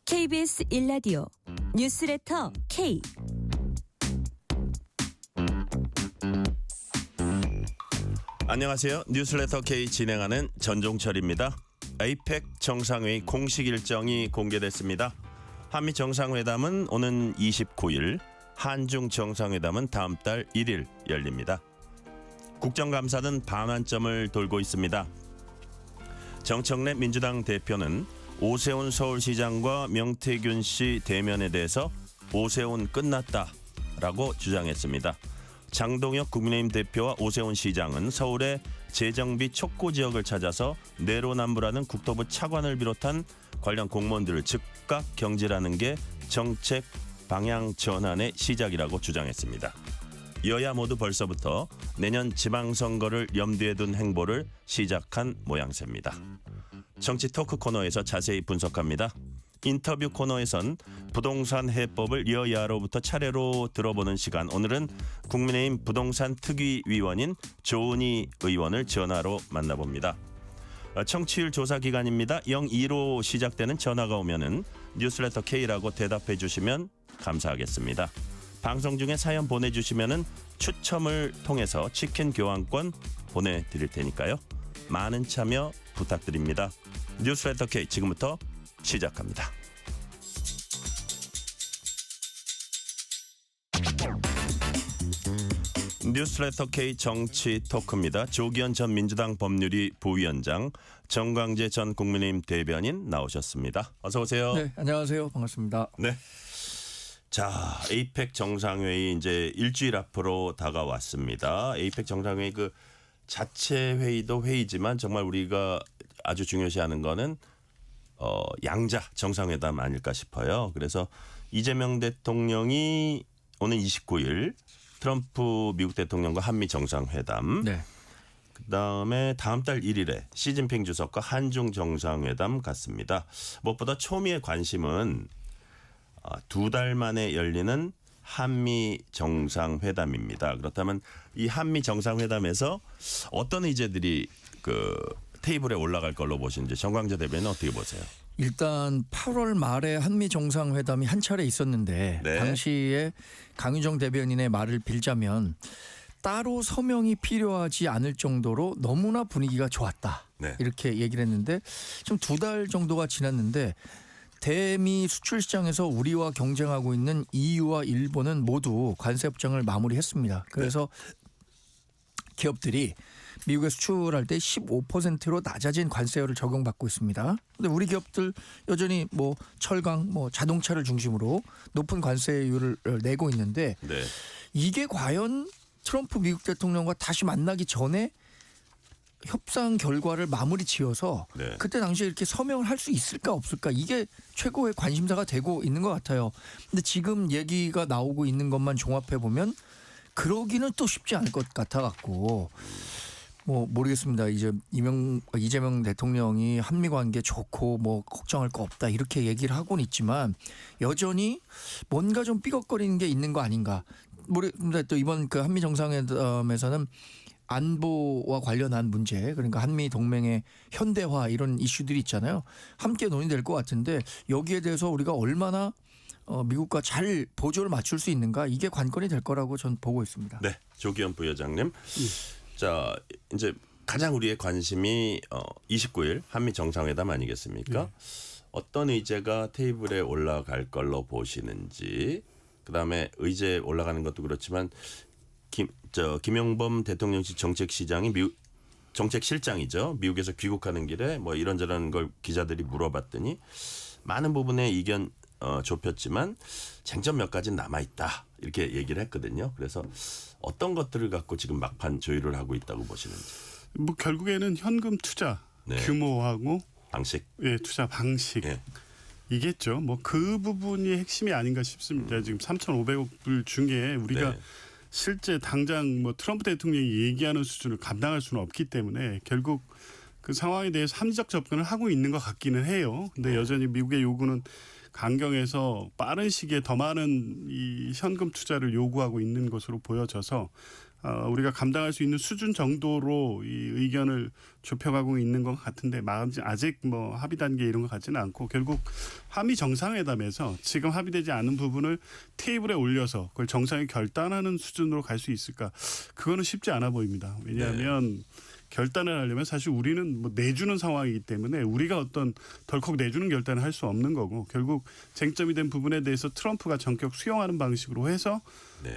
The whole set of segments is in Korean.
KBS 1라디오 뉴스레터 K. 안녕하세요. 뉴스레터 K 진행하는 전종철입니다. APEC 정상회의 공식 일정이 공개됐습니다. 한미 정상회담은 오는 29일, 한중 정상회담은 다음 달 1일 열립니다. 국정감사는 반환점을 돌고 있습니다. 정청래 민주당 대표는 오세훈 서울시장과 명태균 씨 대면에 대해서 오세훈 끝났다라고 주장했습니다. 장동혁 국민의힘 대표와 오세훈 시장은 서울의 재정비 촉구 지역을 찾아서 내로남불하는 국토부 차관을 비롯한 관련 공무원들을 즉각 경질하는 게 정책 방향 전환의 시작이라고 주장했습니다. 여야 모두 벌써부터 내년 지방선거를 염두에 둔 행보를 시작한 모양새입니다. 정치 토크 코너에서 자세히 분석합니다. 인터뷰 코너에선 부동산 해법을 여야로부터 차례로 들어보는 시간. 오늘은 국민의힘 부동산 특위위원인 조은희 의원을 전화로 만나봅니다. 청취율 조사 기간입니다. 02로 시작되는 전화가 오면은 뉴스레터 K라고 대답해 주시면 감사하겠습니다. 방송 중에 사연 보내주시면은 추첨을 통해서 치킨 교환권 보내드릴 테니까요. 많은 참여 부탁드립니다. 뉴스레터 K 지금부터 시작합니다. 뉴스레터 K 정치 토크입니다. 조기현 전 민주당 법률위 부위원장, 정광재 전 국민의힘 대변인 나오셨습니다. 어서 오세요. 네, 안녕하세요. 반갑습니다. 네. 자, APEC 정상회의 이제 일주일 앞으로 다가왔습니다. APEC 정상회의 그 자체 회의도 회의지만 정말 우리가 아주 중요시하는 거는 양자 정상회담 아닐까 싶어요. 그래서 이재명 대통령이 오는 29일 트럼프 미국 대통령과 한미 정상회담. 네. 그다음에 다음 달 1일에 시진핑 주석과 한중 정상회담 같습니다. 무엇보다 초미의 관심은 2달 만에 열리는 한미 정상회담입니다. 그렇다면 이 한미 정상회담에서 어떤 의제들이 그 테이블에 올라갈 걸로 보시는지 정광재 대변인 어떻게 보세요? 일단 8월 말에 한미 정상회담이 한 차례 있었는데 네. 당시에 강유정 대변인의 말을 빌자면 따로 서명이 필요하지 않을 정도로 너무나 분위기가 좋았다. 네. 이렇게 얘기를 했는데 좀 2달 정도가 지났는데 대미 수출 시장에서 우리와 경쟁하고 있는 EU와 일본은 모두 관세 협정을 마무리했습니다. 그래서 기업들이 미국에 수출할 때 15%로 낮아진 관세율을 적용받고 있습니다. 근데 우리 기업들 여전히 뭐 철강, 뭐 자동차를 중심으로 높은 관세율을 내고 있는데 네. 이게 과연 트럼프 미국 대통령과 다시 만나기 전에 협상 결과를 마무리 지어서 네. 그때 당시에 이렇게 서명을 할 수 있을까 없을까 이게 최고의 관심사가 되고 있는 것 같아요. 근데 지금 얘기가 나오고 있는 것만 종합해 보면 그러기는 또 쉽지 않을 것 같아 갖고 뭐 모르겠습니다. 이제 이재명 대통령이 한미 관계 좋고 뭐 걱정할 거 없다 이렇게 얘기를 하고는 있지만 여전히 뭔가 좀 삐걱거리는 게 있는 거 아닌가. 모르겠습니다. 또 이번 그 한미 정상회담에서는 안보와 관련한 문제 그러니까 한미 동맹의 현대화 이런 이슈들이 있잖아요. 함께 논의될 것 같은데 여기에 대해서 우리가 얼마나 미국과 잘 보조를 맞출 수 있는가 이게 관건이 될 거라고 전 보고 있습니다. 네, 조기현 부회장님. 자, 이제 가장 우리의 관심이 29일 한미 정상회담 아니겠습니까? 네. 어떤 의제가 테이블에 올라갈 걸로 보시는지. 그다음에 의제 올라가는 것도 그렇지만 김용범 대통령실 정책시장이 정책실장이죠. 미국에서 귀국하는 길에 뭐 이런저런 걸 기자들이 물어봤더니 많은 부분의 이견 좁혔지만 쟁점 몇 가지는 남아있다 이렇게 얘기를 했거든요. 그래서 어떤 것들을 갖고 지금 막판 조율을 하고 있다고 보시는지. 뭐 결국에는 현금 투자 네. 규모하고 방식. 예, 투자 방식. 예. 이겠죠. 뭐 그 부분이 핵심이 아닌가 싶습니다. 지금 3,500억 불 중에 우리가 네. 실제 당장 뭐 트럼프 대통령이 얘기하는 수준을 감당할 수는 없기 때문에 결국 그 상황에 대해서 합리적 접근을 하고 있는 것 같기는 해요. 근데 여전히 미국의 요구는 강경해서 빠른 시기에 더 많은 이 현금 투자를 요구하고 있는 것으로 보여져서 우리가 감당할 수 있는 수준 정도로 이 의견을 좁혀가고 있는 것 같은데 아직 뭐 합의 단계 이런 것 같지는 않고 결국 한미 정상회담에서 지금 합의되지 않은 부분을 테이블에 올려서 그걸 정상이 결단하는 수준으로 갈 수 있을까? 그거는 쉽지 않아 보입니다. 왜냐하면 결단을 하려면 사실 우리는 뭐 내주는 상황이기 때문에 우리가 어떤 덜컥 내주는 결단을 할 수 없는 거고 결국 쟁점이 된 부분에 대해서 트럼프가 전격 수용하는 방식으로 해서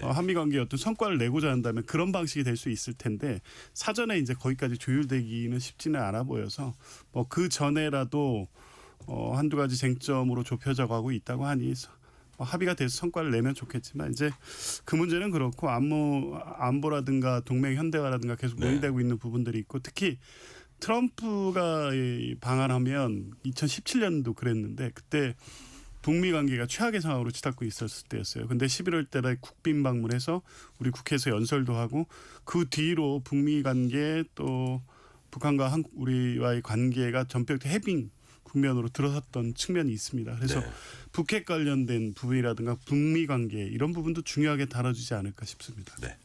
한미 관계에 어떤 성과를 내고자 한다면 그런 방식이 될 수 있을 텐데 사전에 이제 거기까지 조율되기는 쉽지는 않아 보여서 뭐 그 전에라도 한두 가지 쟁점으로 좁혀져 가고 있다고 하니 합의가 돼서 성과를 내면 좋겠지만 이제 그 문제는 그렇고 안보라든가 동맹 현대화라든가 계속 논의되고 있는 부분들이 있고 특히 트럼프가 방한하면 2017년도 그랬는데 그때 북미 관계가 최악의 상황으로 치닫고 있었을 때였어요. 근데 11월 달에 국빈 방문해서 우리 국회에서 연설도 하고 그 뒤로 북미 관계 또 북한과 우리와의 관계가 전격 해빙 국면으로 들어섰던 측면이 있습니다. 그래서 북핵 관련된 부분이라든가 북미 관계 이런 부분도 중요하게 다뤄주지 않을까 싶습니다. 네.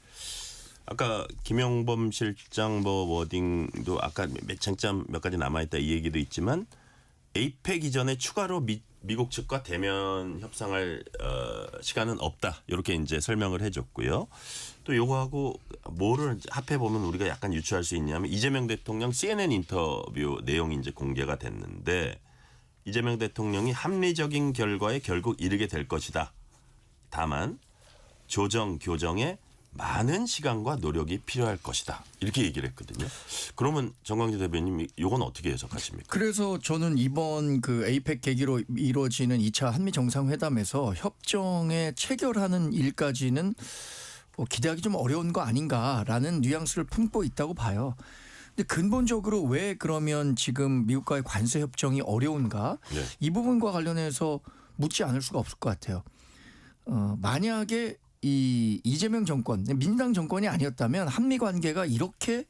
아까 김영범 실장 뭐 워딩도 아까 쟁점 몇 가지 남아있다 이 얘기도 있지만 에이펙 이전에 추가로 미국 측과 대면 협상할 시간은 없다. 이렇게 이제 설명을 해줬고요. 또 요거하고 뭐를 합해 보면 우리가 약간 유추할 수 있냐면 이재명 대통령 CNN 인터뷰 내용이 이제 공개가 됐는데 이재명 대통령이 합리적인 결과에 결국 이르게 될 것이다. 다만 조정 교정에 많은 시간과 노력이 필요할 것이다. 이렇게 얘기를 했거든요. 그러면 정광재 대변인 이건 어떻게 해석하십니까? 그래서 저는 이번 그 에이펙 계기로 이루어지는 2차 한미 정상회담에서 협정에 체결하는 일까지는 기대하기 좀 어려운 거 아닌가라는 뉘앙스를 품고 있다고 봐요. 근데 근본적으로 왜 그러면 지금 미국과의 관세 협정이 어려운가? 네. 이 부분과 관련해서 묻지 않을 수가 없을 것 같아요. 만약에 이 이재명 정권, 민주당 정권이 아니었다면 한미 관계가 이렇게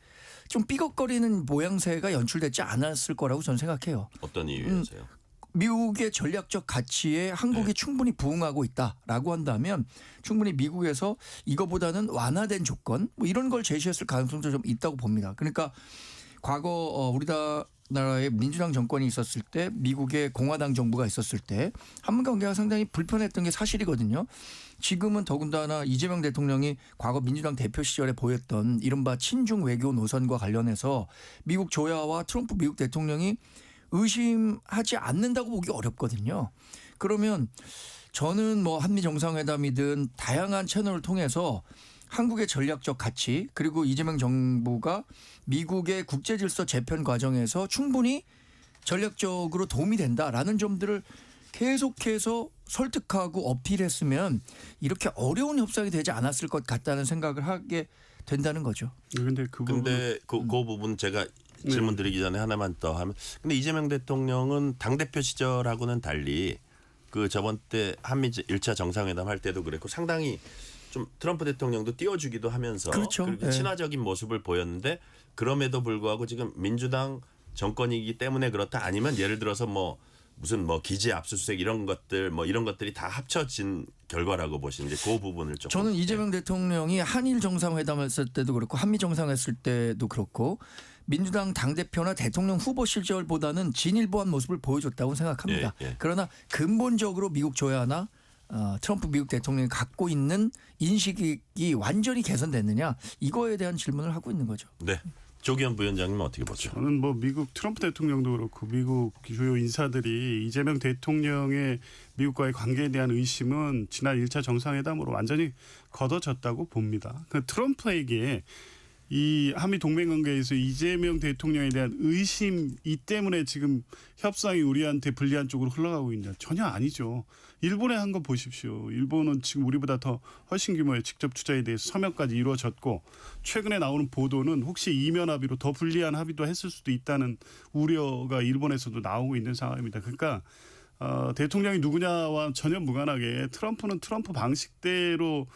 좀 삐걱거리는 모양새가 연출되지 않았을 거라고 저는 생각해요. 어떤 이유에서요? 미국의 전략적 가치에 한국이 충분히 부응하고 있다라고 한다면 충분히 미국에서 이거보다는 완화된 조건 뭐 이런 걸 제시했을 가능성도 좀 있다고 봅니다. 그러니까 과거 우리나라의 민주당 정권이 있었을 때 미국의 공화당 정부가 있었을 때 한미 관계가 상당히 불편했던 게 사실이거든요. 지금은 더군다나 이재명 대통령이 과거 민주당 대표 시절에 보였던 이른바 친중 외교 노선과 관련해서 미국 조야와 트럼프 미국 대통령이 의심하지 않는다고 보기 어렵거든요. 그러면 저는 뭐 한미 정상회담이든 다양한 채널을 통해서 한국의 전략적 가치 그리고 이재명 정부가 미국의 국제질서 재편 과정에서 충분히 전략적으로 도움이 된다라는 점들을 계속해서 설득하고 어필했으면 이렇게 어려운 협상이 되지 않았을 것 같다는 생각을 하게 된다는 거죠. 근데 그 부분 제가 질문 드리기 전에 하나만 더 하면 근데 이재명 대통령은 당대표 시절하고는 달리 그 저번 때 한미 1차 정상회담 할 때도 그랬고 상당히 좀 트럼프 대통령도 띄워주기도 하면서 그렇죠. 그렇게 친화적인 모습을 보였는데 그럼에도 불구하고 지금 민주당 정권이기 때문에 그렇다 아니면 예를 들어서 뭐 무슨 뭐 기재 압수수색 이런 것들 뭐 이런 것들이 다 합쳐진 결과라고 보시는데 그 부분을 조금 저는 이재명 대통령이 한일 정상회담 했을 때도 그렇고 한미 정상 했을 때도 그렇고 민주당 당대표나 대통령 후보 시절보다는 진일보한 모습을 보여줬다고 생각합니다. 그러나 근본적으로 미국 조야나 트럼프 미국 대통령이 갖고 있는 인식이 완전히 개선됐느냐 이거에 대한 질문을 하고 있는 거죠. 네. 조기현 부위원장님은 어떻게 보죠? 저는 뭐 미국 트럼프 대통령도 그렇고 미국 주요 인사들이 이재명 대통령의 미국과의 관계에 대한 의심은 지난 1차 정상회담으로 완전히 걷어졌다고 봅니다. 그 트럼프에게 이 한미 동맹 관계에서 이재명 대통령에 대한 의심 이 때문에 지금 협상이 우리한테 불리한 쪽으로 흘러가고 있냐? 전혀 아니죠. 일본에 한 거 보십시오. 일본은 지금 우리보다 더 훨씬 규모의 직접 투자에 대해서 서명까지 이루어졌고 최근에 나오는 보도는 혹시 이면 합의로 더 불리한 합의도 했을 수도 있다는 우려가 일본에서도 나오고 있는 상황입니다. 그러니까 대통령이 누구냐와 전혀 무관하게 트럼프는 트럼프 방식대로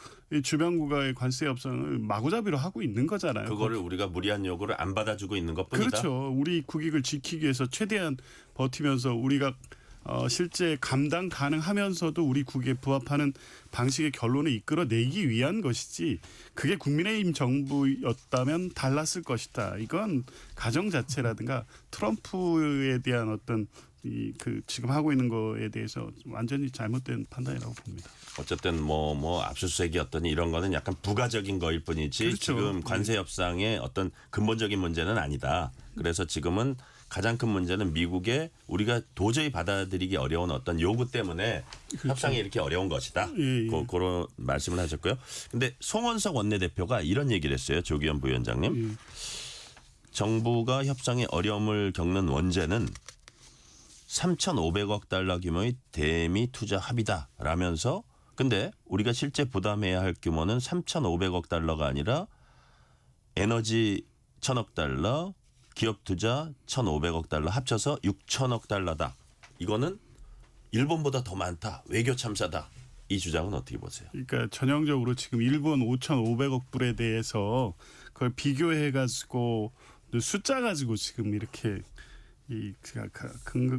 주변국가의 관세 협상을 마구잡이로 하고 있는 거잖아요. 그거를 우리가 무리한 요구를 안 받아주고 있는 것뿐이다. 그렇죠. 우리 국익을 지키기 위해서 최대한 버티면서 우리가 실제 감당 가능하면서도 우리 국에 부합하는 방식의 결론을 이끌어내기 위한 것이지 그게 국민의힘 정부였다면 달랐을 것이다. 이건 가정 자체라든가 트럼프에 대한 어떤 지금 하고 있는 거에 대해서 완전히 잘못된 판단이라고 봅니다. 어쨌든 뭐 압수수색이었더니 이런 거는 약간 부가적인 거일 뿐이지 그렇죠. 지금 관세 협상의 어떤 근본적인 문제는 아니다. 그래서 지금은 가장 큰 문제는 미국의 우리가 도저히 받아들이기 어려운 어떤 요구 때문에 협상이 이렇게 어려운 것이다. 예. 그런 말씀을 하셨고요. 근데 송원석 원내대표가 이런 얘기를 했어요. 조기현 부위원장님. 정부가 협상에 어려움을 겪는 원죄는 3,500억 달러 규모의 대미 투자 합의다라면서 근데 우리가 실제 부담해야 할 규모는 3,500억 달러가 아니라 에너지 1,000억 달러, 기업 투자 1,500억 달러 합쳐서 6,000억 달러다. 이거는 일본보다 더 많다. 외교 참사다. 이 주장은 어떻게 보세요? 그러니까 전형적으로 지금 일본 5,500억 불에 대해서 그걸 비교해가지고 숫자 가지고 지금 이렇게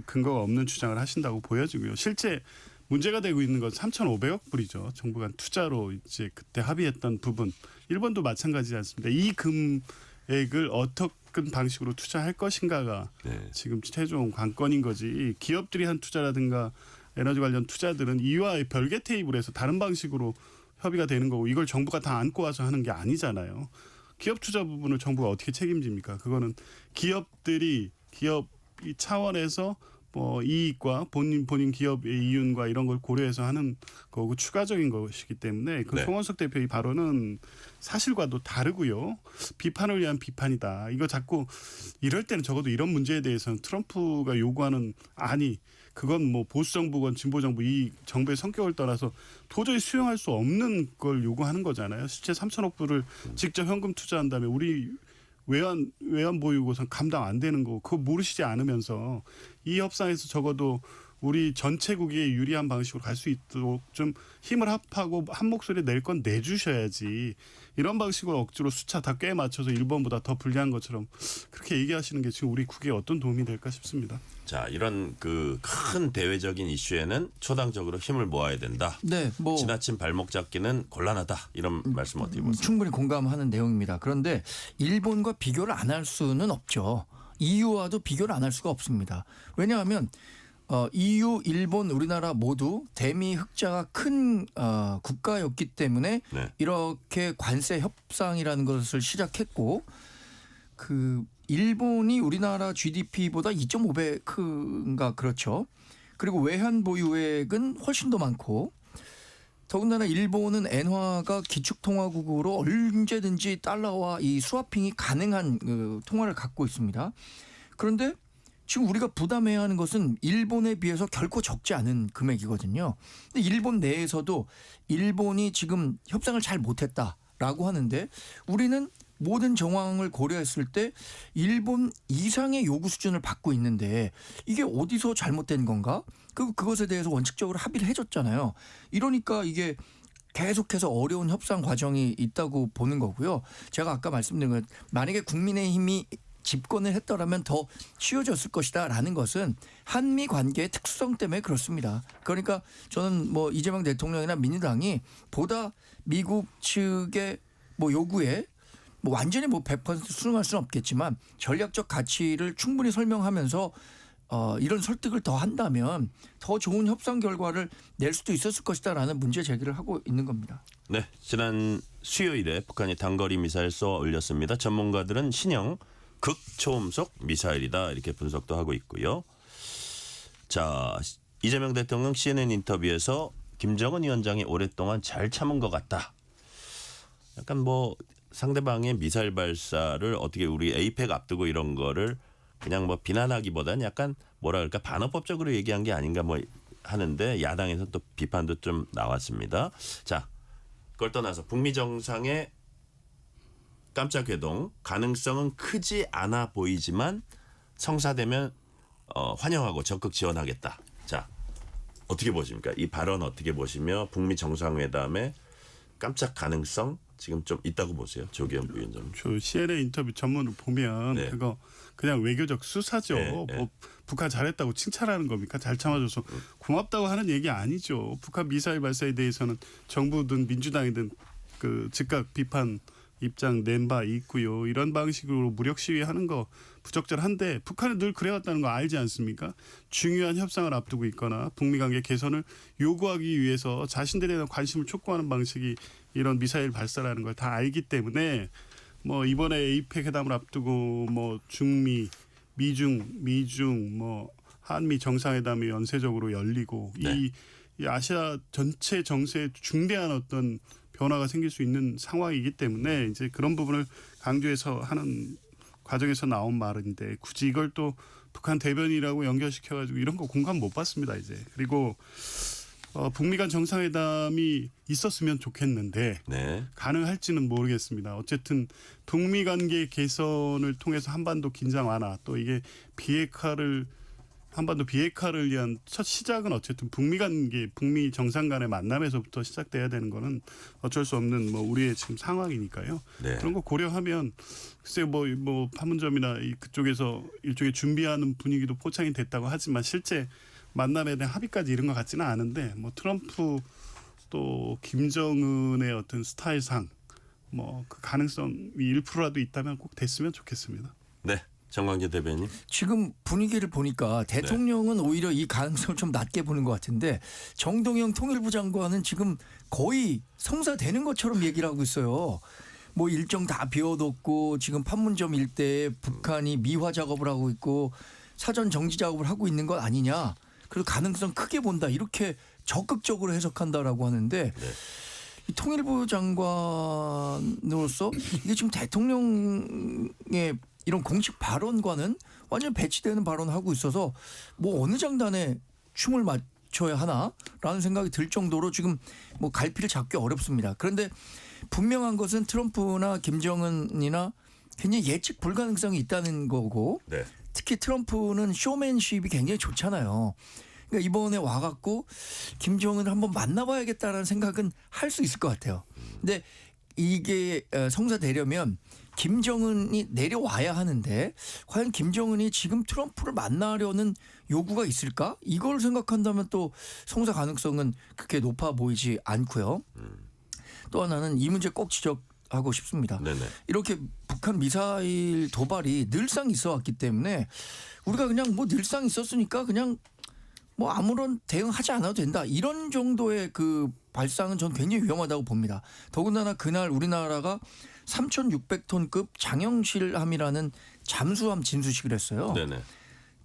근거가 없는 주장을 하신다고 보여지고요. 실제 문제가 되고 있는 건 3,500억 불이죠. 정부가 투자로 이제 그때 합의했던 부분. 일본도 마찬가지지 않습니다. 이 금액을 어떤 방식으로 투자할 것인가가 지금 최종 관건인 거지. 기업들이 한 투자라든가 에너지 관련 투자들은 이와 별개 테이블에서 다른 방식으로 협의가 되는 거고 이걸 정부가 다 안고 와서 하는 게 아니잖아요. 기업 투자 부분을 정부가 어떻게 책임집니까? 그거는 기업 차원에서 뭐 이익과 본인 기업의 이윤과 이런 걸 고려해서 하는 거고 추가적인 것이기 때문에 그 송원석 대표의 발언은 사실과도 다르고요. 비판을 위한 비판이다. 이거 자꾸 이럴 때는 적어도 이런 문제에 대해서는 트럼프가 요구하는 그건 뭐 보수 정부건 진보 정부 이 정부의 성격을 떠나서 도저히 수용할 수 없는 걸 요구하는 거잖아요. 실제 3,000억 불을 직접 현금 투자한 다음에 우리 외환 보유고선 감당 안 되는 거 그거 모르시지 않으면서 이 협상에서 적어도 우리 전체국에 유리한 방식으로 갈 수 있도록 좀 힘을 합하고 한 목소리 낼 건 내주셔야지 이런 방식으로 억지로 숫자 다 꽤 맞춰서 일본보다 더 불리한 것처럼 그렇게 얘기하시는 게 지금 우리 국에 어떤 도움이 될까 싶습니다. 자, 이런 그 큰 대외적인 이슈에는 초당적으로 힘을 모아야 된다. 네, 뭐 지나친 발목 잡기는 곤란하다. 이런 말씀 어떻게 보세요? 충분히 공감하는 내용입니다. 그런데 일본과 비교를 안 할 수는 없죠. EU와도 비교를 안 할 수가 없습니다. 왜냐하면 EU, 일본, 우리나라 모두 대미 흑자가 큰 국가였기 때문에 이렇게 관세 협상이라는 것을 시작했고 그 일본이 우리나라 GDP보다 2.5배인가 그렇죠. 그리고 외환 보유액은 훨씬 더 많고 더군다나 일본은 엔화가 기축통화국으로 언제든지 달러와 이 스와핑이 가능한 통화를 갖고 있습니다. 그런데 지금 우리가 부담해야 하는 것은 일본에 비해서 결코 적지 않은 금액이거든요. 근데 일본 내에서도 일본이 지금 협상을 잘 못했다라고 하는데 우리는 모든 정황을 고려했을 때 일본 이상의 요구 수준을 받고 있는데 이게 어디서 잘못된 건가? 그것에 대해서 원칙적으로 합의를 해줬잖아요. 이러니까 이게 계속해서 어려운 협상 과정이 있다고 보는 거고요. 제가 아까 말씀드린 것 만약에 국민의힘이 집권을 했더라면 더 쉬워졌을 것이다라는 것은 한미 관계의 특수성 때문에 그렇습니다. 그러니까 저는 뭐 이재명 대통령이나 민주당이 보다 미국 측의 뭐 요구에 뭐 완전히 뭐 100% 수긍할 수는 없겠지만 전략적 가치를 충분히 설명하면서 이런 설득을 더 한다면 더 좋은 협상 결과를 낼 수도 있었을 것이다라는 문제 제기를 하고 있는 겁니다. 네, 지난 수요일에 북한이 단거리 미사일 쏘아 올렸습니다. 전문가들은 신형 극초음속 미사일이다 이렇게 분석도 하고 있고요. 자, 이재명 대통령 CNN 인터뷰에서 김정은 위원장이 오랫동안 잘 참은 것 같다. 약간 뭐 상대방의 미사일 발사를 어떻게 우리 에이펙 앞두고 이런 거를 그냥 뭐 비난하기보다는 약간 뭐라 그럴까 반어법적으로 얘기한 게 아닌가 뭐 하는데 야당에서 또 비판도 좀 나왔습니다. 자, 그걸 떠나서 북미 정상의 깜짝 회동 가능성은 크지 않아 보이지만 성사되면 환영하고 적극 지원하겠다. 자, 어떻게 보십니까? 이 발언 어떻게 보시며 북미 정상회담의 깜짝 가능성 지금 좀 있다고 보세요, 조기현 부위원장님. 저 CNN 인터뷰 전문을 보면 네. 그거 그냥 외교적 수사죠. 네, 뭐 네. 북한 잘했다고 칭찬하는 겁니까? 잘 참아줘서 고맙다고 하는 얘기 아니죠. 북한 미사일 발사에 대해서는 정부든 민주당이든 그 즉각 비판 입장 낸 바 있고요. 이런 방식으로 무력 시위하는 거 부적절한데 북한은 늘 그래왔다는 거 알지 않습니까? 중요한 협상을 앞두고 있거나 북미 관계 개선을 요구하기 위해서 자신들에 대한 관심을 촉구하는 방식이 이런 미사일 발사라는 걸 다 알기 때문에 뭐 이번에 에이펙 회담을 앞두고 뭐 중미, 미중 뭐 한미 정상회담이 연쇄적으로 열리고 네. 이 아시아 전체 정세에 중대한 어떤 변화가 생길 수 있는 상황이기 때문에 이제 그런 부분을 강조해서 하는 과정에서 나온 말인데 굳이 이걸 또 북한 대변이라고 연결시켜가지고 이런 거 공감 못 받습니다 이제. 그리고 북미 간 정상회담이 있었으면 좋겠는데 네. 가능할지는 모르겠습니다. 어쨌든 북미 관계 개선을 통해서 한반도 긴장 완화 또 이게 한반도 비핵화를 위한 첫 시작은 어쨌든 북미 관계, 북미 정상 간의 만남에서부터 시작돼야 되는 거는 어쩔 수 없는 뭐 우리의 지금 상황이니까요. 네. 그런 거 고려하면 글쎄 뭐 판문점이나 그쪽에서 일종의 준비하는 분위기도 포착이 됐다고 하지만 실제 만남에 대한 합의까지 이런 것 같지는 않은데 뭐 트럼프 또 김정은의 어떤 스타일상 뭐 그 가능성이 1%라도 있다면 꼭 됐으면 좋겠습니다. 네. 정광재 대변인. 지금 분위기를 보니까 대통령은 오히려 이 가능성을 좀 낮게 보는 것 같은데 정동영 통일부 장관은 지금 거의 성사되는 것처럼 얘기를 하고 있어요. 뭐 일정 다 비워뒀고 지금 판문점 일대에 북한이 미화 작업을 하고 있고 사전 정지 작업을 하고 있는 것 아니냐. 그리고 가능성 크게 본다. 이렇게 적극적으로 해석한다라고 하는데 이 통일부 장관으로서 이게 지금 대통령의 이런 공식 발언과는 완전 배치되는 발언을 하고 있어서 뭐 어느 장단에 춤을 맞춰야 하나라는 생각이 들 정도로 지금 뭐 갈피를 잡기 어렵습니다. 그런데 분명한 것은 트럼프나 김정은이나 굉장히 예측 불가능성이 있다는 거고 네. 특히 트럼프는 쇼맨십이 굉장히 좋잖아요. 그러니까 이번에 와갖고 김정은을 한번 만나봐야겠다라는 생각은 할 수 있을 것 같아요. 근데 이게 성사되려면 김정은이 내려와야 하는데 과연 김정은이 지금 트럼프를 만나려는 요구가 있을까? 이걸 생각한다면 또 성사 가능성은 그렇게 높아 보이지 않고요. 또 하나는 이 문제 꼭 지적하고 싶습니다. 네네. 이렇게 북한 미사일 도발이 늘상 있어 왔기 때문에 우리가 그냥 뭐 늘상 있었으니까 그냥 뭐 아무런 대응하지 않아도 된다. 이런 정도의 그 발상은 전 굉장히 위험하다고 봅니다. 더군다나 그날 우리나라가 3,600톤급 장영실함이라는 잠수함 진수식을 했어요. 네네.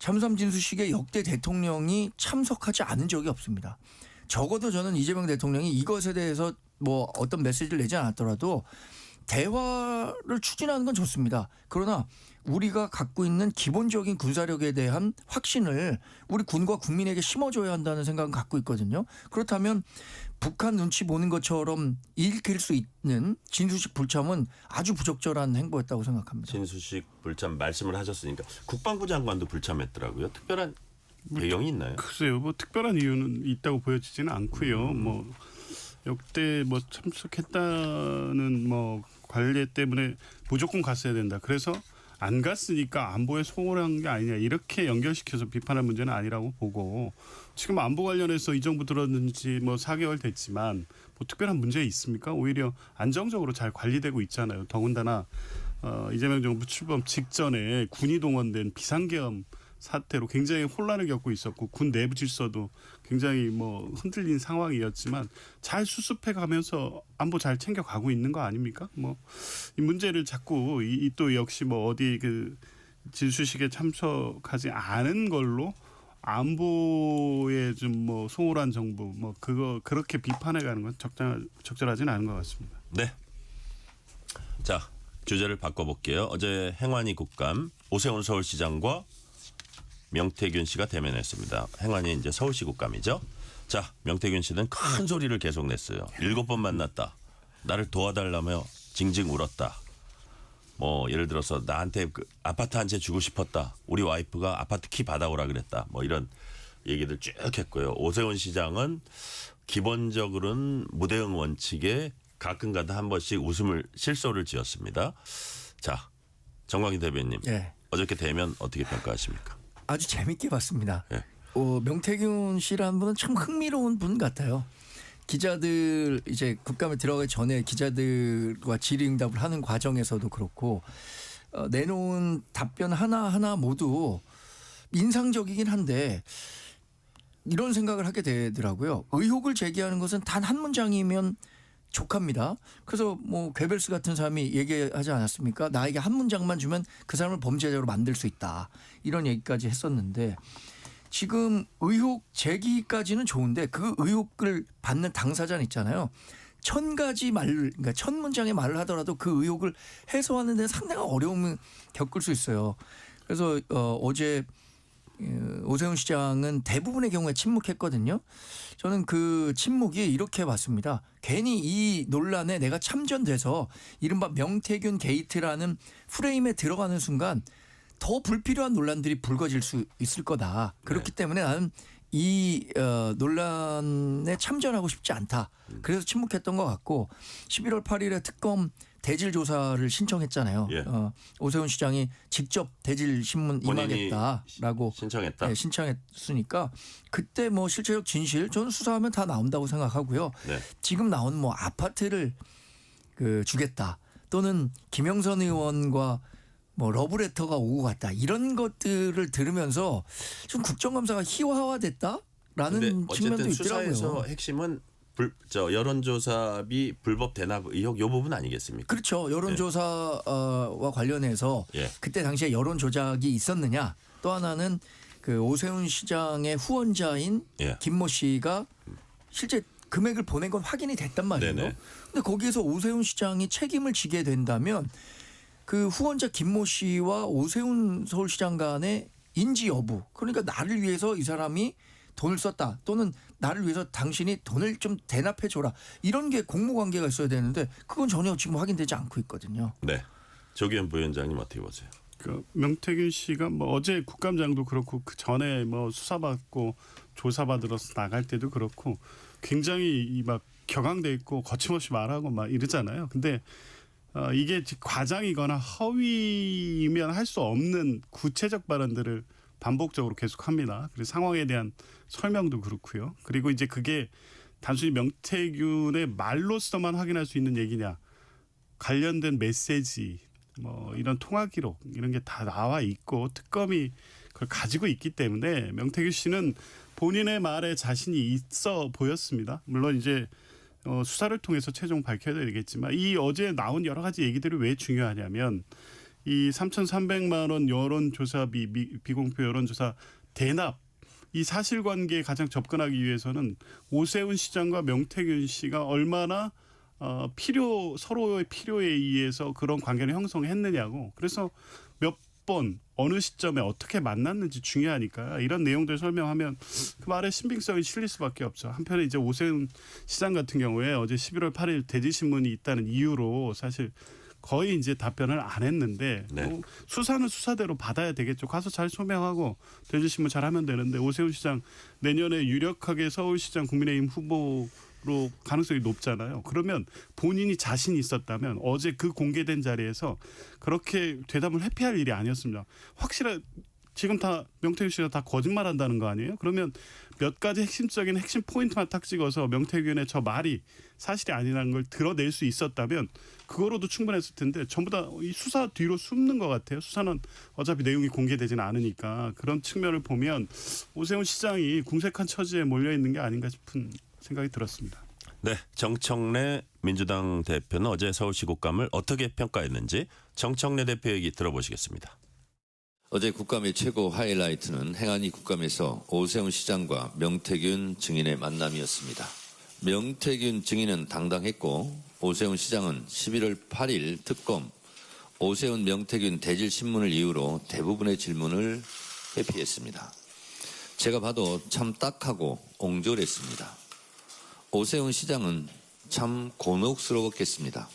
잠수함 진수식에 역대 대통령이 참석하지 않은 적이 없습니다. 적어도 저는 이재명 대통령이 이것에 대해서 뭐 어떤 메시지를 내지 않았더라도 대화를 추진하는 건 좋습니다. 그러나 우리가 갖고 있는 기본적인 군사력에 대한 확신을 우리 군과 국민에게 심어줘야 한다는 생각은 갖고 있거든요. 그렇다면 북한 눈치 보는 것처럼 일으킬 수 있는 진수식 불참은 아주 부적절한 행보였다고 생각합니다. 진수식 불참 말씀을 하셨으니까 국방부 장관도 불참했더라고요. 특별한 배경이 있나요? 글쎄요, 뭐 특별한 이유는 있다고 보여지지는 않고요. 뭐 역대 뭐 참석했다는 뭐 관례 때문에 무조건 갔어야 된다. 그래서 안 갔으니까 안보에 소홀한 게 아니냐 이렇게 연결시켜서 비판할 문제는 아니라고 보고 지금 안보 관련해서 이 정부 들었는 지 뭐 4개월 됐지만 뭐 특별한 문제 있습니까? 오히려 안정적으로 잘 관리되고 있잖아요. 더군다나 이재명 정부 출범 직전에 군이 동원된 비상계엄 사태로 굉장히 혼란을 겪고 있었고 군 내부 질서도 굉장히 뭐 흔들린 상황이었지만 잘 수습해 가면서 안보 잘 챙겨가고 있는 거 아닙니까? 뭐 이 문제를 자꾸 또 역시 뭐 어디 그 진수식에 참석하지 않은 걸로 안보에 좀 뭐 소홀한 정부 뭐 그거 그렇게 비판해 가는 건 적절하지는 않은 것 같습니다. 네. 자, 주제를 바꿔볼게요. 어제 행안위 국감 오세훈 서울시장과 명태균 씨가 대면했습니다. 행안위 이제 서울시 국감이죠. 자, 명태균 씨는 큰 소리를 계속 냈어요. 7번 만났다. 나를 도와달라며 징징 울었다. 뭐 예를 들어서 나한테 그 아파트 한 채 주고 싶었다. 우리 와이프가 아파트 키 받아오라 그랬다. 뭐 이런 얘기들 쭉 했고요. 오세훈 시장은 기본적으로는 무대응 원칙에 가끔가다 한 번씩 웃음을 실소를 지었습니다. 자, 정광희 대변인. 예. 어저께 대면 어떻게 평가하십니까? 아주 재밌게 봤습니다. 예. 명태균 씨라는 분은 참 흥미로운 분 같아요. 기자들 이제 국감에 들어가기 전에 기자들과 질의응답을 하는 과정에서도 그렇고 내놓은 답변 하나하나 모두 인상적이긴 한데 이런 생각을 하게 되더라고요. 의혹을 제기하는 것은 단 한 문장이면 족합니다. 그래서 뭐 괴벨스 같은 사람이 얘기하지 않았습니까? 나에게 한 문장만 주면 그 사람을 범죄자로 만들 수 있다. 이런 얘기까지 했었는데 지금 의혹 제기까지는 좋은데 그 의혹을 받는 당사자는 있잖아요. 1000가지 말, 그러니까 1000문장의 말을 하더라도 그 의혹을 해소하는 데는 상당한 어려움을 겪을 수 있어요. 그래서 어제 오세훈 시장은 대부분의 경우에 침묵했거든요. 저는 그 침묵이 이렇게 봤습니다. 괜히 이 논란에 내가 참전돼서 이른바 명태균 게이트라는 프레임에 들어가는 순간 더 불필요한 논란들이 불거질 수 있을 거다. 그렇기 때문에 나는 이 논란에 참전하고 싶지 않다. 그래서 침묵했던 것 같고 11월 8일에 특검 대질 조사를 신청했잖아요. 예. 오세훈 시장이 직접 대질 신문 임하겠다라고 신청했다. 네, 신청했으니까 그때 뭐 실체적 진실 저는 수사하면 다 나온다고 생각하고요. 네. 지금 나온 뭐 아파트를 주겠다 또는 김영선 의원과 뭐 러브레터가 오고 갔다 이런 것들을 들으면서 좀 국정감사가 희화화됐다라는 근데 측면도 어쨌든 있더라고요. 수사에서 핵심은 여론조사비 불법 대납 의혹 요 부분 아니겠습니까? 그렇죠. 여론조사와 관련해서 예. 그때 당시에 여론 조작이 있었느냐. 또 하나는 그 오세훈 시장의 후원자인 예. 김모 씨가 실제 금액을 보낸 건 확인이 됐단 말이에요. 네네. 근데 거기에서 오세훈 시장이 책임을 지게 된다면 그 후원자 김모 씨와 오세훈 서울시장 간의 인지 여부. 그러니까 나를 위해서 이 사람이 돈을 썼다 또는 나를 위해서 당신이 돈을 좀 대납해 줘라 이런 게 공모관계가 있어야 되는데 그건 전혀 지금 확인되지 않고 있거든요. 네. 조기현 부위원장님 어떻게 보세요? 그 명태균 씨가 뭐 어제 국감장도 그렇고 그 전에 뭐 수사받고 조사받으러 나갈 때도 그렇고 굉장히 막 격앙돼 있고 거침없이 말하고 막 이러잖아요. 근데 이게 과장이거나 허위이면 할 수 없는 구체적 발언들을 반복적으로 계속합니다. 그리고 상황에 대한 설명도 그렇고요. 그리고 이제 그게 단순히 명태균의 말로서만 확인할 수 있는 얘기냐, 관련된 메시지, 뭐 이런 통화 기록 이런 게 다 나와 있고 특검이 그걸 가지고 있기 때문에 명태균 씨는 본인의 말에 자신이 있어 보였습니다. 물론 이제 수사를 통해서 최종 밝혀야 되겠지만 이 어제 나온 여러 가지 얘기들이 왜 중요하냐면 이 3,300만 원 여론조사비 비공표 여론조사 대납 이 사실관계에 가장 접근하기 위해서는 오세훈 시장과 명태균 씨가 얼마나 서로의 필요에 의해서 그런 관계를 형성했느냐고. 그래서 몇 번 어느 시점에 어떻게 만났는지 중요하니까 이런 내용들 설명하면 그 말에 신빙성이 실릴 수밖에 없죠. 한편에 이제 오세훈 시장 같은 경우에 어제 11월 8일 대지신문이 있다는 이유로 사실 거의 이제 답변을 안 했는데 네. 뭐 수사는 수사대로 받아야 되겠죠. 가서 잘 소명하고 대지신문 잘하면 되는데 오세훈 시장 내년에 유력하게 서울시장 국민의힘 후보로 가능성이 높잖아요. 그러면 본인이 자신이 있었다면 어제 그 공개된 자리에서 그렇게 대답을 회피할 일이 아니었습니다. 확실한 지금 다 명태균 씨가 다 거짓말한다는 거 아니에요? 그러면 몇 가지 핵심적인 핵심 포인트만 딱 찍어서 명태균의 저 말이 사실이 아니라는 걸 드러낼 수 있었다면 그거로도 충분했을 텐데 전부 다 이 수사 뒤로 숨는 것 같아요. 수사는 어차피 내용이 공개되지는 않으니까 그런 측면을 보면 오세훈 시장이 궁색한 처지에 몰려 있는 게 아닌가 싶은 생각이 들었습니다. 네, 정청래 민주당 대표는 어제 서울시 국감을 어떻게 평가했는지 정청래 대표 얘기 들어보시겠습니다. 어제 국감의 최고 하이라이트는 행안위 국감에서 오세훈 시장과 명태균 증인의 만남이었습니다. 명태균 증인은 당당했고 오세훈 시장은 11월 8일 특검 오세훈 명태균 대질 신문을 이유로 대부분의 질문을 회피했습니다. 제가 봐도 참 딱하고 옹졸했습니다. 오세훈 시장은 참 곤혹스러웠겠습니다.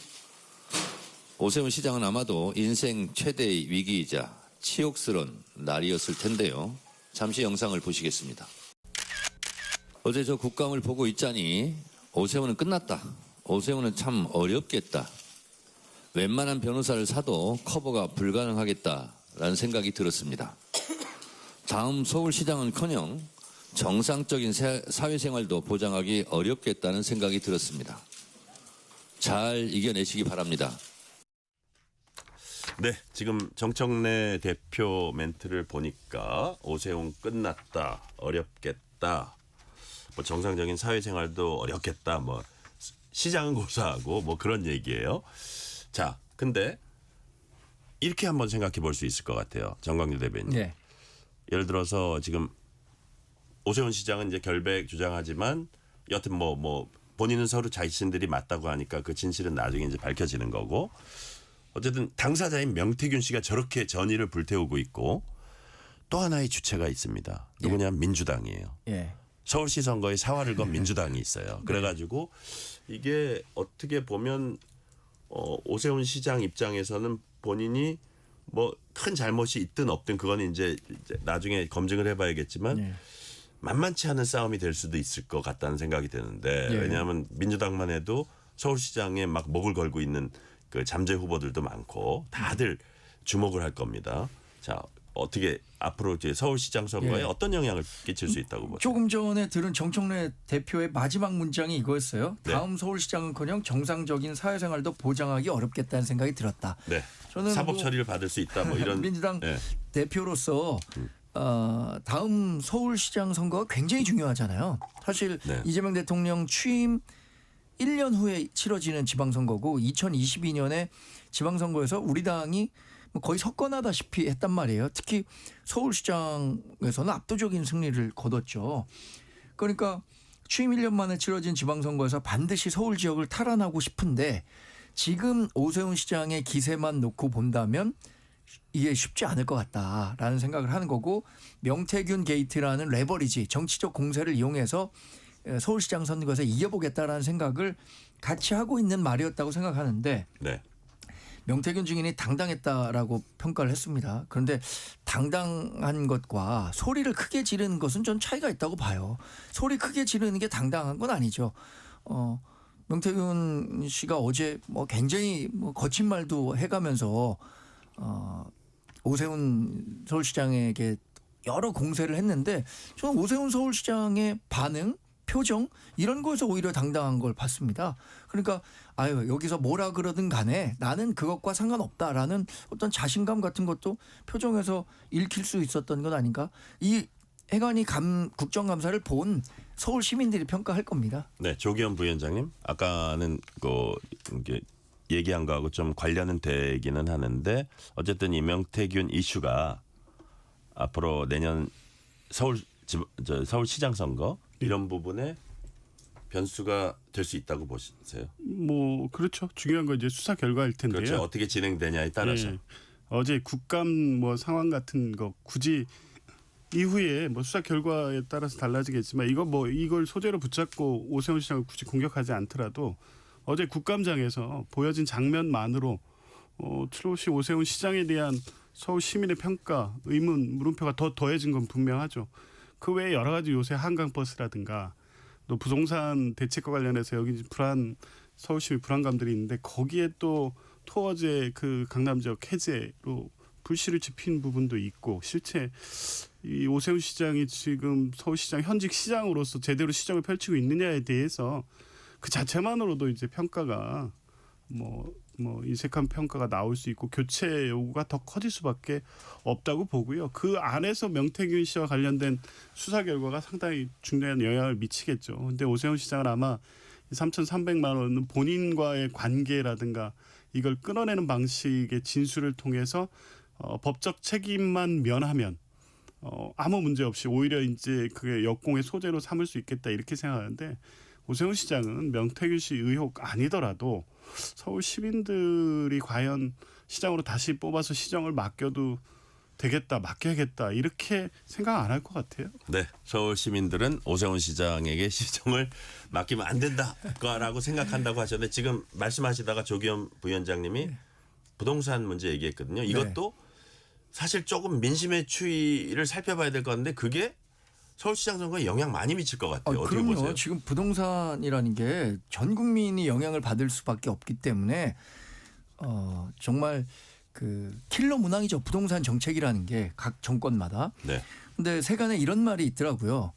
오세훈 시장은 아마도 인생 최대의 위기이자 치욕스러운 날이었을 텐데요. 잠시 영상을 보시겠습니다. 어제 저 국감을 보고 있자니 오세훈은 끝났다. 오세훈은 참 어렵겠다. 웬만한 변호사를 사도 커버가 불가능하겠다라는 생각이 들었습니다. 다음 서울시장은커녕 정상적인 사회생활도 보장하기 어렵겠다는 생각이 들었습니다. 잘 이겨내시기 바랍니다. 네, 지금 정청래 대표 멘트를 보니까 오세훈 끝났다, 어렵겠다, 뭐 정상적인 사회생활도 어렵겠다, 뭐 시장은 고사하고 뭐 그런 얘기예요. 자, 근데 이렇게 한번 생각해 볼 수 있을 것 같아요, 정광규 대변인. 네. 예를 들어서 지금 오세훈 시장은 이제 결백 주장하지만 여튼 뭐 본인은 서로 자신들이 맞다고 하니까 그 진실은 나중에 이제 밝혀지는 거고. 어쨌든 당사자인 명태균 씨가 저렇게 전의를 불태우고 있고 또 하나의 주체가 있습니다. 누구냐? 민주당이에요. 예. 서울시 선거에 사활을 건 민주당이 있어요. 그래가지고 이게 어떻게 보면 오세훈 시장 입장에서는 본인이 뭐 큰 잘못이 있든 없든 그건 이제 나중에 검증을 해봐야겠지만 예. 만만치 않은 싸움이 될 수도 있을 것 같다는 생각이 드는데 예. 왜냐하면 민주당만 해도 서울시장에 막 목을 걸고 있는 그 잠재 후보들도 많고 다들 주목을 할 겁니다. 자, 어떻게 앞으로 이제 서울시장 선거에 예. 어떤 영향을 끼칠 수 있다고 보세요? 조금 전에 들은 정청래 대표의 마지막 문장이 이거였어요. 네. 다음 서울시장은커녕 정상적인 사회생활도 보장하기 어렵겠다는 생각이 들었다. 네. 저는 사법 뭐 처리를 받을 수 있다. 뭐 이런 민주당 네. 대표로서 다음 서울시장 선거가 굉장히 중요하잖아요. 사실 네. 이재명 대통령 취임 1년 후에 치러지는 지방선거고 2022년에 지방선거에서 우리 당이 뭐 거의 석권하다시피 했단 말이에요. 특히 서울시장에서는 압도적인 승리를 거뒀죠. 그러니까 취임 1년 만에 치러진 지방선거에서 반드시 서울 지역을 탈환하고 싶은데 지금 오세훈 시장의 기세만 놓고 본다면 이게 쉽지 않을 것 같다라는 생각을 하는 거고 명태균 게이트라는 레버리지 정치적 공세를 이용해서 서울시장 선거에서 이겨보겠다라는 생각을 같이 하고 있는 말이었다고 생각하는데 네. 명태균 증인이 당당했다라고 평가를 했습니다. 그런데 당당한 것과 소리를 크게 지르는 것은 전 차이가 있다고 봐요. 소리 크게 지르는 게 당당한 건 아니죠. 명태균 씨가 어제 뭐 굉장히 뭐 거친 말도 해가면서 오세훈 서울시장에게 여러 공세를 했는데 저는 오세훈 서울시장의 반응 표정 이런 거에서 오히려 당당한 걸 봤습니다. 그러니까 여기서 뭐라 그러든 간에 나는 그것과 상관없다라는 어떤 자신감 같은 것도 표정에서 읽힐 수 있었던 건 아닌가. 이 해관이 국정감사를 본 서울 시민들이 평가할 겁니다. 네, 조기현 부위원장님, 아까는 이게 얘기한 거하고 좀 관련은 되기는 하는데 어쨌든 이 명태균 이슈가 앞으로 내년 서울시장 선거 이런 부분에 변수가 될 수 있다고 보세요? 뭐 그렇죠. 중요한 건 이제 수사 결과일 텐데요. 그렇죠. 어떻게 진행되냐에 따라서. 예. 어제 국감 뭐 상황 같은 거 굳이 이후에 뭐 수사 결과에 따라서 달라지겠지만 이걸 소재로 붙잡고 오세훈 시장을 굳이 공격하지 않더라도 어제 국감장에서 보여진 장면만으로 트롯이 오세훈 시장에 대한 서울 시민의 평가, 의문, 물음표가 더 더해진 건 분명하죠. 그 외에 여러 가지 요새 한강버스라든가 또 부동산 대책과 관련해서 여기 서울 시민 불안감들이 있는데 거기에 또 토어제 그 강남 지역 해제로 불씨를 지핀 부분도 있고 실제 이 오세훈 시장이 지금 서울시장 현직 시장으로서 제대로 시정을 펼치고 있느냐에 대해서 그 자체만으로도 이제 평가가 뭐 인색한 평가가 나올 수 있고 교체 요구가 더 커질 수밖에 없다고 보고요. 그 안에서 명태균 씨와 관련된 수사 결과가 상당히 중요한 영향을 미치겠죠. 그런데 오세훈 시장은 아마 3,300만 원은 본인과의 관계라든가 이걸 끊어내는 방식의 진술을 통해서 법적 책임만 면하면 아무 문제 없이 오히려 이제 그게 역공의 소재로 삼을 수 있겠다 이렇게 생각하는데 오세훈 시장은 명태균 씨 의혹 아니더라도 서울 시민들이 과연 시장으로 다시 뽑아서 시정을 맡겨도 되겠다, 맡겨야겠다 이렇게 생각 안 할 것 같아요. 네, 서울 시민들은 오세훈 시장에게 시정을 맡기면 안 된다라고 생각한다고 하셨는데 지금 말씀하시다가 조기현 부위원장님이 부동산 문제 얘기했거든요. 이것도 사실 조금 민심의 추이를 살펴봐야 될 것 같은데 그게 서울시장 선거에 영향 많이 미칠 것 같아요. 어떻게 그럼요. 보세요? 지금 부동산이라는 게 전 국민이 영향을 받을 수밖에 없기 때문에 정말 그 킬러 문항이죠. 부동산 정책이라는 게 각 정권마다. 네. 근데 세간에 이런 말이 있더라고요.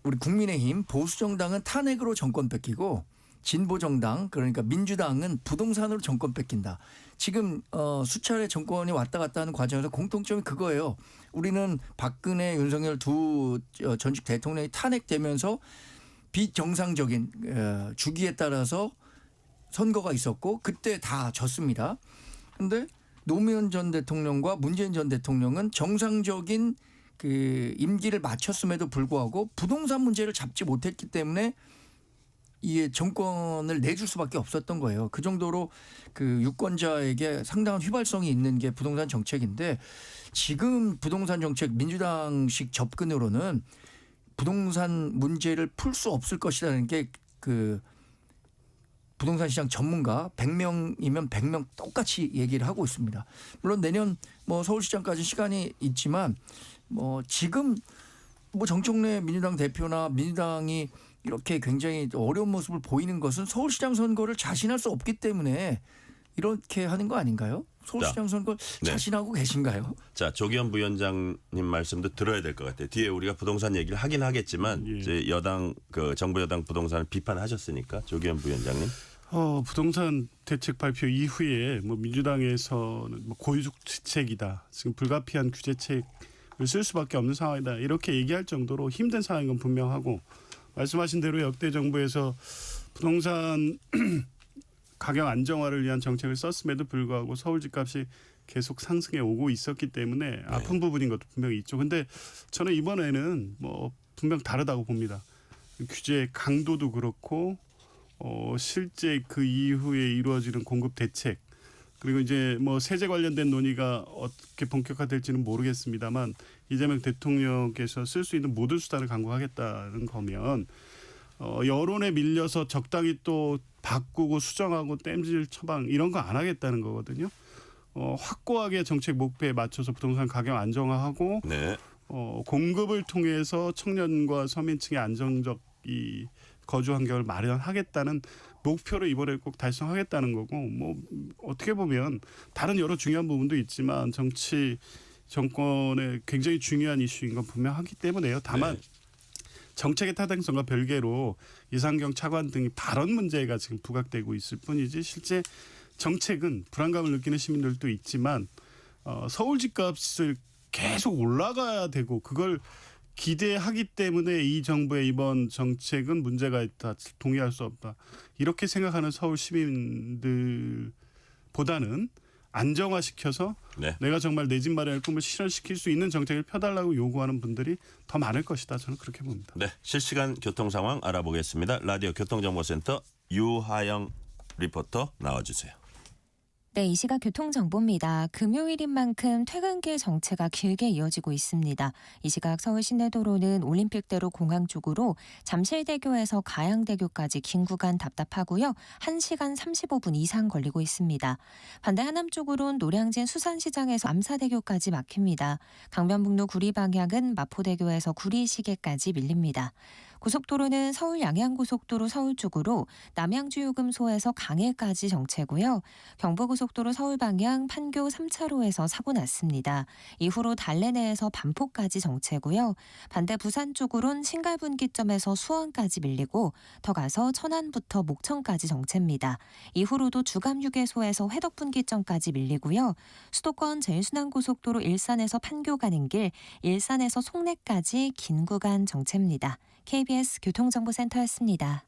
우리 국민의힘 보수 정당은 탄핵으로 정권 뺏기고 진보 정당 그러니까 민주당은 부동산으로 정권 뺏긴다. 지금 수차례 정권이 왔다 갔다 하는 과정에서 공통점이 그거예요. 우리는 박근혜, 윤석열 두 전직 대통령이 탄핵되면서 비정상적인 주기에 따라서 선거가 있었고 그때 다 졌습니다. 그런데 노무현 전 대통령과 문재인 전 대통령은 정상적인 그 임기를 마쳤음에도 불구하고 부동산 문제를 잡지 못했기 때문에 이 정권을 내줄 수밖에 없었던 거예요. 그 정도로 그 유권자에게 상당한 휘발성이 있는 게 부동산 정책인데 지금 부동산 정책 민주당식 접근으로는 부동산 문제를 풀 수 없을 것이라는 게 그 부동산 시장 전문가 100명이면 100명 똑같이 얘기를 하고 있습니다. 물론 내년 뭐 서울시장까지 시간이 있지만 뭐 지금 뭐 정청래 민주당 대표나 민주당이 이렇게 굉장히 어려운 모습을 보이는 것은 서울시장 선거를 자신할 수 없기 때문에 이렇게 하는 거 아닌가요? 서울시장 선거 네. 자신하고 계신가요? 자, 조기현 부위원장님 말씀도 들어야 될 것 같아요. 뒤에 우리가 부동산 얘기를 하긴 하겠지만 예. 이제 여당 그 정부 여당 부동산을 비판하셨으니까 조기현 부위원장님. 부동산 대책 발표 이후에 뭐 민주당에서는 뭐 고유주책이다. 지금 불가피한 규제책을 쓸 수밖에 없는 상황이다. 이렇게 얘기할 정도로 힘든 상황인 건 분명하고 말씀하신 대로 역대 정부에서 부동산 가격 안정화를 위한 정책을 썼음에도 불구하고 서울 집값이 계속 상승해 오고 있었기 때문에 아픈 부분인 것도 분명히 있죠. 근데 저는 이번에는 뭐 분명 다르다고 봅니다. 규제 강도도 그렇고 실제 그 이후에 이루어지는 공급 대책 그리고 이제 뭐 세제 관련된 논의가 어떻게 본격화될지는 모르겠습니다만 이재명 대통령께서 쓸 수 있는 모든 수단을 강구하겠다는 거면 여론에 밀려서 적당히 또 바꾸고 수정하고 땜질 처방 이런 거 안 하겠다는 거거든요. 확고하게 정책 목표에 맞춰서 부동산 가격 안정화하고 네. 공급을 통해서 청년과 서민층의 안정적 이 거주 환경을 마련하겠다는 목표를 이번에 꼭 달성하겠다는 거고 뭐 어떻게 보면 다른 여러 중요한 부분도 있지만 정치 정권의 굉장히 중요한 이슈인 건 분명하기 때문에요. 다만 네. 정책의 타당성과 별개로 이상경 차관 등이 발언 문제가 지금 부각되고 있을 뿐이지 실제 정책은 불안감을 느끼는 시민들도 있지만 서울 집값을 계속 올라가야 되고 그걸 기대하기 때문에 이 정부의 이번 정책은 문제가 있다. 동의할 수 없다. 이렇게 생각하는 서울 시민들보다는 안정화시켜서 네. 내가 정말 내 집 마련의 꿈을 실현시킬 수 있는 정책을 펴달라고 요구하는 분들이 더 많을 것이다. 저는 그렇게 봅니다. 네. 실시간 교통 상황 알아보겠습니다. 라디오 교통정보센터 유하영 리포터 나와주세요. 네, 이 시각 교통정보입니다. 금요일인 만큼 퇴근길 정체가 길게 이어지고 있습니다. 이 시각 서울 시내도로는 올림픽대로 공항 쪽으로 잠실대교에서 가양대교까지 긴 구간 답답하고요. 1시간 35분 이상 걸리고 있습니다. 반대 하남 쪽으로는 노량진 수산시장에서 암사대교까지 막힙니다. 강변북로 구리 방향은 마포대교에서 구리시계까지 밀립니다. 고속도로는 서울 양양고속도로 서울 쪽으로 남양주요금소에서 강해까지 정체고요. 경부고속도로 서울 방향 판교 3차로에서 사고 났습니다. 이후로 달래내에서 반포까지 정체고요. 반대 부산 쪽으론 신갈분기점에서 수원까지 밀리고 더 가서 천안부터 목천까지 정체입니다. 이후로도 주감휴게소에서 회덕분기점까지 밀리고요. 수도권 제일순환고속도로 일산에서 판교 가는 길, 일산에서 송내까지 긴 구간 정체입니다. KBS 교통정보센터였습니다.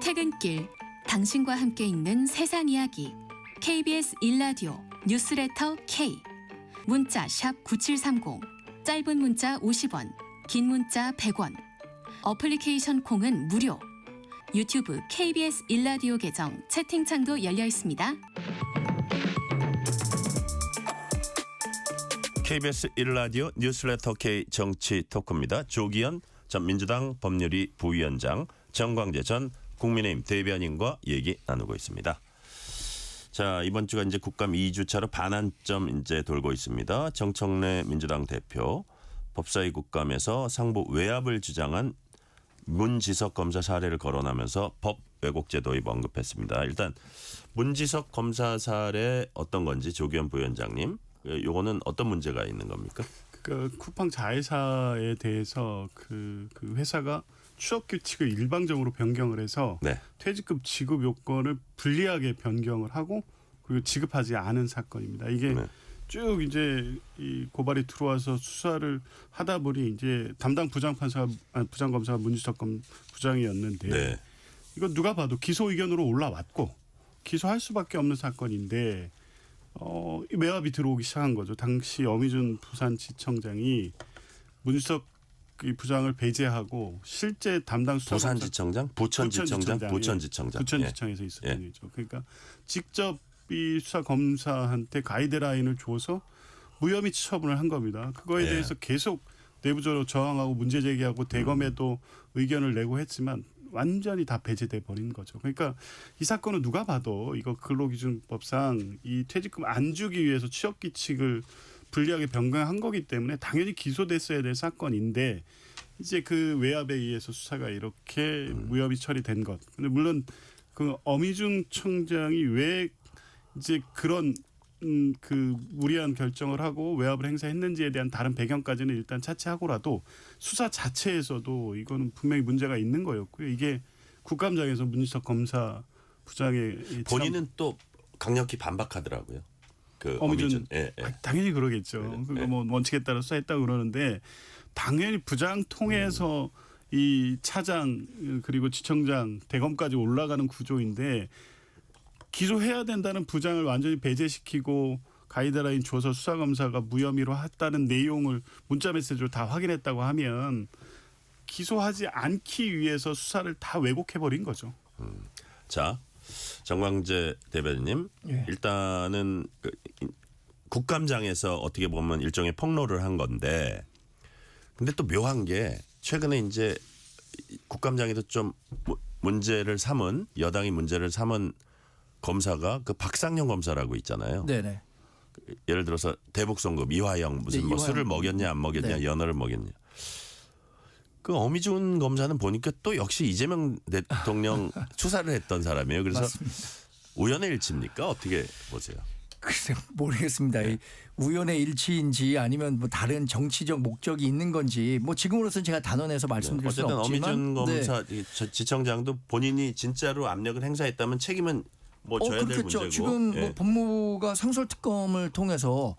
퇴근길, 당신과 함께 읽는 세상 이야기. KBS 1라디오 뉴스레터 K. 문자 샵 9730, 짧은 문자 50원, 긴 문자 100원. 어플리케이션 콩은 무료. 유튜브 KBS 1라디오 계정 채팅창도 열려 있습니다. KBS 1라디오 뉴스레터 K 정치 토크입니다. 조기현 전 민주당 법률위 부위원장, 정광재 전 국민의힘 대변인과 얘기 나누고 있습니다. 자, 이번 주가 이제 국감 2주차로 반환점 이제 돌고 있습니다. 정청래 민주당 대표 법사위 국감에서 상부 외압을 주장한 문지석 검사 사례를 거론하면서 법 왜곡죄 도입 언급했습니다. 일단 문지석 검사 사례 어떤 건지 조기현 부위원장님, 요거는 어떤 문제가 있는 겁니까? 그 쿠팡 자회사에 대해서 그 회사가 취업 규칙을 일방적으로 변경을 해서 네. 퇴직금 지급 요건을 불리하게 변경을 하고 그리고 지급하지 않은 사건입니다. 이게 네. 쭉 이제 이 고발이 들어와서 수사를 하다 보니 이제 담당 부장검사가 문지석 부장이었는데 네. 이거 누가 봐도 기소 의견으로 올라왔고 기소할 수밖에 없는 사건인데 외압이 들어오기 시작한 거죠. 당시 어미준 부산지청장이 문지석 이 부장을 배제하고 실제 담당 수사검사 부산지청장, 부천지청장, 부천지청장. 부천지청에서 있었던 일이죠. 그러니까 직접 이 수사검사한테 가이드라인을 줘서 무혐의 처분을 한 겁니다. 그거에 예. 대해서 계속 내부적으로 저항하고 문제 제기하고 대검에도 의견을 내고 했지만 완전히 다 배제돼 버린 거죠. 그러니까 이 사건은 누가 봐도 이거 근로기준법상 이 퇴직금 안 주기 위해서 취업규칙을 불리하게 변경한 거기 때문에 당연히 기소됐어야 될 사건인데 이제 그 외압에 의해서 수사가 이렇게 무혐의 처리된 것. 근데 물론 그 어미중 청장이 왜 이제 그런 그 무리한 결정을 하고 외압을 행사했는지에 대한 다른 배경까지는 일단 차치하고라도 수사 자체에서도 이거는 분명히 문제가 있는 거였고요. 이게 국감장에서 문지석 검사 부장의 본인은 또 강력히 반박하더라고요. 그 어미준 예, 예. 당연히 그러겠죠. 네, 그거 네. 뭐 원칙에 따라 수사했다고 그러는데 당연히 부장 통해서 이 차장 그리고 지청장 대검까지 올라가는 구조인데 기소해야 된다는 부장을 완전히 배제시키고 가이드라인 줘서 수사검사가 무혐의로 했다는 내용을 문자 메시지로 다 확인했다고 하면 기소하지 않기 위해서 수사를 다 왜곡해버린 거죠. 자, 정광재 대변인님, 예. 일단은 그 국감장에서 어떻게 보면 일종의 폭로를 한 건데, 근데 또 묘한 게 최근에 이제 국감장에도 좀 문제를 삼은 여당이 문제를 삼은 검사가 그 박상영 검사라고 있잖아요. 네네. 예를 들어서 대북송금 이화영 무슨 네, 뭐 이화영. 술을 먹였냐 안 먹였냐 네. 연어를 먹였냐. 그 어미준 검사는 보니까 또 역시 이재명 대통령 수사를 했던 사람이에요. 그래서 맞습니다. 우연의 일치입니까? 어떻게 보세요? 글쎄 모르겠습니다. 이 우연의 일치인지 아니면 뭐 다른 정치적 목적이 있는 건지 뭐 지금으로서는 제가 단언해서 말씀드릴 수는 어쨌든 없지만 어미준 네. 검사 지청장도 본인이 진짜로 압력을 행사했다면 책임은 뭐 져야 될 그렇겠죠. 문제고. 지금 예. 뭐 법무부가 상설특검을 통해서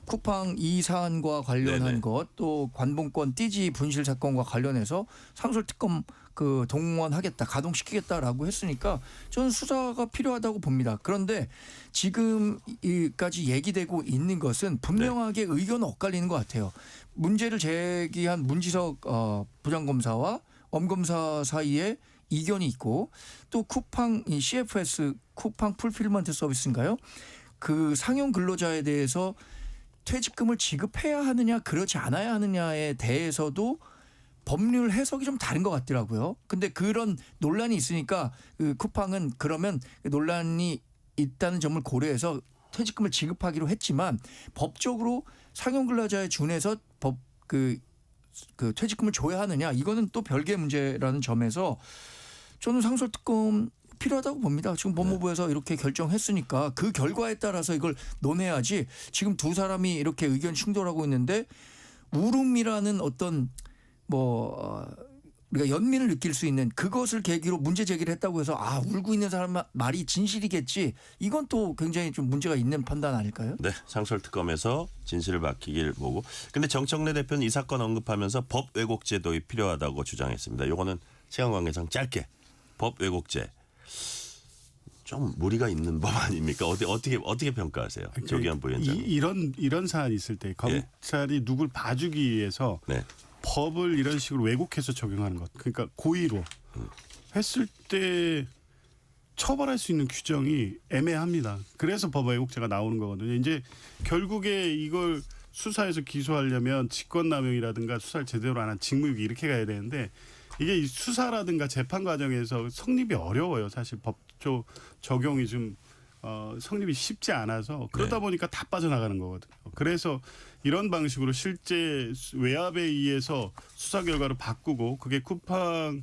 쿠팡 이 사안과 관련한 네네. 것 또 관봉권 띠지 분실 사건과 관련해서 상설특검 그 동원하겠다 가동시키겠다라고 했으니까 저는 수사가 필요하다고 봅니다. 그런데 지금까지 얘기되고 있는 것은 분명하게 의견 엇갈리는 것 같아요. 문제를 제기한 문지석 부장검사와 엄검사 사이에 이견이 있고 또 쿠팡 이 CFS 쿠팡 풀필먼트 서비스인가요? 그 상용 근로자에 대해서 퇴직금을 지급해야 하느냐 그렇지 않아야 하느냐에 대해서도 법률 해석이 좀 다른 것 같더라고요. 근데 그런 논란이 있으니까 그 쿠팡은 그러면 논란이 있다는 점을 고려해서 퇴직금을 지급하기로 했지만 법적으로 상용 근로자에 준해서 그 퇴직금을 줘야 하느냐 이거는 또 별개의 문제라는 점에서 저는 상설특검 필요하다고 봅니다. 지금 법무부에서 이렇게 결정했으니까 그 결과에 따라서 이걸 논해야지 지금 두 사람이 이렇게 의견 충돌하고 있는데 울음이라는 어떤 뭐 우리가 연민을 느낄 수 있는 그것을 계기로 문제 제기를 했다고 해서 아 울고 있는 사람 말이 진실이겠지 이건 또 굉장히 좀 문제가 있는 판단 아닐까요? 네, 상설특검에서 진실을 밝히길 보고. 근데 정청래 대표는 이 사건 언급하면서 법 왜곡죄 도입 필요하다고 주장했습니다. 요거는 시간 관계상 짧게 법 왜곡죄 좀 무리가 있는 법 아닙니까? 어떻게 평가하세요, 조기현 부위원장님? 이런 사안이 있을 때 검찰이 누굴 봐주기 위해서 네. 법을 이런 식으로 왜곡해서 적용하는 것. 그러니까 고의로 했을 때 처벌할 수 있는 규정이 애매합니다. 그래서 법 왜곡죄가 나오는 거거든요. 이제 결국에 이걸 수사해서 기소하려면 직권남용이라든가 수사를 제대로 안 한 직무유기 이렇게 가야 되는데 이게 수사라든가 재판 과정에서 성립이 어려워요. 사실 법조 적용이 좀 성립이 쉽지 않아서 그러다 네. 보니까 다 빠져나가는 거거든요. 그래서 이런 방식으로 실제 외압에 의해서 수사 결과를 바꾸고 그게 쿠팡을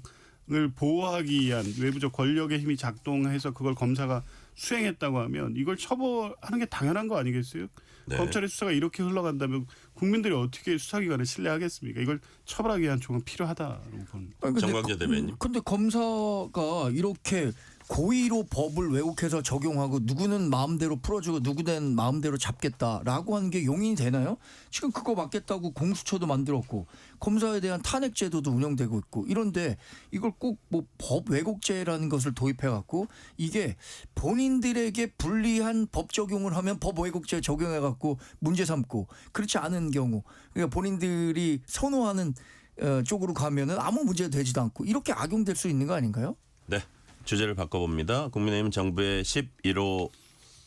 보호하기 위한 외부적 권력의 힘이 작동해서 그걸 검사가 수행했다고 하면 이걸 처벌하는 게 당연한 거 아니겠어요? 네. 검찰의 수사가 이렇게 흘러간다면 국민들이 어떻게 수사기관을 신뢰하겠습니까? 이걸 처벌하기 위한 조건 필요하다고 보는. 정광재 대변인. 근데 검사가 이렇게 고의로 법을 왜곡해서 적용하고 누구는 마음대로 풀어주고 누구는 마음대로 잡겠다라고 하는 게 용인이 되나요? 지금 그거 막겠다고 공수처도 만들었고 검사에 대한 탄핵 제도도 운영되고 있고 이런데 이걸 꼭 뭐 법 왜곡죄라는 것을 도입해갖고 이게 본인들에게 불리한 법 적용을 하면 법 왜곡죄 적용해갖고 문제 삼고 그렇지 않은 경우 그러니까 본인들이 선호하는 쪽으로 가면은 아무 문제 되지도 않고 이렇게 악용될 수 있는 거 아닌가요? 네. 주제를 바꿔봅니다. 국민의힘 정부의 11호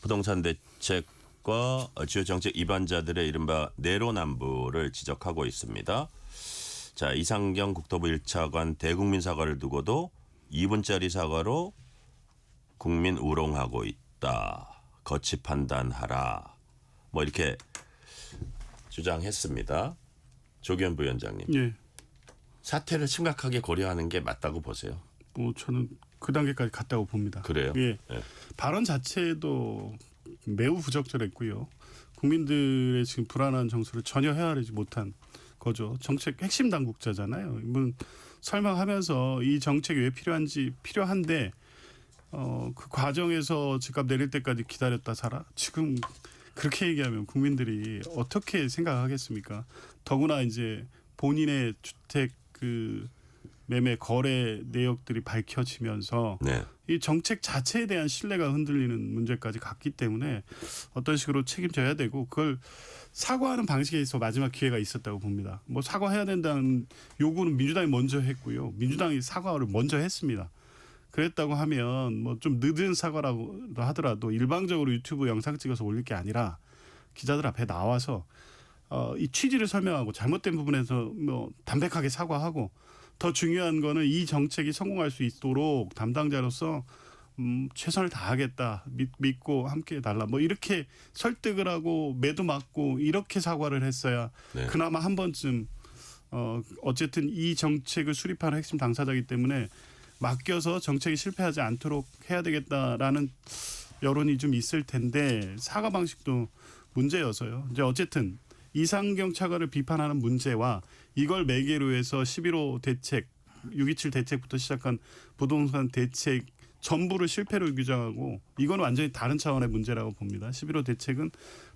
부동산 대책과 주요 정책 위반자들의 이른바 내로남불을 지적하고 있습니다. 자, 이상경 국토부 1차관 대국민 사과를 두고도 2분짜리 사과로 국민 우롱하고 있다. 거치 판단하라. 뭐 이렇게 주장했습니다. 조기현 부위원장님. 예. 사태를 심각하게 고려하는 게 맞다고 보세요. 뭐 저는 그 단계까지 갔다고 봅니다. 그래요? 예. 네. 발언 자체도 매우 부적절했고요. 국민들의 지금 불안한 정서를 전혀 헤아리지 못한 거죠. 정책 핵심 당국자잖아요. 이분 설명하면서 이 정책이 왜 필요한데 그 과정에서 집값 내릴 때까지 기다렸다 살아? 지금 그렇게 얘기하면 국민들이 어떻게 생각하겠습니까? 더구나 이제 본인의 주택 그 매매 거래 내역들이 밝혀지면서 네. 이 정책 자체에 대한 신뢰가 흔들리는 문제까지 갔기 때문에 어떤 식으로 책임져야 되고 그걸 사과하는 방식에 있어 마지막 기회가 있었다고 봅니다. 뭐 사과해야 된다는 요구는 민주당이 먼저 했고요. 민주당이 사과를 먼저 했습니다. 그랬다고 하면 뭐 좀 늦은 사과라고 하더라도 일방적으로 유튜브 영상 찍어서 올릴 게 아니라 기자들 앞에 나와서 이 취지를 설명하고 잘못된 부분에서 뭐 담백하게 사과하고 더 중요한 거는 이 정책이 성공할 수 있도록 담당자로서 최선을 다하겠다 믿고 함께 해달라 뭐 이렇게 설득을 하고 매도 맞고 이렇게 사과를 했어야 네. 그나마 한 번쯤 어쨌든 이 정책을 수립하는 핵심 당사자이기 때문에 맡겨서 정책이 실패하지 않도록 해야 되겠다라는 여론이 좀 있을 텐데 사과 방식도 문제여서요. 이제 어쨌든 이상경 차관을 비판하는 문제와 이걸 매개로 해서 11호 대책, 6.27 대책부터 시작한 부동산 대책 전부를 실패로 규정하고 이건 완전히 다른 차원의 문제라고 봅니다. 11호 대책은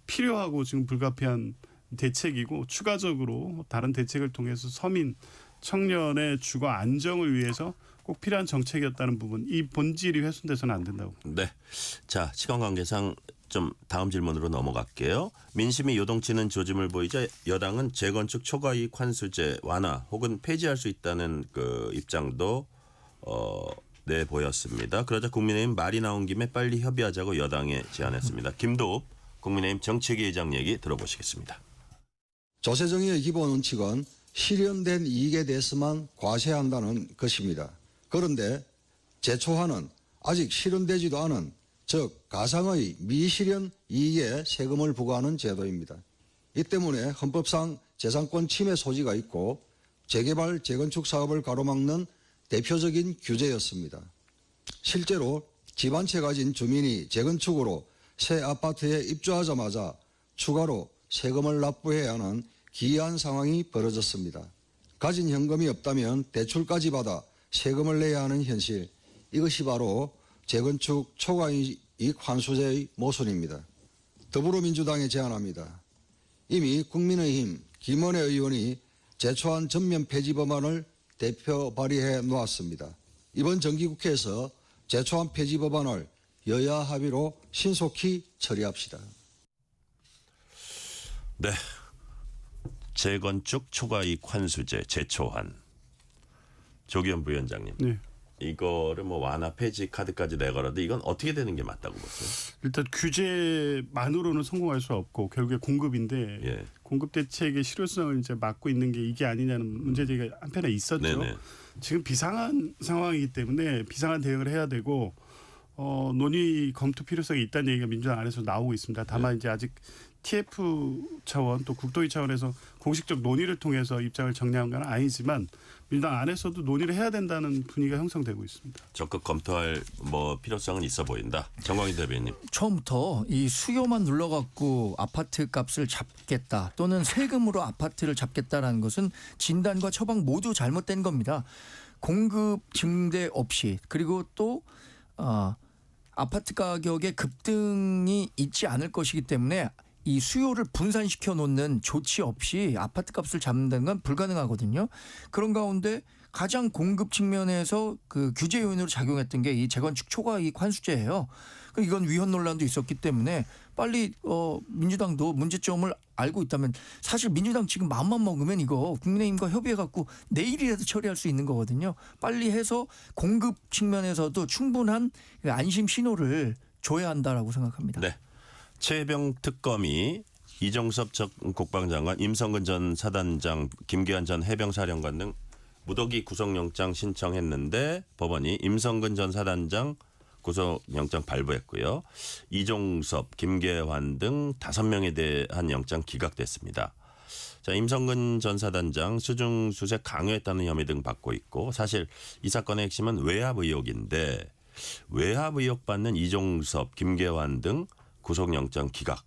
필요하고 지금 불가피한 대책이고 추가적으로 다른 대책을 통해서 서민, 청년의 주거 안정을 위해서 꼭 필요한 정책이었다는 부분 이 본질이 훼손돼서는 안 된다고 봅니다. 네. 자, 시간 관계상 좀 다음 질문으로 넘어갈게요. 민심이 요동치는 조짐을 보이자 여당은 재건축 초과이익 환수제 완화 혹은 폐지할 수 있다는 그 입장도 내보였습니다. 그러자 국민의힘 말이 나온 김에 빨리 협의하자고 여당에 제안했습니다. 김도읍 국민의힘 정책위 의장 얘기 들어보시겠습니다. 조세정의의 기본 원칙은 실현된 이익에 대해서만 과세한다는 것입니다. 그런데 제초하는 아직 실현되지도 않은 즉 가상의 미실현 이익에 세금을 부과하는 제도입니다. 이 때문에 헌법상 재산권 침해 소지가 있고 재개발, 재건축 사업을 가로막는 대표적인 규제였습니다. 실제로 집 한 채 가진 주민이 재건축으로 새 아파트에 입주하자마자 추가로 세금을 납부해야 하는 기이한 상황이 벌어졌습니다. 가진 현금이 없다면 대출까지 받아 세금을 내야 하는 현실, 이것이 바로 재건축 초과이익 환수제의 모순입니다. 더불어민주당에 제안합니다. 이미 국민의힘 김원혜 의원이 제초한 전면 폐지 법안을 대표 발의해 놓았습니다. 이번 정기국회에서 제초한 폐지 법안을 여야 합의로 신속히 처리합시다. 네. 재건축 초과이익 환수제 제초한. 조기현 부위원장님. 네. 이거를 뭐 완화 폐지 카드까지 내걸어도 이건 어떻게 되는 게 맞다고 보세요? 일단 규제만으로는 성공할 수 없고 결국에 공급인데 예. 공급 대책의 실효성을 이제 막고 있는 게 이게 아니냐는 문제 제기가 한편에 있었죠. 네네. 지금 비상한 상황이기 때문에 비상한 대응을 해야 되고 논의 검토 필요성이 있다는 얘기가 민주당 안에서 나오고 있습니다. 다만 이제 아직 TF 차원 또 국토위 차원에서 공식적 논의를 통해서 입장을 정리한 건 아니지만 민주당 안에서도 논의를 해야 된다는 분위기가 형성되고 있습니다. 적극 검토할 뭐 필요성은 있어 보인다. 정광희 대변인. 처음부터 이 수요만 눌러갖고 아파트 값을 잡겠다 또는 세금으로 아파트를 잡겠다라는 것은 진단과 처방 모두 잘못된 겁니다. 공급 증대 없이 그리고 또 아파트 가격의 급등이 있지 않을 것이기 때문에 이 수요를 분산시켜 놓는 조치 없이 아파트 값을 잡는다는 건 불가능하거든요. 그런 가운데 가장 공급 측면에서 그 규제 요인으로 작용했던 게 이 재건축 초과이익 환수제예요. 이건 위헌 논란도 있었기 때문에 빨리 민주당도 문제점을 알고 있다면 사실 민주당 지금 마음만 먹으면 이거 국민의힘과 협의해 갖고 내일이라도 처리할 수 있는 거거든요. 빨리 해서 공급 측면에서도 충분한 안심 신호를 줘야 한다라고 생각합니다. 네. 최혜병 특검이 이종섭 전 국방장관, 임성근 전 사단장, 김기환 전 해병사령관 등 무더기 구속영장 신청했는데 법원이 임성근 전 사단장 구속영장 발부했고요. 이종섭, 김계환 등 5명에 대한 영장 기각됐습니다. 자, 임성근 전 사단장 수중수색 강요했다는 혐의 등 받고 있고 사실 이 사건의 핵심은 외압 의혹인데 외압 의혹 받는 이종섭, 김계환 등 구속영장 기각.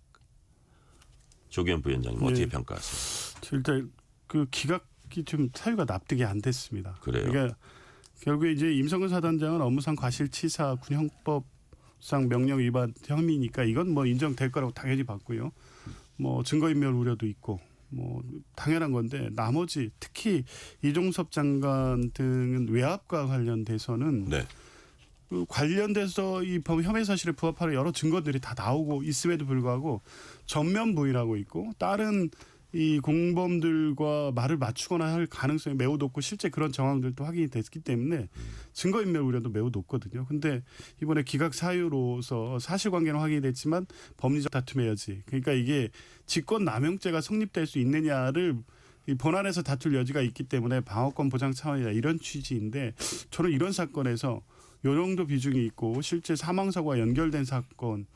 조기현 부위원장님 어떻게 평가하세요? 일단 그 기각이 좀 사유가 납득이 안 됐습니다. 그래요? 그러니까 결국에 이제 임성근 사단장은 업무상 과실치사 군형법상 명령 위반 혐의니까 이건 뭐 인정될 거라고 당연히 봤고요. 뭐 증거인멸 우려도 있고 뭐 당연한 건데 나머지 특히 이종섭 장관 등은 외압과 관련돼서는 네. 그 관련돼서 이 혐의 사실에 부합하는 여러 증거들이 다 나오고 있음에도 불구하고 전면 부인하고 있고 다른 이 공범들과 말을 맞추거나 할 가능성이 매우 높고 실제 그런 정황들도 확인이 됐기 때문에 증거인멸 우려도 매우 높거든요. 근데 이번에 기각 사유로서 사실관계는 확인이 됐지만 법리적 다툼의 여지. 그러니까 이게 직권남용죄가 성립될 수 있느냐를 이 본안에서 다툴 여지가 있기 때문에 방어권 보장 차원이다 이런 취지인데 저는 이런 사건에서 요 정도 비중이 있고 실제 사망사고와 연결된 사건인데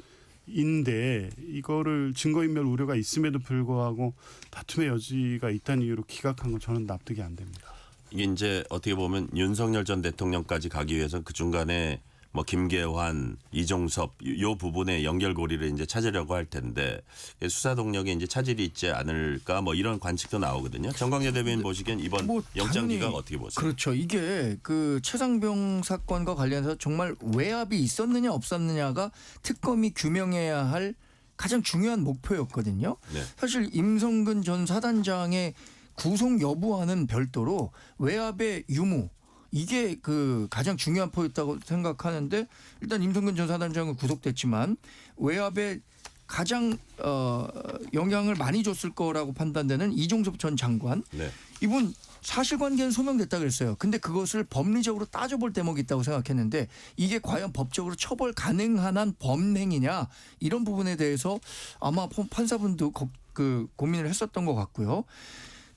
이거를 증거인멸 우려가 있음에도 불구하고 다툼의 여지가 있다는 이유로 기각한 건 저는 납득이 안 됩니다. 이게 이제 어떻게 보면 윤석열 전 대통령까지 가기 위해서 그 중간에 뭐 김계환, 이종섭 요 부분의 연결고리를 이제 찾으려고 할 텐데 수사 동력에 이제 차질이 있지 않을까 뭐 이런 관측도 나오거든요. 정광재 대변인 보시기엔 이번 영장 기각 어떻게 보세요? 그렇죠. 이게 그 최상병 사건과 관련해서 정말 외압이 있었느냐 없었느냐가 특검이 규명해야 할 가장 중요한 목표였거든요. 네. 사실 임성근 전 사단장의 구속 여부와는 별도로 외압의 유무 이게 그 가장 중요한 포인트라고 생각하는데 일단 임성근 전 사단장은 구속됐지만 외압에 가장 영향을 많이 줬을 거라고 판단되는 이종섭 전 장관 네. 이분 사실관계는 소명됐다 그랬어요. 근데 그것을 법리적으로 따져볼 대목이 있다고 생각했는데 이게 과연 법적으로 처벌 가능한 한 범행이냐 이런 부분에 대해서 아마 판사분도 그 고민을 했었던 것 같고요.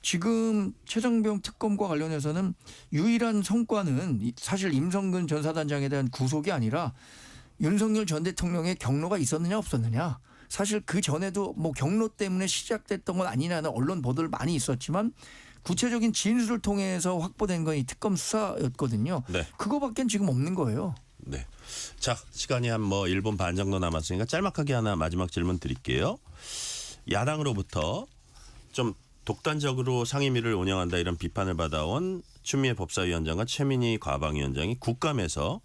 지금 최상병 특검과 관련해서는 유일한 성과는 사실 임성근 전 사단장에 대한 구속이 아니라 윤석열 전 대통령의 경로가 있었느냐 없었느냐. 사실 그 전에도 뭐 경로 때문에 시작됐던 건 아니냐는 언론 보도를 많이 있었지만 구체적인 진술을 통해서 확보된 건 이 특검 수사였거든요. 네. 그거밖엔 지금 없는 거예요. 네. 자, 시간이 한 뭐 1분 반 정도 남았으니까 짤막하게 하나 마지막 질문 드릴게요. 야당으로부터 좀 독단적으로 상임위를 운영한다 이런 비판을 받아온 추미애 법사위원장과 최민희 과방위원장이 국감에서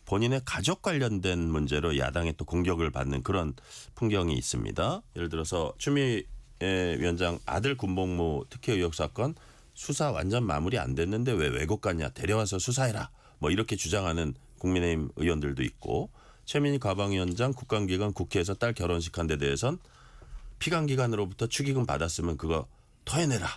본인의 가족 관련된 문제로 야당의 또 공격을 받는 그런 풍경이 있습니다. 예를 들어서 추미애 위원장 아들 군복무 특혜 의혹 사건 수사 완전 마무리 안 됐는데 왜 외국 갔냐 데려와서 수사해라 뭐 이렇게 주장하는 국민의힘 의원들도 있고 최민희 과방위원장 국감기간 국회에서 딸 결혼식 한 데 대해선 피감기관으로부터 축의금 받았으면 그거 토해내라.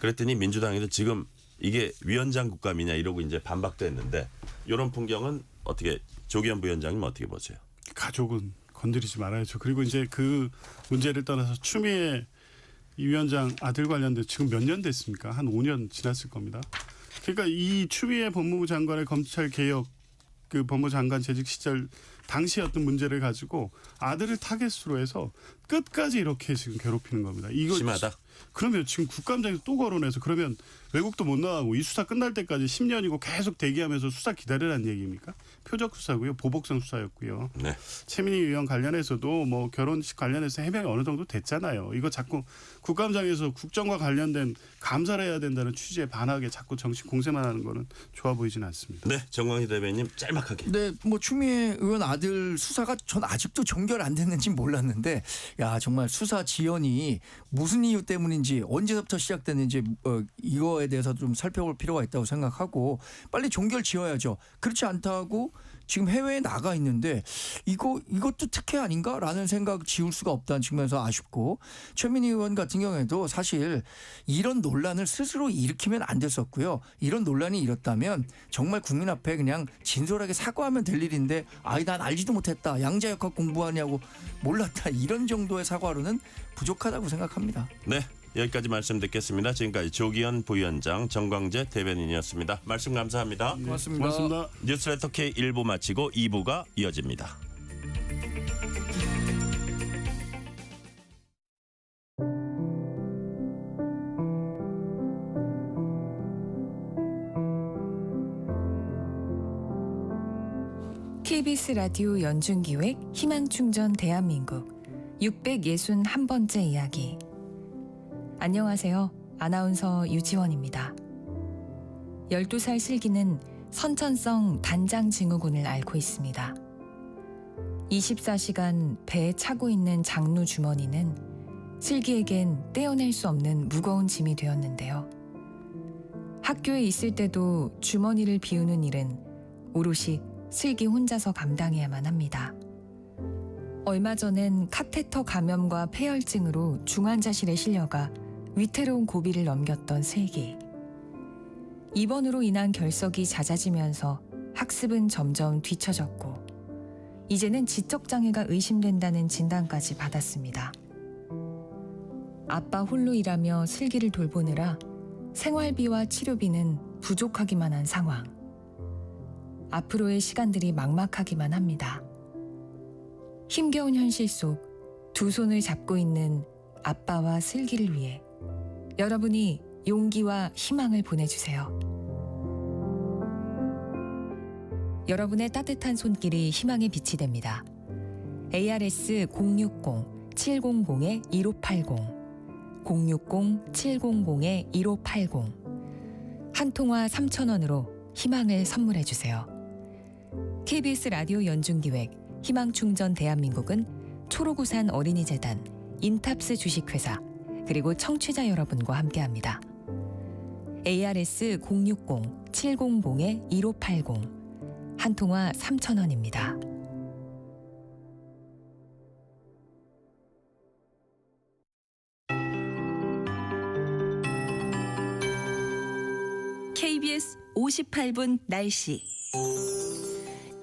그랬더니 민주당에서 지금 이게 위원장 국감이냐 이러고 이제 반박도 했는데 이런 풍경은 어떻게 조기현 부위원장님 어떻게 보세요? 가족은 건드리지 말아야죠. 그리고 이제 그 문제를 떠나서 추미애 이 위원장 아들 관련돼 지금 몇 년 됐습니까? 한 5년 지났을 겁니다. 그러니까 이 추미애 법무부 장관의 검찰 개혁 그 법무부 장관 재직 시절 당시 어떤 문제를 가지고 아들을 타겟으로 해서 끝까지 이렇게 지금 괴롭히는 겁니다. 이거 심하다. 그러면 지금 국감장에서 또 거론해서 그러면 외국도 못 나가고 이 수사 끝날 때까지 10년이고 계속 대기하면서 수사 기다리라는 얘기입니까? 표적 수사고요. 보복성 수사였고요. 네. 최민희 의원 관련해서도 뭐 결혼식 관련해서 해명이 어느 정도 됐잖아요. 이거 자꾸 국감장에서 국정과 관련된 감사를 해야 된다는 취지에 반하게 자꾸 정치 공세만 하는 거는 좋아 보이지는 않습니다. 네, 정광희 대변인 짤막하게. 네, 뭐 추미애 의원 아들 수사가 전 아직도 종결 안 됐는지 몰랐는데, 야 정말 수사 지연이 무슨 이유 때문인지 언제부터 시작됐는지 이거에 대해서 좀 살펴볼 필요가 있다고 생각하고 빨리 종결 지어야죠. 그렇지 않다고 지금 해외에 나가 있는데 이것도 특혜 아닌가라는 생각 지울 수가 없다는 측면에서 아쉽고, 최민희 의원 같은 경우에도 사실 이런 논란을 스스로 일으키면 안 됐었고요. 이런 논란이 일었다면 정말 국민 앞에 그냥 진솔하게 사과하면 될 일인데 난 알지도 못했다. 양자역학 공부하냐고 몰랐다. 이런 정도의 사과로는 부족하다고 생각합니다. 네, 여기까지 말씀 듣겠습니다. 지금까지 조기현 부위원장, 정광재 대변인이었습니다. 말씀 감사합니다. 고맙습니다. 고맙습니다. 뉴스레터 K 1부 마치고 2부가 이어집니다. KBS 라디오 연중기획 희망충전 대한민국 661번째 이야기. 안녕하세요. 아나운서 유지원입니다. 12살 슬기는 선천성 단장 증후군을 앓고 있습니다. 24시간 배에 차고 있는 장루 주머니는 슬기에겐 떼어낼 수 없는 무거운 짐이 되었는데요. 학교에 있을 때도 주머니를 비우는 일은 오롯이 슬기 혼자서 감당해야만 합니다. 얼마 전엔 카테터 감염과 폐혈증으로 중환자실에 실려가 위태로운 고비를 넘겼던 슬기. 입원으로 인한 결석이 잦아지면서 학습은 점점 뒤처졌고 이제는 지적장애가 의심된다는 진단까지 받았습니다. 아빠 홀로 일하며 슬기를 돌보느라 생활비와 치료비는 부족하기만 한 상황. 앞으로의 시간들이 막막하기만 합니다. 힘겨운 현실 속 두 손을 잡고 있는 아빠와 슬기를 위해 여러분이 용기와 희망을 보내주세요. 여러분의 따뜻한 손길이 희망의 빛이 됩니다. ARS 060-700-1580 060-700-1580 한 통화 3,000원으로 희망을 선물해주세요. KBS 라디오 연중기획 희망충전 대한민국은 초록우산 어린이재단, 인탑스 주식회사, 그리고 청취자 여러분과 함께합니다. ARS 060-700-1580 한 통화 3,000원입니다. KBS 58분 날씨.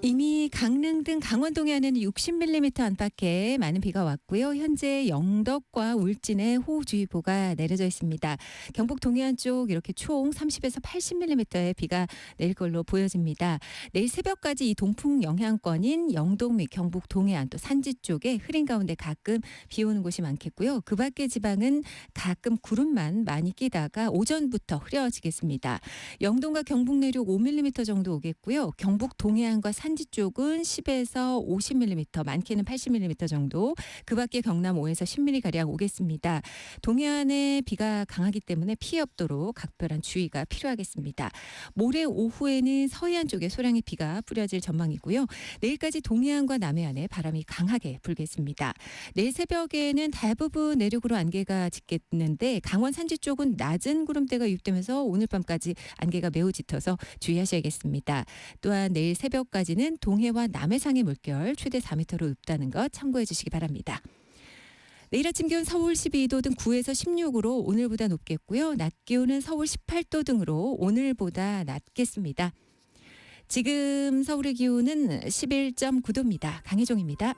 이미 강릉 등 강원 동해안에는 60mm 안팎의 많은 비가 왔고요. 현재 영덕과 울진에 호우주의보가 내려져 있습니다. 경북 동해안 쪽 이렇게 총 30에서 80mm의 비가 내릴 걸로 보여집니다. 내일 새벽까지 이 동풍 영향권인 영동 및 경북 동해안 또 산지 쪽에 흐린 가운데 가끔 비 오는 곳이 많겠고요. 그 밖의 지방은 가끔 구름만 많이 끼다가 오전부터 흐려지겠습니다. 영동과 경북 내륙 5mm 정도 오겠고요. 경북 동해안과 산지 쪽은 10에서 50mm, 많게는 80mm 정도, 그 밖에 경남 5에서 10mm가량 오겠습니다. 동해안에 비가 강하기 때문에 피해 없도록 각별한 주의가 필요하겠습니다. 모레 오후에는 서해안 쪽에 소량의 비가 뿌려질 전망이고요. 내일까지 동해안과 남해안에 바람이 강하게 불겠습니다. 내일 새벽에는 대부분 내륙으로 안개가 짙겠는데 강원 산지 쪽은 낮은 구름대가 유입되면서 오늘 밤까지 안개가 매우 짙어서 주의하셔야겠습니다. 또한 내일 새벽까지는 동해와 남해상의 물결 최대 4m로 읊다는 것 참고해 주시기 바랍니다. 내일 아침 기온 서울 12도 등 9에서 16으로 오늘보다 높겠고요. 낮 기온은 서울 18도 등으로 오늘보다 낮겠습니다. 지금 서울의 기온은 11.9도입니다. 강혜종입니다.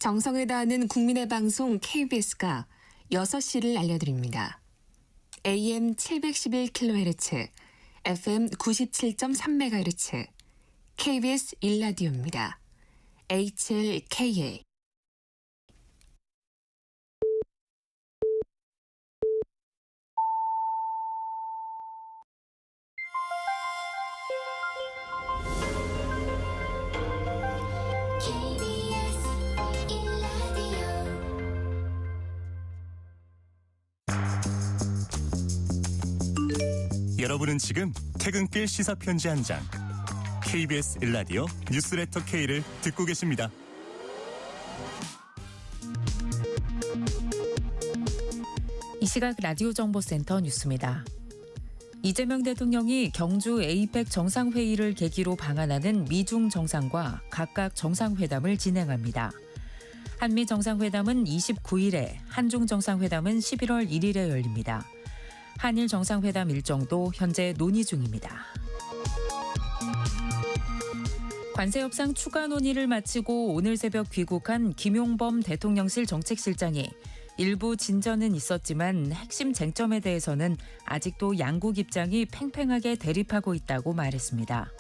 정성을 다하는 국민의 방송 KBS가 6시를 알려드립니다. AM 711kHz, FM 97.3MHz, KBS 1라디오입니다. HLKA. 여러분은 지금 퇴근길 시사편지 한 장 KBS 1라디오 뉴스레터 K를 듣고 계십니다. 이 시각 라디오 정보센터 뉴스입니다. 이재명 대통령이 경주 에이펙 정상회의를 계기로 방한하는 미중 정상과 각각 정상회담을 진행합니다. 한미 정상회담은 29일에, 한중 정상회담은 11월 1일에 열립니다. 한일 정상회담 일정도 현재 논의 중입니다. 관세 협상 추가 논의를 마치고 오늘 새벽 귀국한 김용범 대통령실 정책실장이 일부 진전은 있었지만 핵심 쟁점에 대해서는 아직도 양국 입장이 팽팽하게 대립하고 있다고 말했습니다.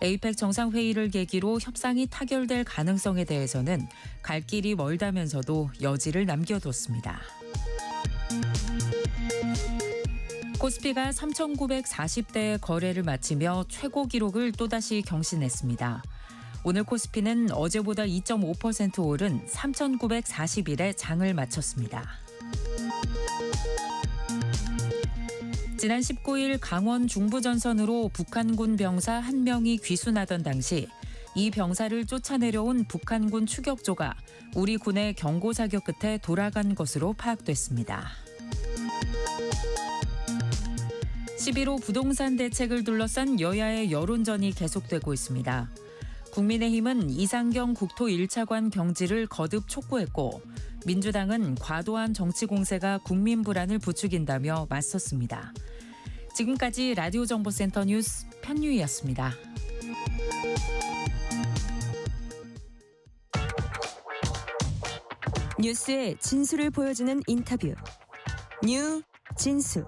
에이펙 정상회의를 계기로 협상이 타결될 가능성에 대해서는 갈 길이 멀다면서도 여지를 남겨뒀습니다. 코스피가 3,940대의 거래를 마치며 최고 기록을 또다시 경신했습니다. 오늘 코스피는 어제보다 2.5% 오른 3,941에 장을 마쳤습니다. 지난 19일 강원 중부전선으로 북한군 병사 1명이 귀순하던 당시 이 병사를 쫓아내려온 북한군 추격조가 우리 군의 경고사격 끝에 돌아간 것으로 파악됐습니다. 11호 부동산 대책을 둘러싼 여야의 여론전이 계속되고 있습니다. 국민의힘은 이상경 국토 1차관 경질을 거듭 촉구했고 민주당은 과도한 정치 공세가 국민 불안을 부추긴다며 맞섰습니다. 지금까지 라디오 정보센터 뉴스 편유희였습니다. 뉴스의 진수를 보여주는 인터뷰. 뉴 진수.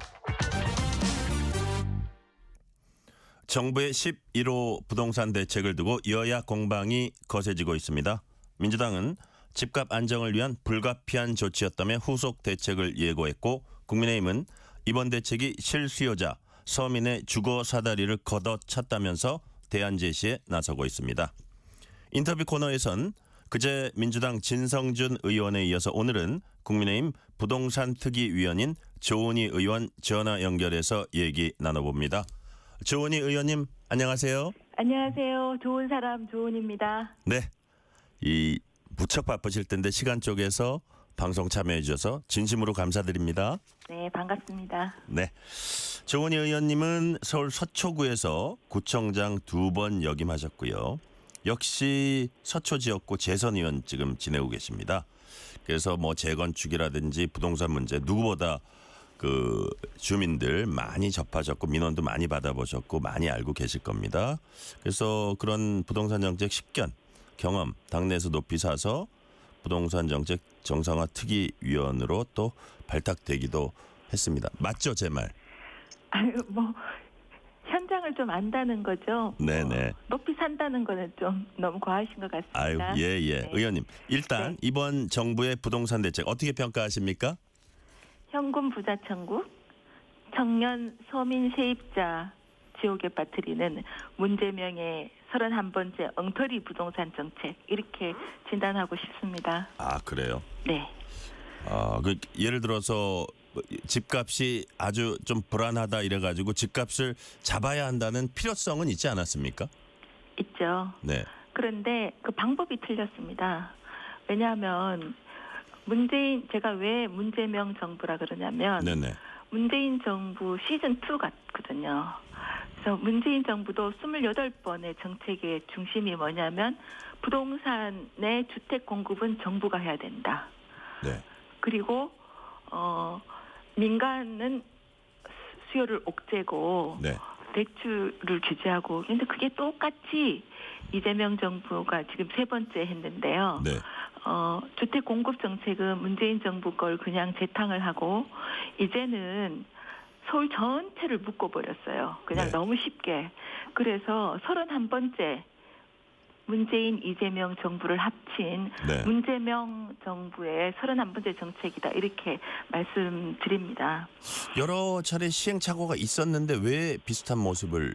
정부의 11호 부동산 대책을 두고 여야 공방이 거세지고 있습니다. 민주당은 집값 안정을 위한 불가피한 조치였다며 후속 대책을 예고했고 국민의힘은 이번 대책이 실수요자, 서민의 주거 사다리를 걷어찼다면서 대안 제시에 나서고 있습니다. 인터뷰 코너에선 그제 민주당 진성준 의원에 이어서 오늘은 국민의힘 부동산 특위위원인 조은희 의원 전화 연결해서 얘기 나눠봅니다. 조은희 의원님 안녕하세요. 안녕하세요. 좋은 사람 조은희입니다. 네, 무척 바쁘실 텐데 시간 쪼개서 방송 참여해 주셔서 진심으로 감사드립니다. 네, 반갑습니다. 네, 조은희 의원님은 서울 서초구에서 구청장 2번 역임하셨고요. 역시 서초 지역구 재선 의원 지금 지내고 계십니다. 그래서 뭐 재건축이라든지 부동산 문제 누구보다 그 주민들 많이 접하셨고 민원도 많이 받아보셨고 많이 알고 계실 겁니다. 그래서 그런 부동산 정책 식견 경험 당내에서 높이 사서 부동산 정책 정상화 특위위원으로 또 발탁되기도 했습니다. 맞죠, 제 말? 아유, 뭐 현장을 좀 안다는 거죠. 네네. 높이 산다는 거는 좀 너무 과하신 것 같습니다. 아유, 예. 네. 의원님, 일단 네. 이번 정부의 부동산 대책 어떻게 평가하십니까? 현금 부자 천국, 청년 서민 세입자 지옥에 빠뜨리는 문재명의 31번째 엉터리 부동산 정책 이렇게 진단하고 싶습니다. 아, 그래요? 네. 예를 들어서 집값이 아주 좀 불안하다 이래가지고 집값을 잡아야 한다는 필요성은 있지 않았습니까? 있죠. 네. 그런데 그 방법이 틀렸습니다. 왜냐하면 제가 왜 문재명 정부라 그러냐면 네네. 문재인 정부 시즌2 같거든요. 그래서 문재인 정부도 28번의 정책의 중심이 뭐냐면 부동산의 주택 공급은 정부가 해야 된다. 네. 그리고 민간은 수요를 옥죄고 네. 대출을 규제하고 근데 그게 똑같이 이재명 정부가 지금 3번째 했는데요. 네. 주택 공급 정책은 문재인 정부 걸 그냥 재탕을 하고 이제는 서울 전체를 묶어버렸어요. 그냥 네. 너무 쉽게. 그래서 31번째 문재인 이재명 정부를 합친 네. 문재명 정부의 31번째 정책이다. 이렇게 말씀드립니다. 여러 차례 시행착오가 있었는데 왜 비슷한 모습을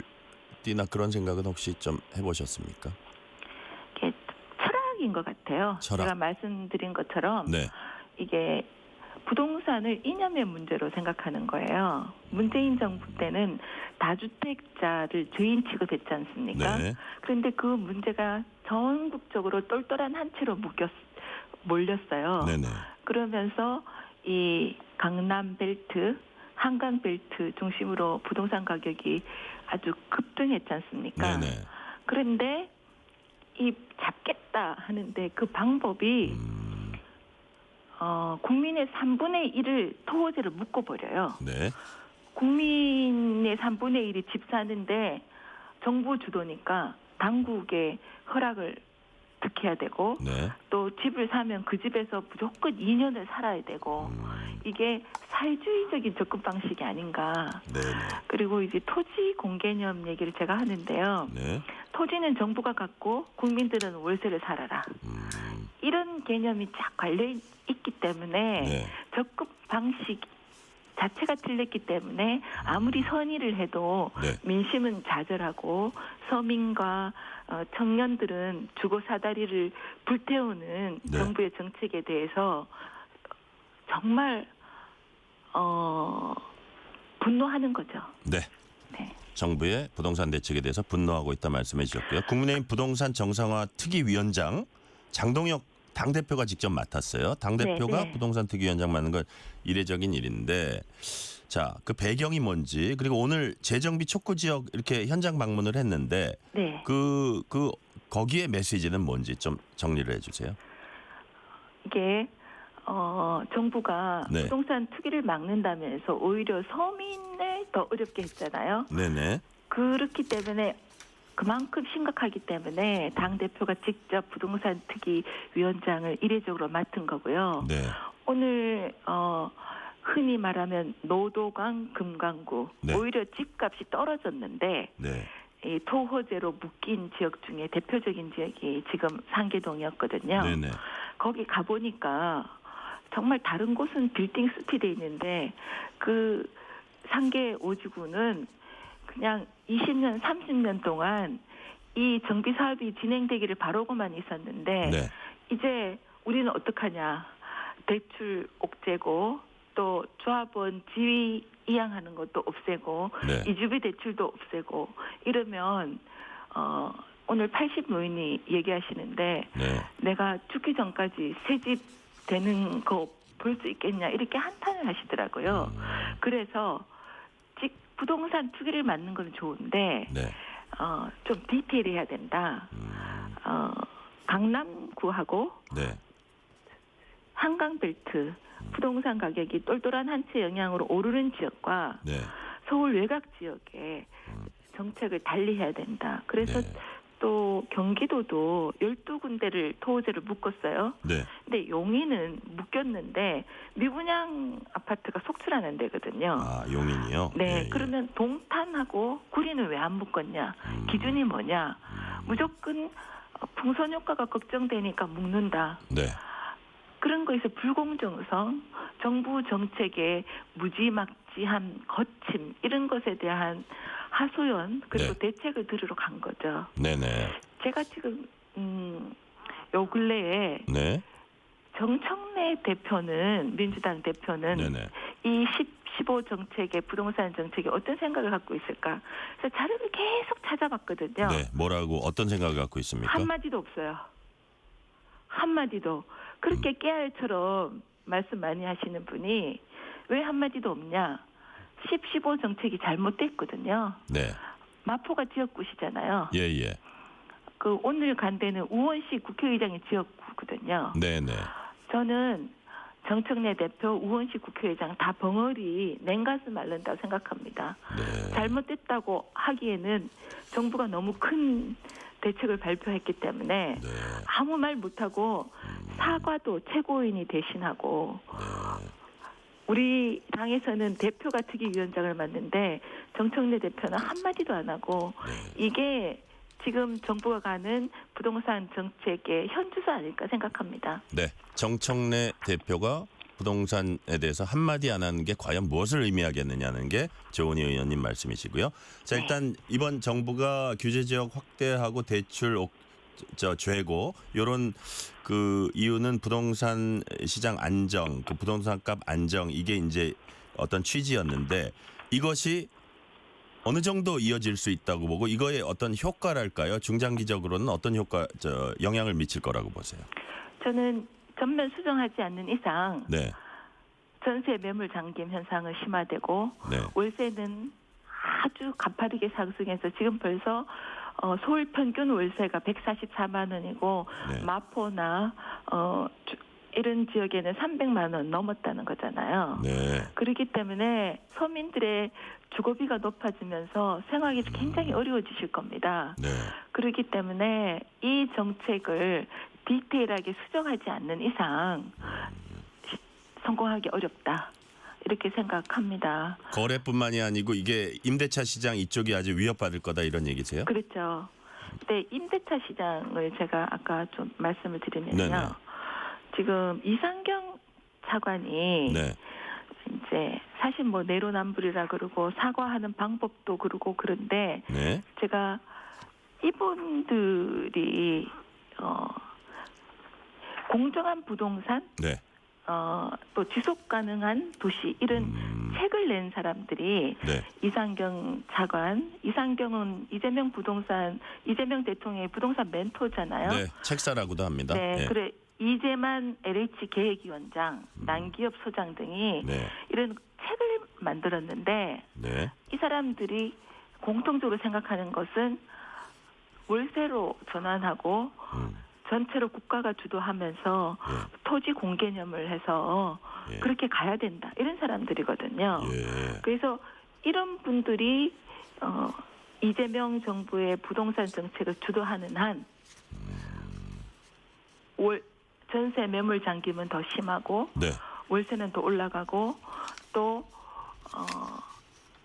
띠나 그런 생각은 혹시 좀 해보셨습니까? 이게 철학인 것 같아요. 철학. 제가 말씀드린 것처럼 네. 이게 부동산을 이념의 문제로 생각하는 거예요. 문재인 정부 때는 다주택자를 죄인 취급했지 않습니까? 네. 그런데 그 문제가 전국적으로 똘똘한 한 채로 몰렸어요. 네네. 그러면서 이 강남 벨트, 한강 벨트 중심으로 부동산 가격이 아주 급등했지 않습니까? 네네. 그런데 이 잡겠다 하는데 그 방법이 국민의 3분의 1을 토호제로 묶어버려요. 네. 국민의 3분의 1이 집 사는데 정부 주도니까 당국의 허락을 득해야 되고 네. 또 집을 사면 그 집에서 무조건 2년을 살아야 되고 이게 사회주의적인 접근 방식이 아닌가. 네네. 그리고 이제 토지 공개념 얘기를 제가 하는데요. 네. 토지는 정부가 갖고 국민들은 월세를 살아라. 이런 개념이 쫙 관려 있기 때문에 네. 접근 방식 자체가 틀렸기 때문에 아무리 선의를 해도 네. 민심은 좌절하고 서민과 청년들은 주거 사다리를 불태우는 네. 정부의 정책에 대해서 정말 분노하는 거죠. 네. 네. 정부의 부동산 대책에 대해서 분노하고 있다 말씀해 주셨고요. 국민의힘 부동산 정상화 특위위원장 장동혁 당대표가 직접 맡았어요. 당대표가 네. 부동산 특위위원장 맡는 건 이례적인 일인데 자, 그 배경이 뭔지 그리고 오늘 재정비 촉구 지역 이렇게 현장 방문을 했는데 네. 그 거기에 메시지는 뭔지 좀 정리를 해 주세요. 이게 정부가 네. 부동산 투기를 막는다면서 오히려 서민을 더 어렵게 했잖아요. 네네. 그렇기 때문에 그만큼 심각하기 때문에 당대표가 직접 부동산 투기 위원장을 이례적으로 맡은 거고요. 네. 오늘 흔히 말하면 노도강 금강구 네. 오히려 집값이 떨어졌는데 네. 이 토호제로 묶인 지역 중에 대표적인 지역이 지금 상계동이었거든요. 네네. 거기 가보니까 정말 다른 곳은 빌딩 숲이 돼 있는데 그 상계 오지구는 그냥 20년, 30년 동안 이 정비 사업이 진행되기를 바라고만 있었는데 네. 이제 우리는 어떡하냐. 대출 옥죄고 또 조합원 지위 이양하는 것도 없애고 네. 이주비 대출도 없애고 이러면 오늘 80 노인이 얘기하시는데 네. 내가 죽기 전까지 새 집 되는 거 볼 수 있겠냐 이렇게 한탄을 하시더라고요. 그래서 부동산 투기를 막는 건 좋은데 네. 좀 디테일해야 된다. 강남구하고 네. 한강벨트 부동산 가격이 똘똘한 한 채 영향으로 오르는 지역과 네. 서울 외곽 지역에 정책을 달리해야 된다. 그래서 네. 또 경기도도 12군데를 토호제를 묶었어요. 네. 근데 용인은 묶였는데 미분양 아파트가 속출하는 데거든요. 아, 용인이요? 네, 예, 예. 그러면 동탄하고 구리는 왜 안 묶었냐? 기준이 뭐냐? 무조건 풍선 효과가 걱정되니까 묶는다. 네. 그런 거에서 불공정성, 정부 정책의 무지막지한 거침 이런 것에 대한 하소연 그리고 네. 대책을 들으러 간 거죠. 네네. 제가 지금 요 근래에 네. 정청래 대표는 민주당 대표는 네네. 이 15 정책의 부동산 정책에 어떤 생각을 갖고 있을까? 그래서 자료를 계속 찾아봤거든요. 네. 뭐라고 어떤 생각을 갖고 있습니까? 한마디도 없어요. 한마디도. 그렇게 깨알처럼 말씀 많이 하시는 분이 왜 한마디도 없냐? 15 정책이 잘못됐거든요. 네. 마포가 지역구시잖아요. 예, 예. 그 오늘 간 데는 우원식 국회의장이 지역구거든요. 네, 네. 저는 정청래 대표, 우원식 국회의장 다 벙어리 냉가슴 앓는다고 생각합니다. 네. 잘못됐다고 하기에는 정부가 너무 큰 대책을 발표했기 때문에 네. 아무 말 못하고 사과도 최고위원이 대신하고 우리 당에서는 대표가 특위위원장을 맡는데 정청래 대표는 한마디도 안 하고 이게 지금 정부가 가는 부동산 정책의 현주소 아닐까 생각합니다. 네. 정청래 대표가 부동산에 대해서 한마디 안 하는 게 과연 무엇을 의미하겠느냐는 게 조은희 의원님 말씀이시고요. 자, 일단 이번 정부가 규제 지역 확대하고 대출 죄고 이런 그 이유는 부동산 시장 안정, 그 부동산 값 안정 이게 이제 어떤 취지였는데 이것이 어느 정도 이어질 수 있다고 보고 이거의 어떤 효과랄까요? 중장기적으로는 어떤 영향을 미칠 거라고 보세요? 저는 전면 수정하지 않는 이상 네. 전세 매물 잠김 현상은 심화되고 네. 월세는 아주 가파르게 상승해서 지금 벌써 서울 평균 월세가 144만 원이고 네. 마포나 이런 지역에는 300만 원 넘었다는 거잖아요. 네. 그렇기 때문에 서민들의 주거비가 높아지면서 생활이 굉장히 어려워지실 겁니다. 네. 그렇기 때문에 이 정책을 디테일하게 수정하지 않는 이상 성공하기 어렵다. 이렇게 생각합니다. 거래뿐만이 아니고 이게 임대차 시장 이쪽이 아주 위협받을 거다 이런 얘기세요? 그렇죠. 네, 임대차 시장을 제가 아까 좀 말씀을 드리면요. 네네. 지금 이상경 차관이 네. 이제 사실 뭐 내로남불이라 그러고 사과하는 방법도 그러고 그런데 네. 제가 이분들이 공정한 부동산 네. 또 지속 가능한 도시 이런 책을 낸 사람들이 네. 이상경 차관, 이상경은 이재명 대통령의 부동산 멘토잖아요. 네. 책사라고도 합니다. 네, 네. 그래 이재만 LH 계획위원장, 난기업 소장 등이 네. 이런 책을 만들었는데 네. 이 사람들이 공통적으로 생각하는 것은 월세로 전환하고 전체로 국가가 주도하면서 토지 공개념을 해서 그렇게 가야 된다. 이런 사람들이거든요. 그래서 이런 분들이 이재명 정부의 부동산 정책을 주도하는 한 전세 매물 잠김은 더 심하고 네. 월세는 더 올라가고 또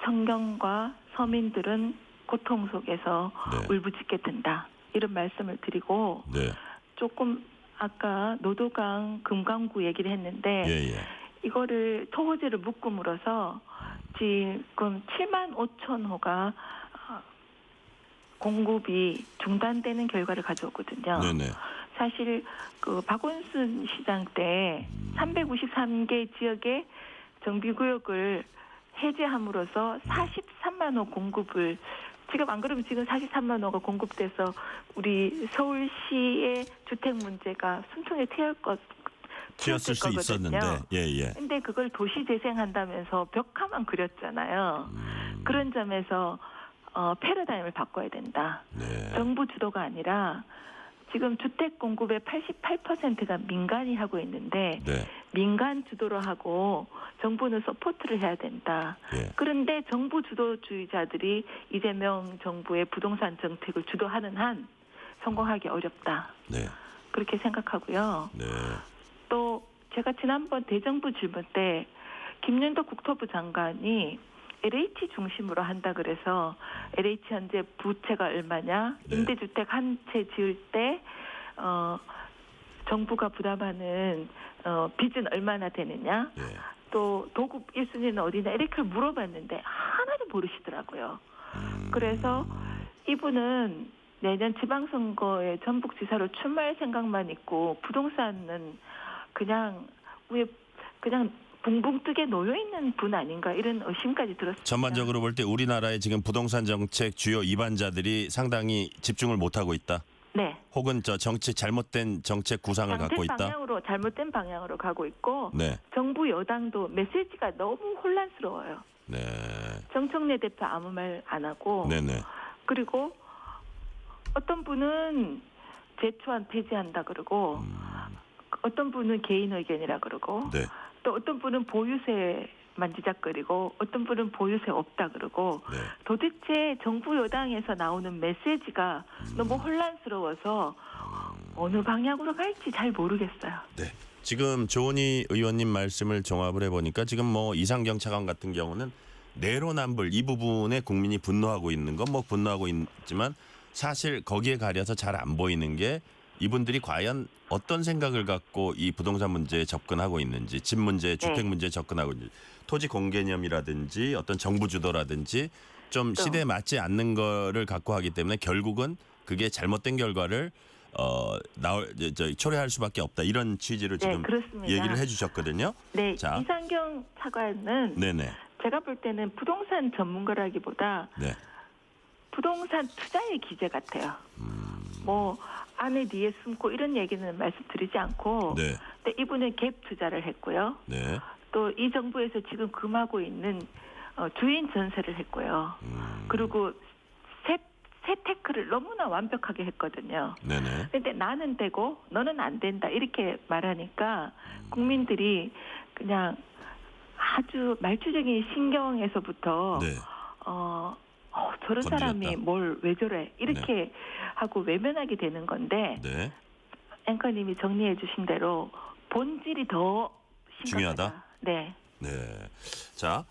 청년과 서민들은 고통 속에서 울부짖게 된다. 이런 말씀을 드리고 네. 조금 아까 노도강 금강구 얘기를 했는데 예. 이거를 토호제를 묶음으로써 지금 7만 5천 호가 공급이 중단되는 결과를 가져왔거든요. 네네. 사실 그 박원순 시장 때 353개 지역의 정비구역을 해제함으로써 43만 호 공급을 지금 안 그러면 지금 43만 호가 공급돼서 우리 서울시의 주택 문제가 순통에 튀었을 수 있었는데, 예. 근데 그걸 도시 재생한다면서 벽화만 그렸잖아요. 그런 점에서 패러다임을 바꿔야 된다. 네. 정부 주도가 아니라 지금 주택 공급의 88%가 민간이 하고 있는데 네. 민간 주도로 하고 정부는 서포트를 해야 된다. 그런데 정부 주도주의자들이 이재명 정부의 부동산 정책을 주도하는 한 성공하기 어렵다. 네. 그렇게 생각하고요. 네. 또 제가 지난번 대정부 질문 때 김윤덕 국토부 장관이 LH 중심으로 한다 그래서 LH 현재 부채가 얼마냐, 임대주택 한 채 지을 때 정부가 부담하는 빚은 얼마나 되느냐, 또 도급 1순위는 어디냐 이렇게 물어봤는데 하나도 모르시더라고요. 그래서 이분은 내년 지방선거에 전북지사로 출마할 생각만 있고 부동산은 그냥 붕붕 뜨게 놓여 있는 분 아닌가 이런 의심까지 들었습니다. 전반적으로 볼 때 우리나라의 지금 부동산 정책 주요 입안자들이 상당히 집중을 못하고 있다. 네. 혹은 잘못된 정책 구상을 갖고 있다. 잘못된 방향으로 가고 있고 네. 정부 여당도 메시지가 너무 혼란스러워요. 네. 정청래 대표 아무 말 안 하고 네네. 그리고 어떤 분은 제초안 폐지한다 그러고 어떤 분은 개인 의견이라 그러고 네. 또 어떤 분은 보유세만 지적거리고 어떤 분은 보유세 없다 그러고 네. 도대체 정부 여당에서 나오는 메시지가 너무 혼란스러워서 어느 방향으로 갈지 잘 모르겠어요. 네. 지금 조은희 의원님 말씀을 종합을 해보니까 지금 뭐 이상경 차관 같은 경우는 내로남불 이 부분에 국민이 분노하고 있는 건 뭐 분노하고 있지만 사실 거기에 가려서 잘 안 보이는 게 이분들이 과연 어떤 생각을 갖고 이 부동산 문제에 접근하고 있는지, 집 문제, 주택 문제에 접근하고 있는지, 토지 공개념이라든지 어떤 정부 주도라든지 좀 시대에 맞지 않는 거를 갖고 하기 때문에 결국은 그게 잘못된 결과를 초래할 수밖에 없다. 이런 취지로 지금 그렇습니다. 얘기를 해주셨거든요. 네, 자. 이상경 차관은 네네. 제가 볼 때는 부동산 전문가라기보다 네. 부동산 투자의 기재 같아요. 뭐 안에 뒤에 숨고 이런 얘기는 말씀드리지 않고 네. 근데 이분은 갭 투자를 했고요. 네. 또 이 정부에서 지금 금하고 있는 주인 전세를 했고요. 그리고 세 태클을 너무나 완벽하게 했거든요. 네네. 근데 나는 되고 너는 안 된다 이렇게 말하니까 국민들이 그냥 아주 말초적인 신경에서부터 네. 저런 건드렸다. 사람이 뭘 왜 저래 이렇게 하고 외면하게 되는 건데 네. 앵커님이 정리해 주신 대로 본질이 더 중요하다? 심각하다. 네. 네. 자,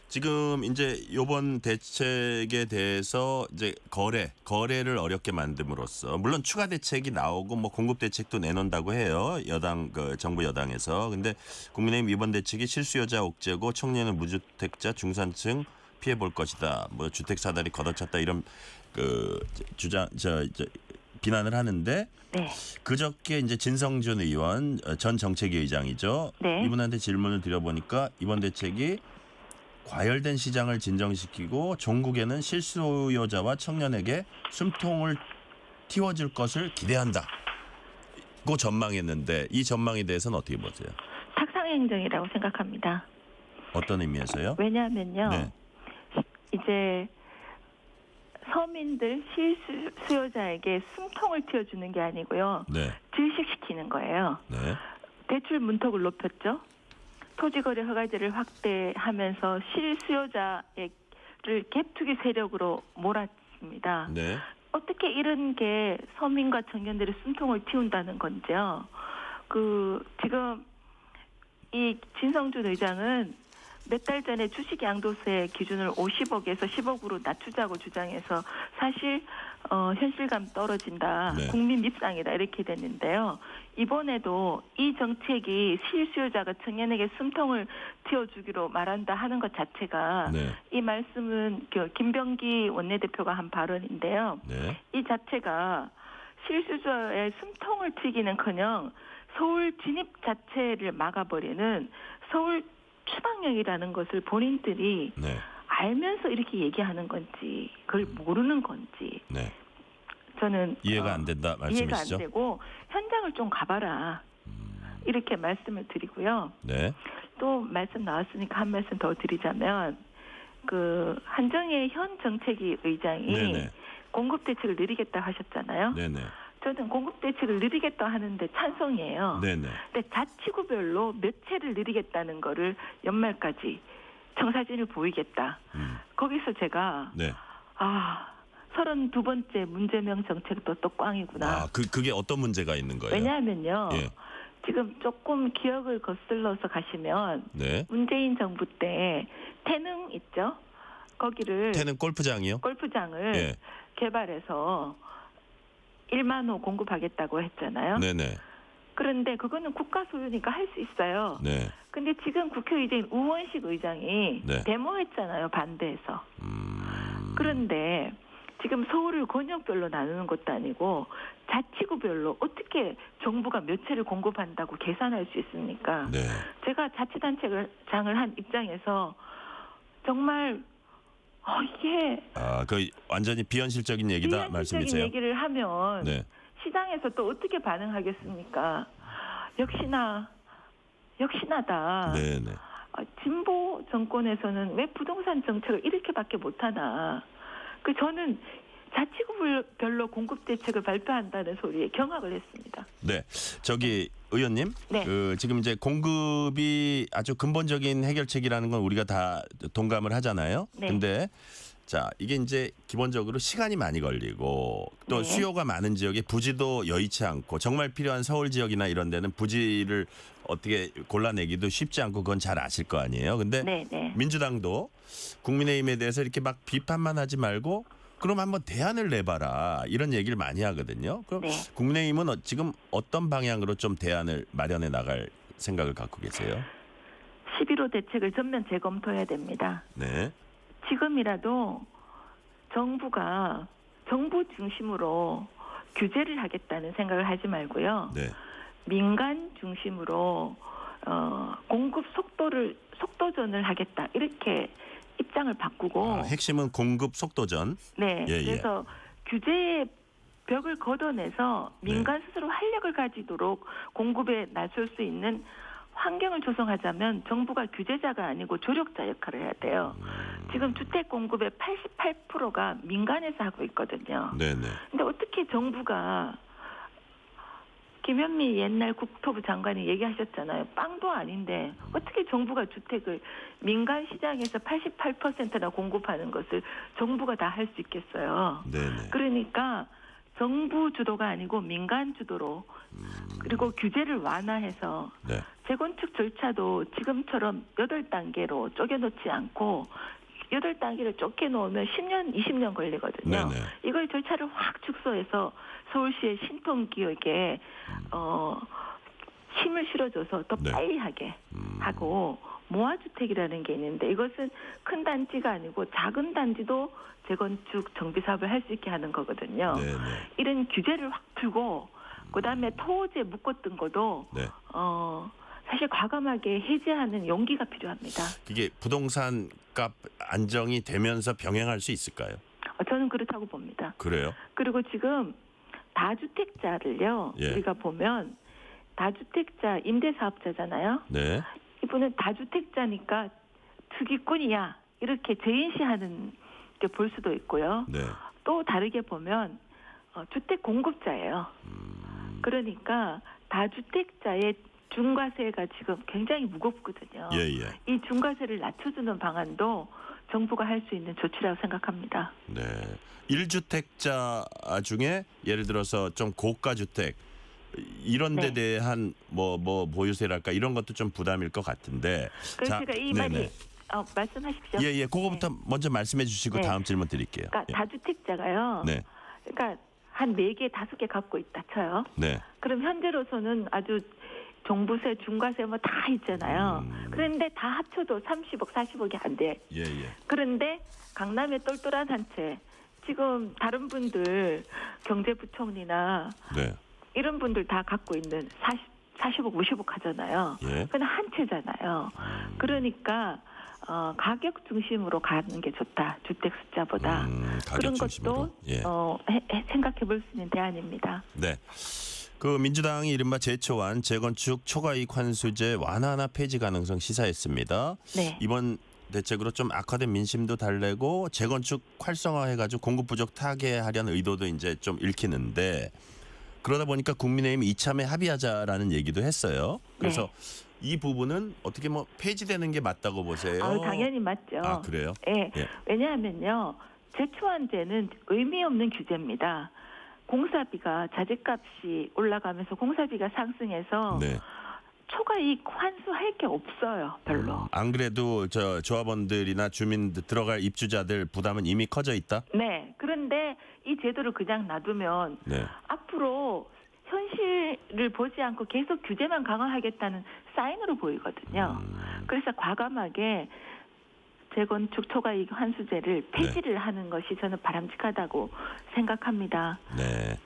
지금 이제 요번 대책에 대해서 이제 거래를 어렵게 만듦으로써 물론 추가 대책이 나오고 뭐 공급 대책도 내놓는다고 해요. 정부 여당에서. 근데 국민의힘 이번 대책이 실수요자 옥죄고 청년은 무주택자 중산층 피해 볼 것이다. 뭐 주택 사다리 걷어찼다 이런 비난을 하는데 네. 그저께 이제 진성준 의원 전 정책위 의장이죠. 네. 이분한테 질문을 드려보니까 이번 대책이 과열된 시장을 진정시키고 종국에는 실수요자와 청년에게 숨통을 틔워줄 것을 기대한다고 전망했는데 이 전망에 대해서는 어떻게 보세요? 탁상행정이라고 생각합니다. 어떤 의미에서요? 왜냐하면요. 네. 이제 서민들 실수요자에게 숨통을 틔워주는 게 아니고요. 네. 질식시키는 거예요. 네. 대출 문턱을 높였죠. 토지거래 허가제를 확대하면서 실수요자를 갭투기 세력으로 몰아칩니다. 네. 어떻게 이런 게 서민과 청년들의 숨통을 틔운다는 건지요. 지금 이 진성준 의장은 몇 달 전에 주식 양도세 기준을 50억에서 10억으로 낮추자고 주장해서 사실 현실감 떨어진다. 네. 국민 밉상이다. 이렇게 됐는데요. 이번에도 이 정책이 실수요자가 청년에게 숨통을 틔워주기로 말한다 하는 것 자체가 네. 이 말씀은 김병기 원내대표가 한 발언인데요. 네. 이 자체가 실수요자의 숨통을 튀기는커녕 서울 진입 자체를 막아버리는 서울 추방력이라는 것을 본인들이 네. 알면서 이렇게 얘기하는 건지 그걸 모르는 건지 네. 저는 이해가 안 된다 말씀이시죠? 이해가 안 되고 현장을 좀 가봐라 이렇게 말씀을 드리고요. 네. 또 말씀 나왔으니까 한 말씀 더 드리자면 한정혜 현 정책위 의장이 네네. 공급 대책을 늘리겠다 하셨잖아요. 네네. 저는 공급 대책을 늘리겠다 하는데 찬성이에요. 네네. 근데 자치구별로 몇 채를 늘리겠다는 거를 연말까지 청사진을 보이겠다. 거기서 제가 네. 32번째 문재명 정책도 또 꽝이구나. 그게 어떤 문제가 있는 거예요? 왜냐하면요. 예. 지금 조금 기억을 거슬러서 가시면 네. 문재인 정부 때 태릉 있죠? 거기를 태릉 골프장이요? 골프장을 예. 개발해서 1만 호 공급하겠다고 했잖아요. 네네. 그런데 그거는 국가 소유니까 할 수 있어요. 네. 근데 지금 국회의장인 우원식 의장이 네. 데모했잖아요. 반대해서. 그런데 지금 서울을 권역별로 나누는 것도 아니고 자치구별로 어떻게 정부가 몇 채를 공급한다고 계산할 수 있습니까? 네. 제가 자치단체장을 한 입장에서 정말 이게 그 완전히 비현실적인 얘기다 비현실적인 말씀이세요? 얘기를 하면 네. 시장에서 또 어떻게 반응하겠습니까? 역시나다. 네네. 진보 정권에서는 왜 부동산 정책을 이렇게밖에 못하나? 저는 자치구별로 공급 대책을 발표한다는 소리에 경악을 했습니다. 네. 의원님, 네. 지금 이제 공급이 아주 근본적인 해결책이라는 건 우리가 다 동감을 하잖아요. 네. 근데 자, 이게 이제 기본적으로 시간이 많이 걸리고 또 네. 수요가 많은 지역에 부지도 여의치 않고 정말 필요한 서울 지역이나 이런 데는 부지를 어떻게 골라내기도 쉽지 않고 그건 잘 아실 거 아니에요. 근데 네, 네. 민주당도 국민의힘에 대해서 이렇게 막 비판만 하지 말고 그럼 한번 대안을 내봐라 이런 얘기를 많이 하거든요. 그럼 네. 국민의힘은 지금 어떤 방향으로 좀 대안을 마련해 나갈 생각을 갖고 계세요? 11호 대책을 전면 재검토해야 됩니다. 네. 지금이라도 정부가 정부 중심으로 규제를 하겠다는 생각을 하지 말고요. 네. 민간 중심으로 공급 속도전을 하겠다 이렇게 입장을 바꾸고 핵심은 공급 속도전. 네. 예, 예. 그래서 규제의 벽을 걷어내서 민간 스스로 활력을 가지도록 공급에 나설 수 있는 환경을 조성하자면 정부가 규제자가 아니고 조력자 역할을 해야 돼요. 지금 주택 공급의 88%가 민간에서 하고 있거든요. 네네. 근데 어떻게 정부가 김현미 옛날 국토부 장관이 얘기하셨잖아요. 빵도 아닌데 어떻게 정부가 주택을 민간 시장에서 88%나 공급하는 것을 정부가 다 할 수 있겠어요. 네네. 그러니까 정부 주도가 아니고 민간 주도로 그리고 규제를 완화해서 네. 재건축 절차도 지금처럼 8단계로 쪼개놓지 않고 8단계를 좁게 놓으면 10년, 20년 걸리거든요. 네네. 이걸 절차를 확 축소해서 서울시의 신통기획에 힘을 실어줘서 더 네. 빨리 하게 하고 모아주택이라는 게 있는데 이것은 큰 단지가 아니고 작은 단지도 재건축 정비 사업을 할 수 있게 하는 거거든요. 네네. 이런 규제를 확 풀고 그다음에 토지에 묶었던 것도 네. 사실 과감하게 해제하는 용기가 필요합니다. 이게 부동산 값 안정이 되면서 병행할 수 있을까요? 저는 그렇다고 봅니다. 그래요? 그리고 지금 다주택자를요. 예. 우리가 보면 다주택자 임대사업자잖아요. 네. 이분은 다주택자니까 투기꾼이야 이렇게 제인시하는 게 볼 수도 있고요. 네. 또 다르게 보면 주택 공급자예요. 그러니까 다주택자의 중과세가 지금 굉장히 무겁거든요. 예예. 이 중과세를 낮춰주는 방안도 정부가 할 수 있는 조치라고 생각합니다. 네. 1주택자 중에 예를 들어서 좀 고가 주택 이런 데 네. 대한 뭐 보유세랄까 이런 것도 좀 부담일 것 같은데. 그래서 제가 이 말이 말씀하십시오. 예예. 그거부터 먼저 말씀해 주시고 네. 다음 질문 드릴게요. 그러니까 다주택자가요. 네. 그러니까 한 4개, 5개 갖고 있다 쳐요. 네. 그럼 현재로서는 아주 종부세, 중과세 뭐 다 있잖아요. 그런데 다 합쳐도 30억, 40억이 안 돼. 예예. 그런데 강남의 똘똘한 한 채 지금 다른 분들 경제부총리나 네. 이런 분들 다 갖고 있는 40억, 50억 하잖아요. 예. 그건 한 채잖아요. 그러니까 가격 중심으로 가는 게 좋다. 주택 숫자보다. 가격 그런 중심으로. 것도 예. 생각해 볼 수 있는 대안입니다. 네. 그 민주당이 이른바 제초안 재건축 초과이익 환수제 완화나 폐지 가능성 시사했습니다. 네. 이번 대책으로 좀 악화된 민심도 달래고 재건축 활성화해가지고 공급 부족 타개하려는 의도도 이제 좀 읽히는데 그러다 보니까 국민의힘이 이참에 합의하자라는 얘기도 했어요. 그래서 이 부분은 어떻게 뭐 폐지되는 게 맞다고 보세요? 당연히 맞죠. 아 그래요? 네. 예. 왜냐하면요. 제초안제는 의미 없는 규제입니다. 공사비가 자재값이 올라가면서 공사비가 상승해서 네. 초과이익 환수할 게 없어요. 별로. 안 그래도 저 조합원들이나 주민들 들어갈 입주자들 부담은 이미 커져 있다? 네. 그런데 이 제도를 그냥 놔두면 네. 앞으로 현실을 보지 않고 계속 규제만 강화하겠다는 사인으로 보이거든요. 그래서 과감하게 재건축 초과이익 환수제를 폐지를 하는 것이 저는 바람직하다고 생각합니다. 네.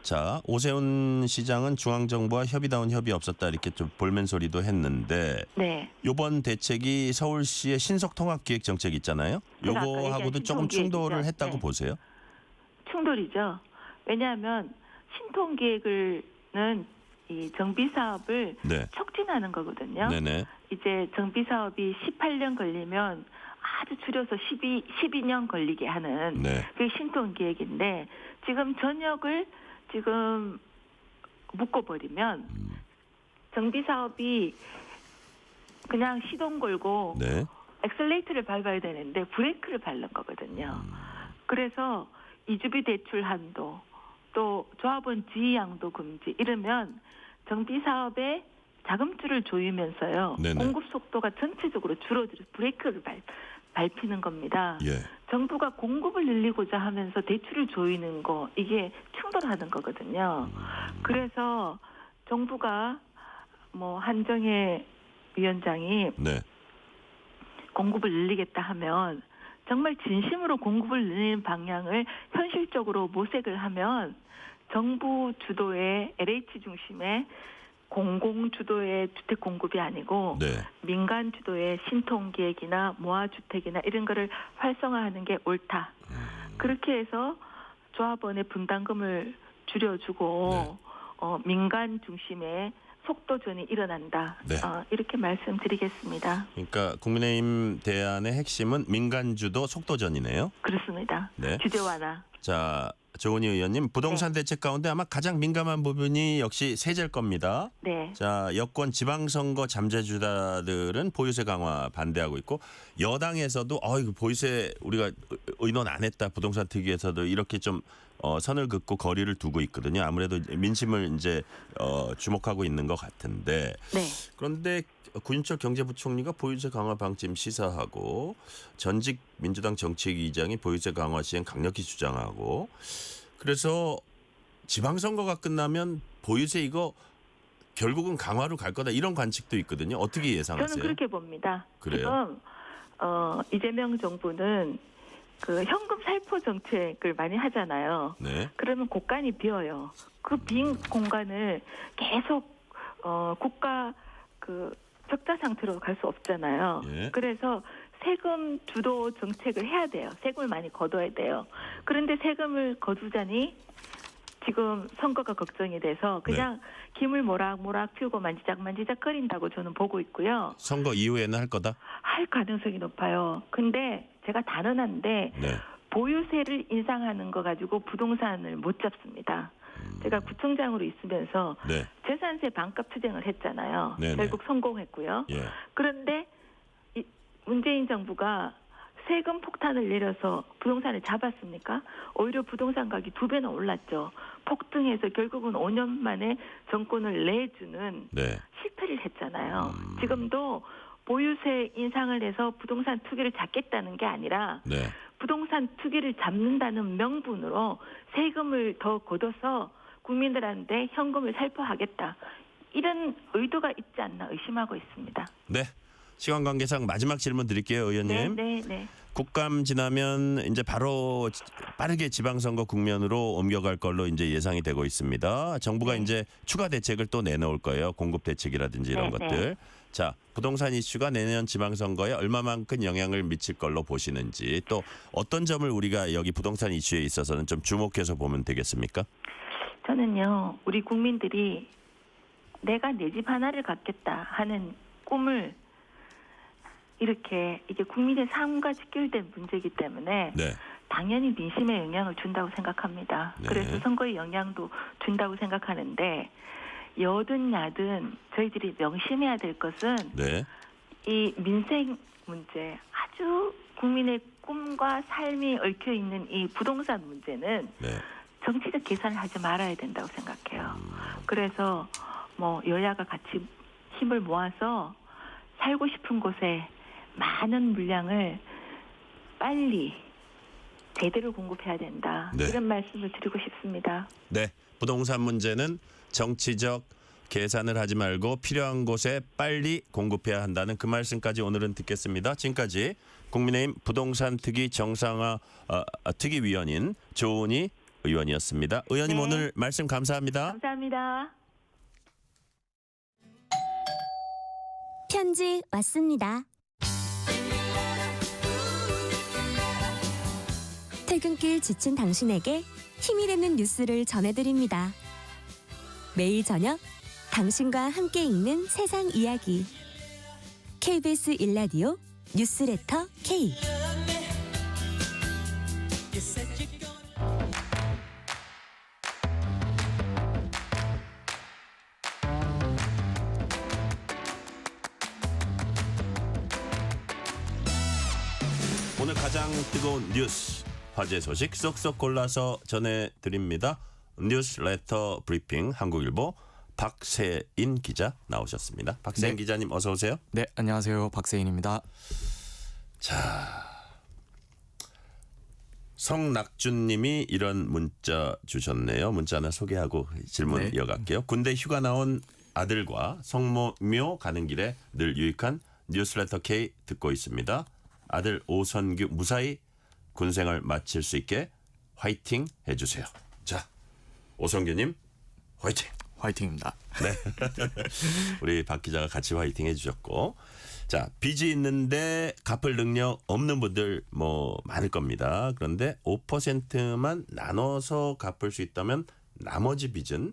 자, 오세훈 시장은 중앙정부와 협의다운 협의 없었다 이렇게 좀 볼멘 소리도 했는데 네. 이번 대책이 서울시의 신속통합기획 정책 있잖아요. 제가 아까 요거하고도 얘기한 조금 충돌을 신통기획이죠. 했다고 네. 보세요? 충돌이죠. 왜냐하면 신통기획은 이 정비 사업을 네. 촉진하는 거거든요. 네네. 이제 정비 사업이 18년 걸리면 아주 줄여서 12년 걸리게 하는 네. 그게 신통기획인데 지금 전역을 지금 묶어버리면 정비 사업이 그냥 시동 걸고 네. 엑셀레이터를 밟아야 되는데 브레이크를 밟는 거거든요. 그래서 이주비 대출 한도, 또 조합원 지위 양도 금지 이러면 정비 사업에 자금줄을 조이면서요. 네네. 공급 속도가 전체적으로 줄어들어 브레이크를 밟히는 겁니다. 예. 정부가 공급을 늘리고자 하면서 대출을 조이는 거 이게 충돌하는 거거든요. 그래서 정부가 뭐 한정혜 위원장이 네. 공급을 늘리겠다 하면 정말 진심으로 공급을 늘리는 방향을 현실적으로 모색을 하면 정부 주도의 LH 중심의 공공 주도의 주택 공급이 아니고 네. 민간 주도의 신통기획이나 모아주택이나 이런 거를 활성화하는 게 옳다. 그렇게 해서 조합원의 분담금을 줄여주고 민간 중심의 속도전이 일어난다. 네. 이렇게 말씀드리겠습니다. 그러니까 국민의힘 대안의 핵심은 민간주도 속도전이네요. 그렇습니다. 네. 규제 완화. 자, 조은희 의원님, 부동산 대책 가운데 아마 가장 민감한 부분이 역시 세제일 겁니다. 네. 자, 여권 지방선거 잠재주자들은 보유세 강화 반대하고 있고 여당에서도 이거 보유세 우리가 의논 안 했다. 부동산 특위에서도 이렇게 좀 선을 긋고 거리를 두고 있거든요. 아무래도 민심을 이제 주목하고 있는 것 같은데. 네. 그런데 구인철 경제부총리가 보유세 강화 방침 시사하고 전직 민주당 정책위의장이 보유세 강화 시행 강력히 주장하고 그래서 지방선거가 끝나면 보유세 이거 결국은 강화로 갈 거다 이런 관측도 있거든요. 어떻게 예상하세요? 저는 그렇게 봅니다. 그래요? 지금 이재명 정부는 그 현금 살포 정책을 많이 하잖아요. 네. 그러면 곳간이 비어요. 그 빈 공간을 계속 국가 그 적자 상태로 갈 수 없잖아요. 예. 그래서 세금 주도 정책을 해야 돼요. 세금을 많이 거둬야 돼요. 그런데 세금을 거두자니 지금 선거가 걱정이 돼서 그냥 김을 모락모락 피우고 만지작 거린다고 저는 보고 있고요. 선거 이후에는 할 거다? 할 가능성이 높아요. 근데 제가 단언한데 네. 보유세를 인상하는 거 가지고 부동산을 못 잡습니다. 제가 구청장으로 있으면서 네. 재산세 반값 투쟁을 했잖아요. 네네. 결국 성공했고요. 예. 그런데 문재인 정부가 세금 폭탄을 내려서 부동산을 잡았습니까? 오히려 부동산 가격이 2배나 올랐죠. 폭등해서 결국은 5년 만에 정권을 내주는 네. 실패를 했잖아요. 지금도 보유세 인상을 해서 부동산 투기를 잡겠다는 게 아니라 네. 부동산 투기를 잡는다는 명분으로 세금을 더 걷어서 국민들한테 현금을 살포하겠다. 이런 의도가 있지 않나 의심하고 있습니다. 네. 시간 관계상 마지막 질문 드릴게요, 의원님. 네. 국감 지나면 이제 바로 빠르게 지방선거 국면으로 옮겨갈 걸로 이제 예상이 되고 있습니다. 정부가 이제 추가 대책을 또 내놓을 거예요. 공급 대책이라든지 이런 것들. 자, 부동산 이슈가 내년 지방선거에 얼마만큼 영향을 미칠 걸로 보시는지 또 어떤 점을 우리가 여기 부동산 이슈에 있어서는 좀 주목해서 보면 되겠습니까? 저는요, 우리 국민들이 내가 내 집 하나를 갖겠다 하는 꿈을 이렇게 이게 국민의 삶과 직결된 문제이기 때문에 네. 당연히 민심에 영향을 준다고 생각합니다. 네. 그래서 선거에 영향도 준다고 생각하는데 여든 야든 저희들이 명심해야 될 것은 네. 이 민생 문제 아주 국민의 꿈과 삶이 얽혀 있는 이 부동산 문제는 네. 정치적 계산을 하지 말아야 된다고 생각해요. 그래서 뭐 여야가 같이 힘을 모아서 살고 싶은 곳에 많은 물량을 빨리 제대로 공급해야 된다. 네. 이런 말씀을 드리고 싶습니다. 네. 부동산 문제는 정치적 계산을 하지 말고 필요한 곳에 빨리 공급해야 한다는 그 말씀까지 오늘은 듣겠습니다. 지금까지 국민의힘 부동산 특위 정상화 특위위원인 조은희 의원이었습니다. 의원님 오늘 말씀 감사합니다. 감사합니다. 편지 왔습니다. 퇴근길 지친 당신에게 힘이 되는 뉴스를 전해드립니다. 매일 저녁 당신과 함께 읽는 세상 이야기. KBS 1라디오 뉴스레터 K. 오늘 가장 뜨거운 뉴스, 화제 소식 쏙쏙 골라서 전해드립니다. 뉴스레터 브리핑 한국일보 박세인 기자 나오셨습니다. 박세인 기자님 어서 오세요. 네, 안녕하세요. 박세인입니다. 자, 성낙준님이 이런 문자 주셨네요. 문자 하나 소개하고 질문 이어갈게요. 군대 휴가 나온 아들과 성모묘 가는 길에 늘 유익한 뉴스레터 K 듣고 있습니다. 아들 오선규 무사히 군생활 마칠 수 있게 화이팅 해주세요. 자, 오선규님 화이팅. 화이팅입니다. 네. 우리 박 기자가 같이 화이팅 해주셨고, 자, 빚이 있는데 갚을 능력 없는 분들 뭐 많을 겁니다. 그런데 5%만 나눠서 갚을 수 있다면 나머지 빚은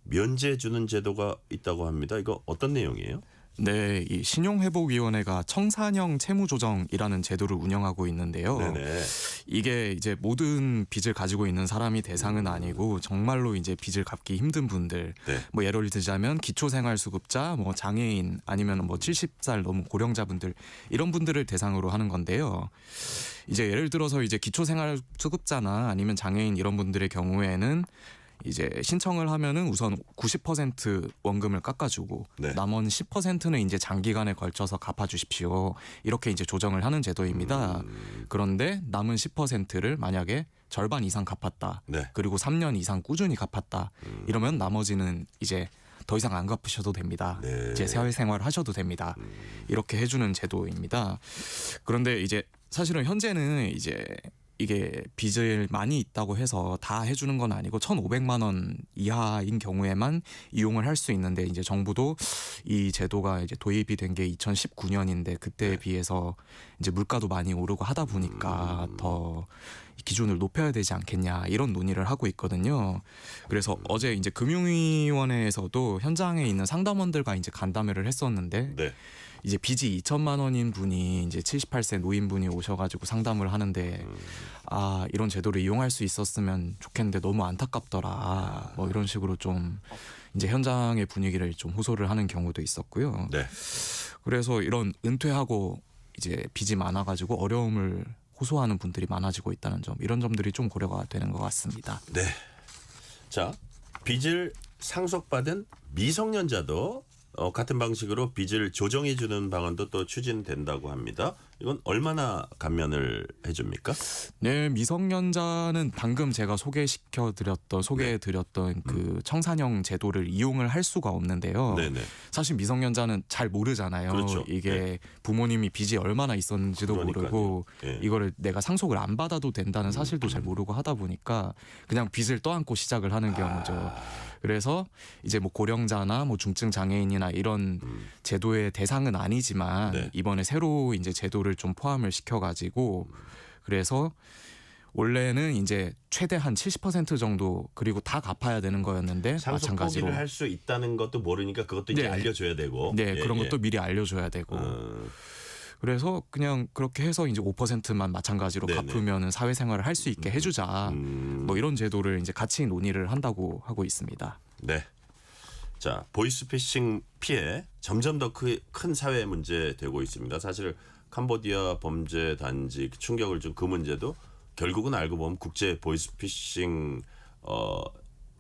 면제해 주는 제도가 있다고 합니다. 이거 어떤 내용이에요? 네, 이 신용회복위원회가 청산형 채무조정이라는 제도를 운영하고 있는데요. 네네. 이게 이제 모든 빚을 가지고 있는 사람이 대상은 아니고 정말로 이제 빚을 갚기 힘든 분들, 네. 뭐 예를 들자면 기초생활수급자, 뭐 장애인 아니면 뭐 70살 넘은 고령자분들 이런 분들을 대상으로 하는 건데요. 이제 예를 들어서 이제 기초생활수급자나 아니면 장애인 이런 분들의 경우에는 이제 신청을 하면은 우선 90% 원금을 깎아주고 나머지 10%는 이제 장기간에 걸쳐서 갚아주십시오. 이렇게 이제 조정을 하는 제도입니다. 그런데 남은 10%를 만약에 절반 이상 갚았다. 그리고 3년 이상 꾸준히 갚았다. 이러면 나머지는 이제 더 이상 안 갚으셔도 됩니다. 이제 사회생활 하셔도 됩니다. 이렇게 해주는 제도입니다. 그런데 이제 사실은 현재는 이제 이게 빚을 많이 있다고 해서 다 해주는 건 아니고 1,500만 원 이하인 경우에만 이용을 할 수 있는데 이제 정부도 이 제도가 이제 도입이 된 게 2019년인데 그때에 비해서 이제 물가도 많이 오르고 하다 보니까 더 기준을 높여야 되지 않겠냐 이런 논의를 하고 있거든요. 그래서 어제 이제 금융위원회에서도 현장에 있는 상담원들과 이제 간담회를 했었는데 이제 빚이 2천만 원인 분이 이제 78세 노인분이 오셔가지고 상담을 하는데 아 이런 제도를 이용할 수 있었으면 좋겠는데 너무 안타깝더라 뭐 이런 식으로 좀 이제 현장의 분위기를 좀 호소를 하는 경우도 있었고요. 그래서 이런 은퇴하고 이제 빚이 많아가지고 어려움을 호소하는 분들이 많아지고 있다는 점 이런 점들이 좀 고려가 되는 것 같습니다. 네. 자, 빚을 상속받은 미성년자도 같은 방식으로 빚을 조정해 주는 방안도 또 추진된다고 합니다. 이건 얼마나 감면을 해줍니까? 네, 미성년자는 방금 제가 소개해드렸던 그 청산형 제도를 이용을 할 수가 없는데요. 사실 미성년자는 잘 모르잖아요. 그렇죠. 이게 부모님이 빚이 얼마나 있었는지도 모르고 이거를 내가 상속을 안 받아도 된다는 사실도 잘 모르고 하다 보니까 그냥 빚을 떠안고 시작을 하는 경우죠. 그래서 이제 뭐 고령자나 뭐 중증 장애인이나 이런 제도의 대상은 아니지만 이번에 새로 이제 제도를 좀 포함을 시켜가지고 그래서 원래는 이제 최대 한 70% 정도 그리고 다 갚아야 되는 거였는데 상속 마찬가지로 포기를 할 수 있다는 것도 모르니까 그것도 이제 알려줘야 되고 그런 것도 미리 알려줘야 되고 그래서 그냥 그렇게 해서 이제 5%만 마찬가지로 갚으면은 사회생활을 할 수 있게 해주자 뭐 이런 제도를 이제 같이 논의를 한다고 하고 있습니다. 네. 자, 보이스피싱 피해 점점 더 큰 사회 문제 되고 있습니다. 사실 캄보디아 범죄 단지 충격을 준 그 문제도 결국은 알고 보면 국제 보이스피싱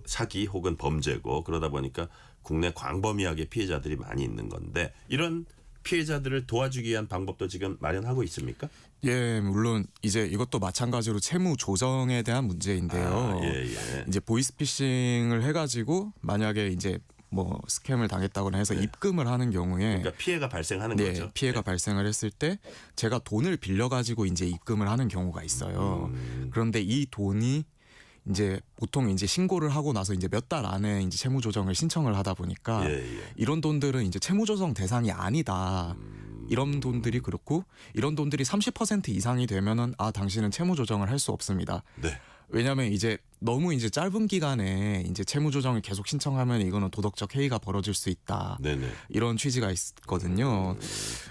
사기 혹은 범죄고 그러다 보니까 국내 광범위하게 피해자들이 많이 있는 건데 이런 피해자들을 도와주기 위한 방법도 지금 마련하고 있습니까? 예, 물론 이제 이것도 마찬가지로 채무 조정에 대한 문제인데요. 이제 보이스피싱을 해가지고 만약에 이제 뭐 스캠을 당했다거나 해서 입금을 하는 경우에 그러니까 피해가 발생하는 거죠. 피해가 발생을 했을 때 제가 돈을 빌려가지고 이제 입금을 하는 경우가 있어요. 그런데 이 돈이 이제 보통 이제 신고를 하고 나서 이제 몇 달 안에 이제 채무 조정을 신청을 하다 보니까 이런 돈들은 이제 채무 조정 대상이 아니다. 이런 돈들이 그렇고 이런 돈들이 30% 이상이 되면은 아 당신은 채무 조정을 할 수 없습니다. 왜냐하면 이제 너무 이제 짧은 기간에 이제 채무 조정을 계속 신청하면 이거는 도덕적 해이가 벌어질 수 있다. 이런 취지가 있거든요.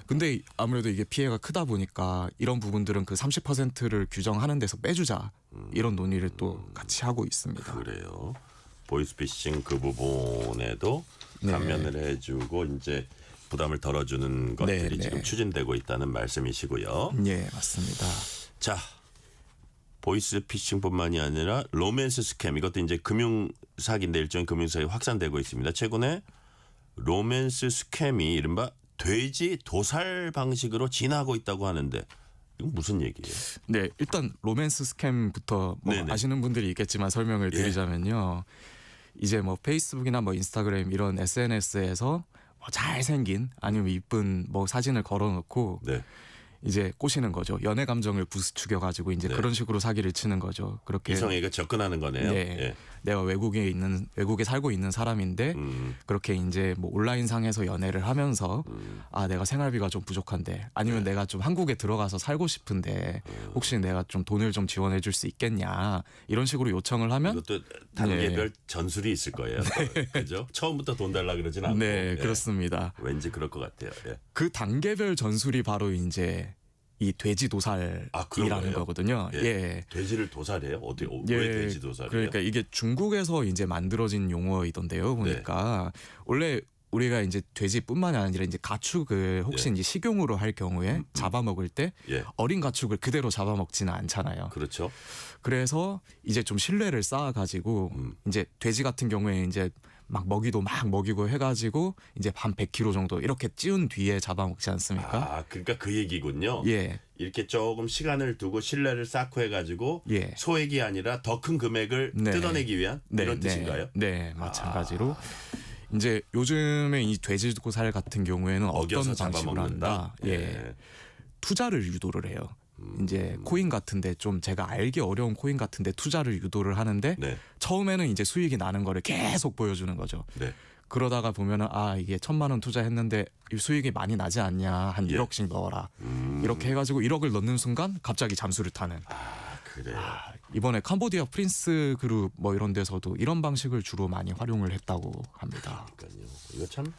근데 아무래도 이게 피해가 크다 보니까 이런 부분들은 그 30%를 규정하는 데서 빼주자. 이런 논의를 또 같이 하고 있습니다. 그래요. 보이스피싱 그 부분에도 감면을 해주고 이제 부담을 덜어주는 것들이 네. 지금 추진되고 있다는 말씀이시고요. 예, 맞습니다. 자, 보이스 피싱뿐만이 아니라 로맨스 스캠, 이것도 이제 금융 사기인데 일종의 금융 사기 확산되고 있습니다. 최근에 로맨스 스캠이 이른바 돼지 도살 방식으로 진화하고 있다고 하는데 이건 무슨 얘기예요? 네, 일단 로맨스 스캠부터 뭐 네네. 아시는 분들이 있겠지만 설명을 드리자면요. 이제 뭐 페이스북이나 뭐 인스타그램 이런 SNS에서 뭐 잘생긴 아니면 이쁜 뭐 사진을 걸어놓고 네. 이제 꼬시는 거죠. 연애 감정을 부추겨가지고 이제 네. 그런 식으로 사기를 치는 거죠. 그렇게 이성애가 접근하는 거네요. 네. 예. 내가 외국에 살고 있는 사람인데 그렇게 이제 뭐 온라인 상에서 연애를 하면서 아 내가 생활비가 좀 부족한데 아니면 내가 좀 한국에 들어가서 살고 싶은데 혹시 내가 좀 돈을 좀 지원해 줄 수 있겠냐 이런 식으로 요청을 하면 이것도 단계별 전술이 있을 거예요. 그죠? 처음부터 돈 달라 그러진 않고. 네, 예. 그렇습니다. 왠지 그럴 것 같아요. 예. 그 단계별 전술이 바로 이제 이 돼지 도살이라는 거예요? 거거든요. 예. 예. 돼지를 도살해요? 어떻게 예, 왜 돼지 도살이에요? 그러니까 이게 중국에서 이제 만들어진 용어이던데요. 보니까 원래 우리가 이제 돼지뿐만이 아니라 이제 가축을 혹시 이제 식용으로 할 경우에 잡아먹을 때 예. 어린 가축을 그대로 잡아먹지는 않잖아요. 그렇죠. 그래서 이제 좀 신뢰를 쌓아가지고 이제 돼지 같은 경우에 이제 막 먹이도 막 먹이고 해가지고 이제 한 100kg 정도 이렇게 찌운 뒤에 잡아먹지 않습니까? 아, 그러니까 그 얘기군요. 예. 이렇게 조금 시간을 두고 신뢰를 쌓고 해가지고 예. 소액이 아니라 더 큰 금액을 네. 뜯어내기 위한 이런 뜻인가요? 네, 마찬가지로 이제 요즘에 이 돼지고살 같은 경우에는 어겨서 어떤 방식으로 잡아먹는다? 한다? 예. 투자를 유도를 해요. 이제 코인 같은데 좀 제가 알기 어려운 코인 같은데 투자를 유도를 하는데 네. 처음에는 이제 수익이 나는 거를 계속 보여주는 거죠. 네. 그러다가 보면은 아 이게 1,000만 원 투자했는데 이 수익이 많이 나지 않냐 한 예. 1억씩 넣어라 이렇게 해가지고 1억을 넣는 순간 갑자기 잠수를 타는. 그래요. 이번에 캄보디아 프린스 그룹 뭐 이런 데서도 이런 방식을 주로 많이 활용을 했다고 합니다. 그러니까요. 이거 참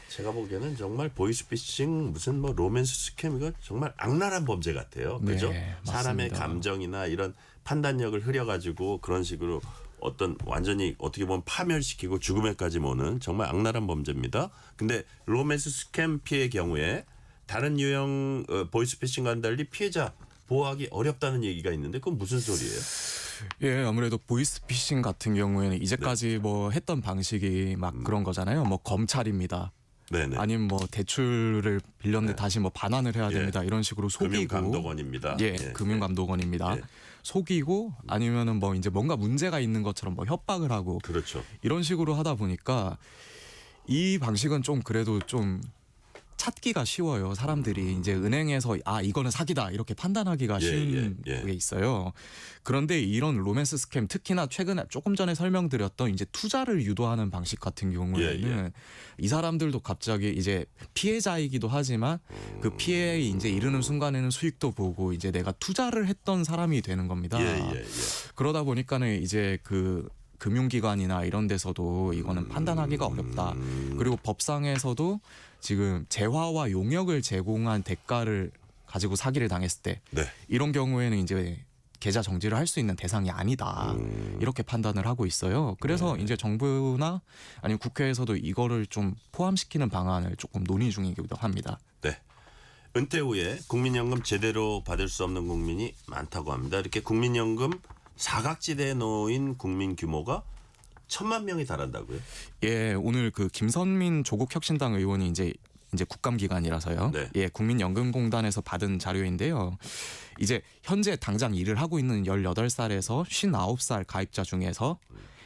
제가 보기에는 정말 보이스피싱 무슨 뭐 로맨스 스캠 이거 정말 악랄한 범죄 같아요. 그죠? 네, 사람의 맞습니다. 감정이나 이런 판단력을 흐려가지고 그런 식으로 어떤 완전히 어떻게 보면 파멸시키고 죽음에까지 모는 정말 악랄한 범죄입니다. 근데 로맨스 스캠 피해의 경우에 다른 유형 보이스피싱과는 달리 피해자 보호하기 어렵다는 얘기가 있는데 그건 무슨 소리예요? 예, 아무래도 보이스피싱 같은 경우에는 이제까지 뭐 했던 방식이 막 그런 거잖아요. 뭐 검찰입니다. 네네. 아니면 뭐 대출을 빌렸는데 다시 뭐 반환을 해야 됩니다. 이런 식으로 속이고 금융감독원입니다. 예, 금융감독원입니다. 예. 속이고 아니면은 뭐 이제 뭔가 문제가 있는 것처럼 뭐 협박을 하고 그렇죠. 이런 식으로 하다 보니까 이 방식은 좀 그래도 좀 찾기가 쉬워요. 사람들이 이제 은행에서 아 이거는 사기다 이렇게 판단하기가 쉬운 게 있어요. 그런데 이런 로맨스 스캠 특히나 최근에 조금 전에 설명드렸던 이제 투자를 유도하는 방식 같은 경우에는 이 사람들도 갑자기 이제 피해자이기도 하지만 그 피해에 이제 이르는 순간에는 수익도 보고 이제 내가 투자를 했던 사람이 되는 겁니다. 그러다 보니까는 이제 그 금융기관이나 이런 데서도 이거는 판단하기가 어렵다. 그리고 법상에서도 지금 재화와 용역을 제공한 대가를 가지고 사기를 당했을 때 이런 경우에는 이제 계좌 정지를 할 수 있는 대상이 아니다. 이렇게 판단을 하고 있어요. 그래서 이제 정부나 아니면 국회에서도 이거를 좀 포함시키는 방안을 조금 논의 중이기도 합니다. 네. 은퇴 후에 국민연금 제대로 받을 수 없는 국민이 많다고 합니다. 이렇게 국민연금 사각지대에 놓인 국민 규모가 1,000만 명이 달한다고요? 예, 오늘 그 김선민 조국혁신당 의원이 이제 국감기간이라서요. 네. 예, 국민연금공단에서 받은 자료인데요. 이제 현재 당장 일을 하고 있는 18살에서 59살 가입자 중에서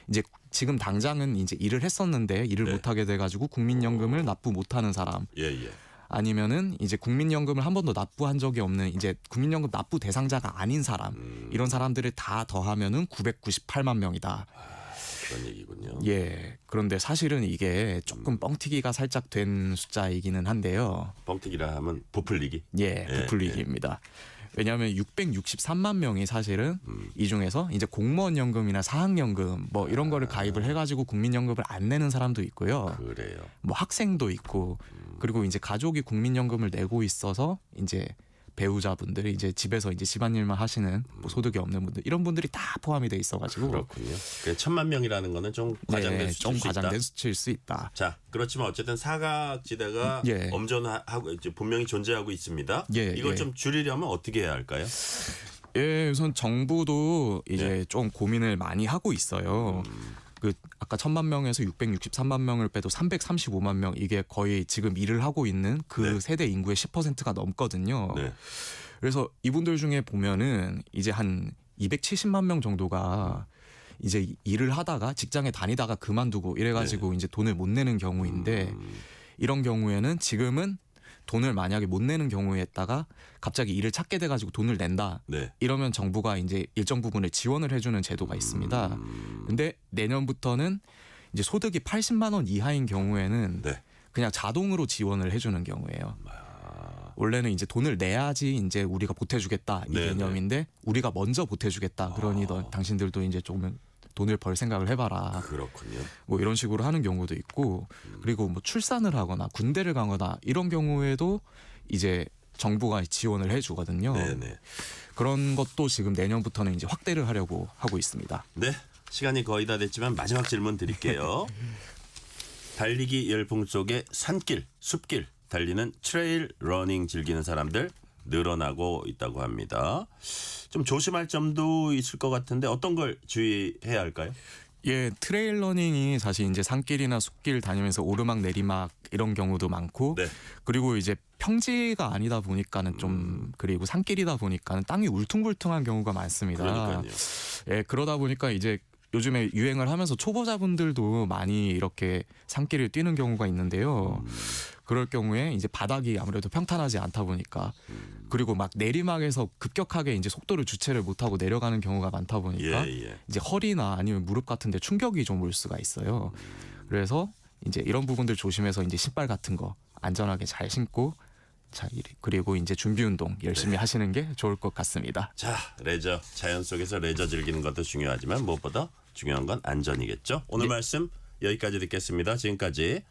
이제 지금 당장은 이제 일을 했었는데 일을 못하게 돼가지고 국민연금을 납부 못하는 사람. 아니면은 이제 국민연금을 한 번도 납부한 적이 없는 이제 국민연금 납부 대상자가 아닌 사람 이런 사람들을 다 더하면은 998만 명이다. 그런 얘기군요. 예. 그런데 사실은 이게 조금 뻥튀기가 살짝 된 숫자이기는 한데요. 뻥튀기라 하면 부풀리기? 예, 부풀리기입니다. 왜냐하면 663만 명이 사실은 이 중에서 이제 공무원 연금이나 사학연금 뭐 이런 거를 가입을 해가지고 국민연금을 안 내는 사람도 있고요. 그래요. 뭐 학생도 있고 그리고 이제 가족이 국민연금을 내고 있어서 이제 배우자분들 이제 집에서 이제 집안일만 하시는 뭐 소득이 없는 분들 이런 분들이 다 포함이 돼 있어가지고 그렇군요. 1,000만 명이라는 거는 좀 과장된 네, 좀 수치일 수 있다. 과장된 수치일 수 있다. 자, 그렇지만 어쨌든 사각지대가 예. 엄존하고 이제 분명히 존재하고 있습니다. 예, 이걸 예. 좀 줄이려면 어떻게 해야 할까요? 예, 우선 정부도 이제 좀 고민을 많이 하고 있어요. 그 아까 1,000만 명에서 663만 명을 빼도 335만 명 이게 거의 지금 일을 하고 있는 그 세대 인구의 10%가 넘거든요. 네. 그래서 이분들 중에 보면은 이제 한 270만 명 정도가 이제 일을 하다가 직장에 다니다가 그만두고 이래가지고 이제 돈을 못 내는 경우인데 이런 경우에는 지금은 돈을 만약에 못 내는 경우에다가 갑자기 일을 찾게 돼가지고 돈을 낸다. 네. 이러면 정부가 이제 일정 부분을 지원을 해주는 제도가 있습니다. 근데 내년부터는 이제 소득이 80만 원 이하인 경우에는 네. 그냥 자동으로 지원을 해주는 경우예요. 원래는 이제 돈을 내야지 이제 우리가 보태주겠다 이 네, 개념인데 우리가 먼저 보태주겠다. 그러니 너 당신들도 이제 조금 돈을 벌 생각을 해봐라. 그렇군요. 뭐 이런 식으로 하는 경우도 있고 그리고 뭐 출산을 하거나 군대를 가거나 이런 경우에도 이제 정부가 지원을 해주거든요. 네네. 그런 것도 지금 내년부터는 이제 확대를 하려고 하고 있습니다. 네, 시간이 거의 다 됐지만 마지막 질문 드릴게요. 달리기 열풍 속에 산길, 숲길 달리는 트레일 러닝 즐기는 사람들 늘어나고 있다고 합니다. 좀 조심할 점도 있을 것 같은데 어떤 걸 주의해야 할까요? 예, 트레일 러닝이 사실 이제 산길이나 숲길 다니면서 오르막 내리막 이런 경우도 많고 네. 그리고 이제 평지가 아니다 보니까는 좀 그리고 산길이다 보니까는 땅이 울퉁불퉁한 경우가 많습니다. 그러니까요. 예, 그러다 보니까 이제 요즘에 유행을 하면서 초보자분들도 많이 이렇게 산길을 뛰는 경우가 있는데요. 그럴 경우에 이제 바닥이 아무래도 평탄하지 않다 보니까 그리고 막 내리막에서 급격하게 이제 속도를 주체를 못하고 내려가는 경우가 많다 보니까 이제 허리나 아니면 무릎 같은데 충격이 좀 올 수가 있어요. 그래서 이제 이런 부분들 조심해서 이제 신발 같은 거 안전하게 잘 신고 자 그리고 이제 준비 운동 열심히 하시는 게 좋을 것 같습니다. 자, 레저 자연 속에서 레저 즐기는 것도 중요하지만 무엇보다 중요한 건 안전이겠죠. 오늘 말씀 여기까지 듣겠습니다. 지금까지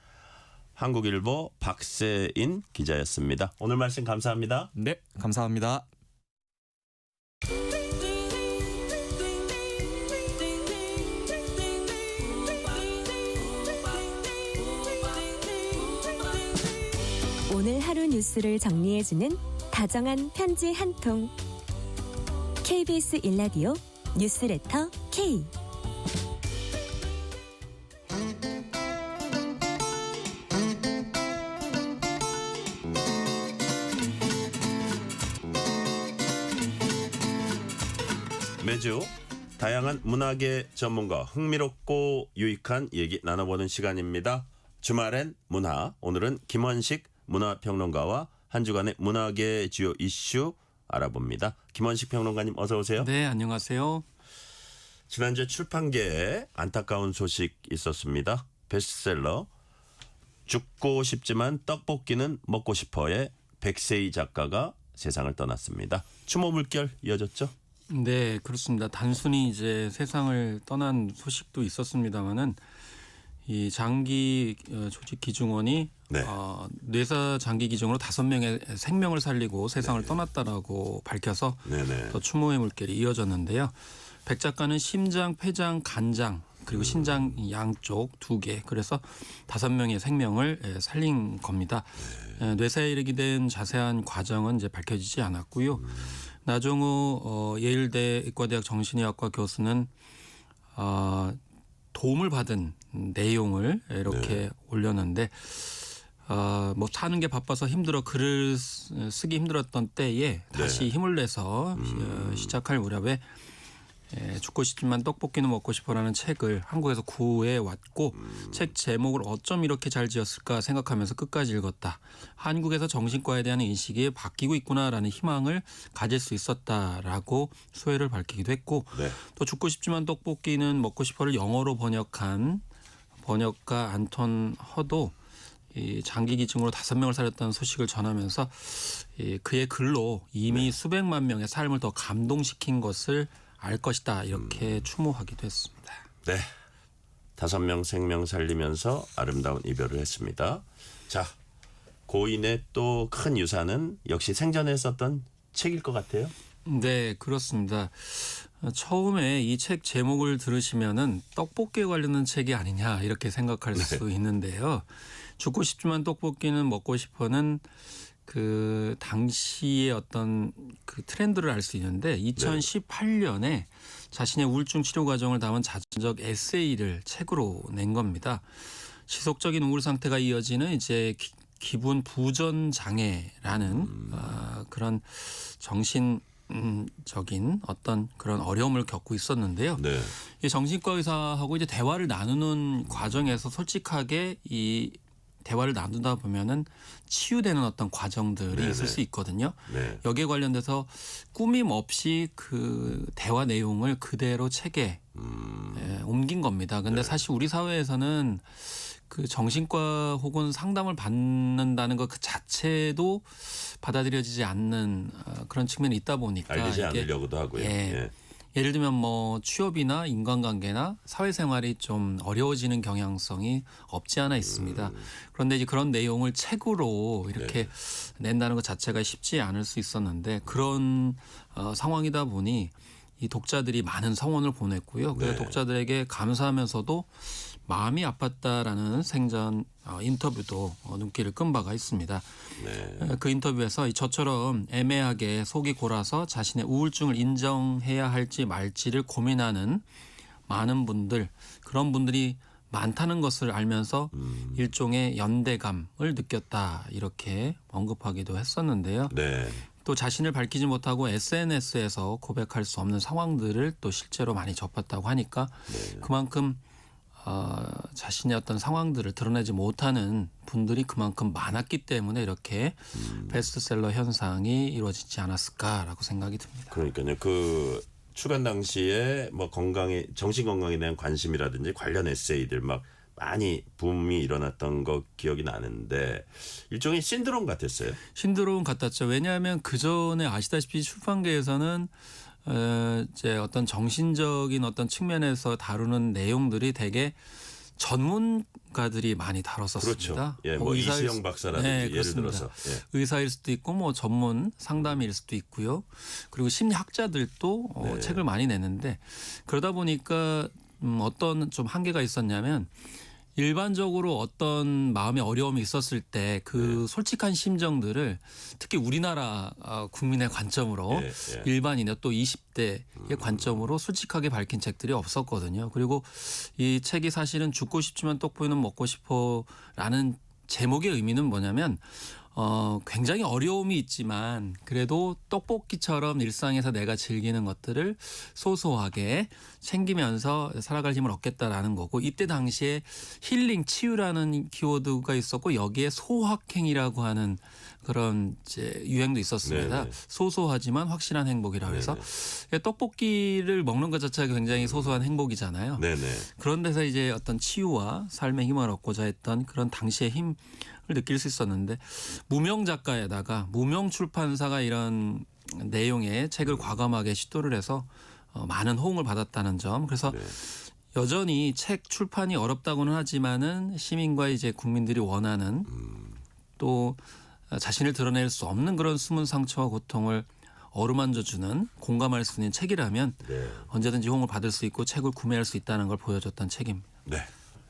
한국일보 박세인 기자였습니다. 오늘 말씀 감사합니다. 네, 감사합니다. 오늘 하루 뉴스를 정리해주는 다정한 편지 한 통. KBS 일라디오 뉴스레터 K. 매주 다양한 문화계 전문가 흥미롭고 유익한 얘기 나눠보는 시간입니다. 주말엔 문화. 오늘은 김원식 문화평론가와 한 주간의 문화계 주요 이슈 알아봅니다. 김원식 평론가님 어서 오세요. 네, 안녕하세요. 지난주에 출판계에 안타까운 소식 있었습니다. 베스트셀러 죽고 싶지만 떡볶이는 먹고 싶어의 백세희 작가가 세상을 떠났습니다. 추모 물결 이어졌죠? 네, 그렇습니다. 단순히 이제 세상을 떠난 소식도 있었습니다만은 이 장기 조직 기증원이 뇌사 장기 기증으로 5명의 생명을 살리고 세상을 떠났다라고 밝혀서 더 추모의 물결이 이어졌는데요. 백 작가는 심장, 폐장, 간장 그리고 신장 양쪽 2개 그래서 5명의 생명을 살린 겁니다. 뇌사에 이르게 된 자세한 과정은 이제 밝혀지지 않았고요. 나종우 예일대 의과대학 정신의학과 교수는 도움을 받은 내용을 이렇게 올렸는데 뭐 사는 게 바빠서 힘들어 글을 쓰기 힘들었던 때에 다시 힘을 내서 시작할 무렵에 죽고 싶지만 떡볶이는 먹고 싶어라는 책을 한국에서 구해왔고 책 제목을 어쩜 이렇게 잘 지었을까 생각하면서 끝까지 읽었다. 한국에서 정신과에 대한 인식이 바뀌고 있구나라는 희망을 가질 수 있었다라고 소회를 밝히기도 했고 또 죽고 싶지만 떡볶이는 먹고 싶어를 영어로 번역한 번역가 안톤 허도 이 장기 기증으로 5명을 살렸다는 소식을 전하면서 그의 글로 이미 수백만 명의 삶을 더 감동시킨 것을 알 것이다 이렇게 추모하기도 했습니다. 네, 5명 생명 살리면서 아름다운 이별을 했습니다. 자, 고인의 또 큰 유산은 역시 생전에 썼던 책일 것 같아요. 네, 그렇습니다. 처음에 이 책 제목을 들으시면은 떡볶이에 관련된 책이 아니냐 이렇게 생각할 수 있는데요. 죽고 싶지만 떡볶이는 먹고 싶어는 그 당시의 어떤 그 트렌드를 알 수 있는데 2018년에 자신의 우울증 치료 과정을 담은 자전적 에세이를 책으로 낸 겁니다. 지속적인 우울 상태가 이어지는 이제 기분 부전 장애라는 그런 정신적인 어떤 그런 어려움을 겪고 있었는데요. 네. 이 정신과 의사하고 이제 대화를 나누는 과정에서 솔직하게 이 대화를 나누다 보면은 치유되는 어떤 과정들이 네네. 있을 수 있거든요. 네. 여기에 관련돼서 꾸밈 없이 그 대화 내용을 그대로 책에 옮긴 겁니다. 근데 사실 우리 사회에서는 그 정신과 혹은 상담을 받는다는 것 그 자체도 받아들여지지 않는 그런 측면이 있다 보니까 알리지 이게 않으려고도 하고요. 예. 예를 들면 뭐 취업이나 인간관계나 사회생활이 좀 어려워지는 경향성이 없지 않아 있습니다. 그런데 이제 그런 내용을 책으로 이렇게 낸다는 것 자체가 쉽지 않을 수 있었는데 그런 상황이다 보니 이 독자들이 많은 성원을 보냈고요. 그래서 독자들에게 감사하면서도 마음이 아팠다라는 생전 인터뷰도 눈길을 끈 바가 있습니다. 그 인터뷰에서 저처럼 애매하게 속이 골아서 자신의 우울증을 인정해야 할지 말지를 고민하는 많은 분들, 그런 분들이 많다는 것을 알면서 일종의 연대감을 느꼈다 이렇게 언급하기도 했었는데요. 또 자신을 밝히지 못하고 SNS에서 고백할 수 없는 상황들을 또 실제로 많이 접했다고 하니까 그만큼 자신의 어떤 상황들을 드러내지 못하는 분들이 그만큼 많았기 때문에 이렇게 베스트셀러 현상이 이루어지지 않았을까라고 생각이 듭니다. 그러니까요. 그 출간 당시에 뭐 건강에 정신 건강에 대한 관심이라든지 관련 에세이들 막 많이 붐이 일어났던 거 기억이 나는데 일종의 신드롬 같았어요. 신드롬 같았죠. 왜냐하면 그 전에 아시다시피 출판계에서는 이제 어떤 정신적인 어떤 측면에서 다루는 내용들이 되게 전문가들이 많이 다뤘었습니다. 그렇죠. 예, 뭐 이수영 박사라든지 예를 그렇습니다. 들어서 의사일 수도 있고 뭐 전문 상담일 수도 있고요. 그리고 심리학자들도 책을 많이 내는데 그러다 보니까 어떤 좀 한계가 있었냐면 일반적으로 어떤 마음의 어려움이 있었을 때 그 솔직한 심정들을 특히 우리나라 국민의 관점으로 일반인의 또 20대의 관점으로 솔직하게 밝힌 책들이 없었거든요. 그리고 이 책이 사실은 죽고 싶지만 떡볶이는 먹고 싶어라는 제목의 의미는 뭐냐면 굉장히 어려움이 있지만 그래도 떡볶이처럼 일상에서 내가 즐기는 것들을 소소하게 챙기면서 살아갈 힘을 얻겠다라는 거고 이때 당시에 힐링, 치유라는 키워드가 있었고 여기에 소확행이라고 하는 그런 이제 유행도 있었습니다. 소소하지만 확실한 행복이라고 해서 떡볶이를 먹는 것 자체가 굉장히 소소한 행복이잖아요. 그런 데서 이제 어떤 치유와 삶의 힘을 얻고자 했던 그런 당시의 힘을 느낄 수 있었는데 무명 작가에다가 무명 출판사가 이런 내용의 책을 과감하게 시도를 해서 많은 호응을 받았다는 점. 그래서 여전히 책 출판이 어렵다고는 하지만은 시민과 이제 국민들이 원하는 또 자신을 드러낼 수 없는 그런 숨은 상처와 고통을 어루만져주는 공감할 수 있는 책이라면 언제든지 호응을 받을 수 있고 책을 구매할 수 있다는 걸 보여줬던 책입니다.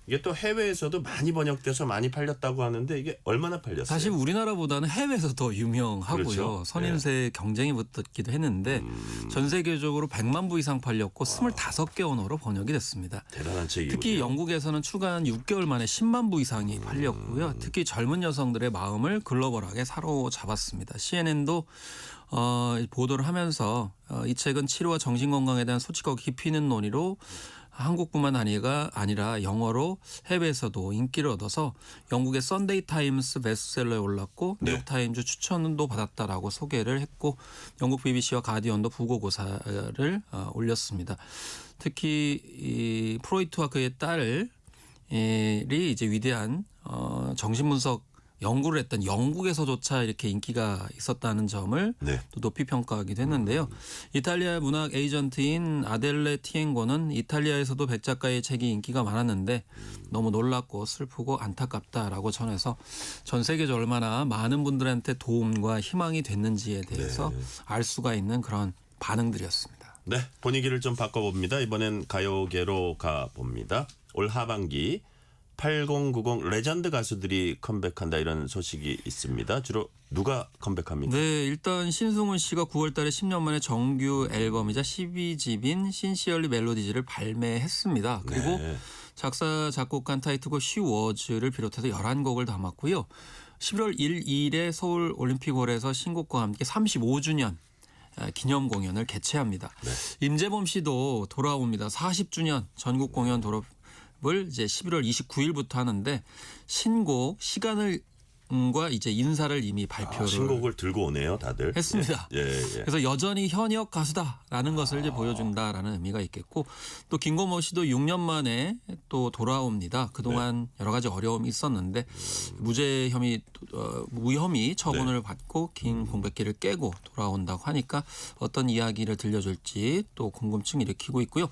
이게 또 해외에서도 많이 번역돼서 많이 팔렸다고 하는데 이게 얼마나 팔렸어요? 사실 우리나라보다는 해외에서 더 유명하고요. 그렇죠. 선인세 경쟁이 붙었기도 했는데 전 세계적으로 100만 부 이상 팔렸고 25개 언어로 번역이 됐습니다. 대단한 책이군요. 특히 영국에서는 출간 6개월 만에 10만 부 이상이 팔렸고요. 특히 젊은 여성들의 마음을 글로벌하게 사로잡았습니다. CNN도 보도를 하면서 이 책은 치료와 정신건강에 대한 솔직하고 깊이 있는 논의로 한국뿐만 아니라 영어로 해외에서도 인기를 얻어서 영국의 썬데이 타임스 베스트셀러에 올랐고 뉴욕타임즈 추천도 받았다라고 소개를 했고 영국 BBC와 가디언도 부고고사를 올렸습니다. 특히 이 프로이트와 그의 딸이 이제 위대한 정신분석 연구를 했던 영국에서조차 이렇게 인기가 있었다는 점을 네. 또 높이 평가하기도 했는데요. 이탈리아 문학 에이전트인 아델레 티엔고는 이탈리아에서도 백 작가의 책이 인기가 많았는데 너무 놀랍고 슬프고 안타깝다라고 전해서 전 세계적으로 얼마나 많은 분들한테 도움과 희망이 됐는지에 대해서 알 수가 있는 그런 반응들이었습니다. 네, 분위기를 좀 바꿔봅니다. 이번엔 가요계로 가봅니다. 올 하반기 8090 레전드 가수들이 컴백한다 이런 소식이 있습니다. 주로 누가 컴백합니까? 네, 일단 신승훈 씨가 9월 달에 10년 만에 정규 앨범이자 12집인 신시얼리 멜로디즈를 발매했습니다. 그리고 작사 작곡한 타이틀곡 She Was를 비롯해서 11곡을 담았고요. 11월 1일에 서울 올림픽홀에서 신곡과 함께 35주년 기념 공연을 개최합니다. 임재범 씨도 돌아옵니다. 40주년 전국 공연 돌아을 이제 11월 29일부터 하는데 신곡 시간을과 이제 인사를 이미 발표를 신곡을 들고 오네요, 다들. 했습니다. 예. 그래서 여전히 현역 가수다라는 것을 이제 보여준다라는 의미가 있겠고 또 김건모 씨도 6년 만에 또 돌아옵니다. 그동안 여러 가지 어려움이 있었는데 무죄 혐의 무혐의 처분을 받고 긴 공백기를 깨고 돌아온다고 하니까 어떤 이야기를 들려줄지 또 궁금증 일으키고 있고요.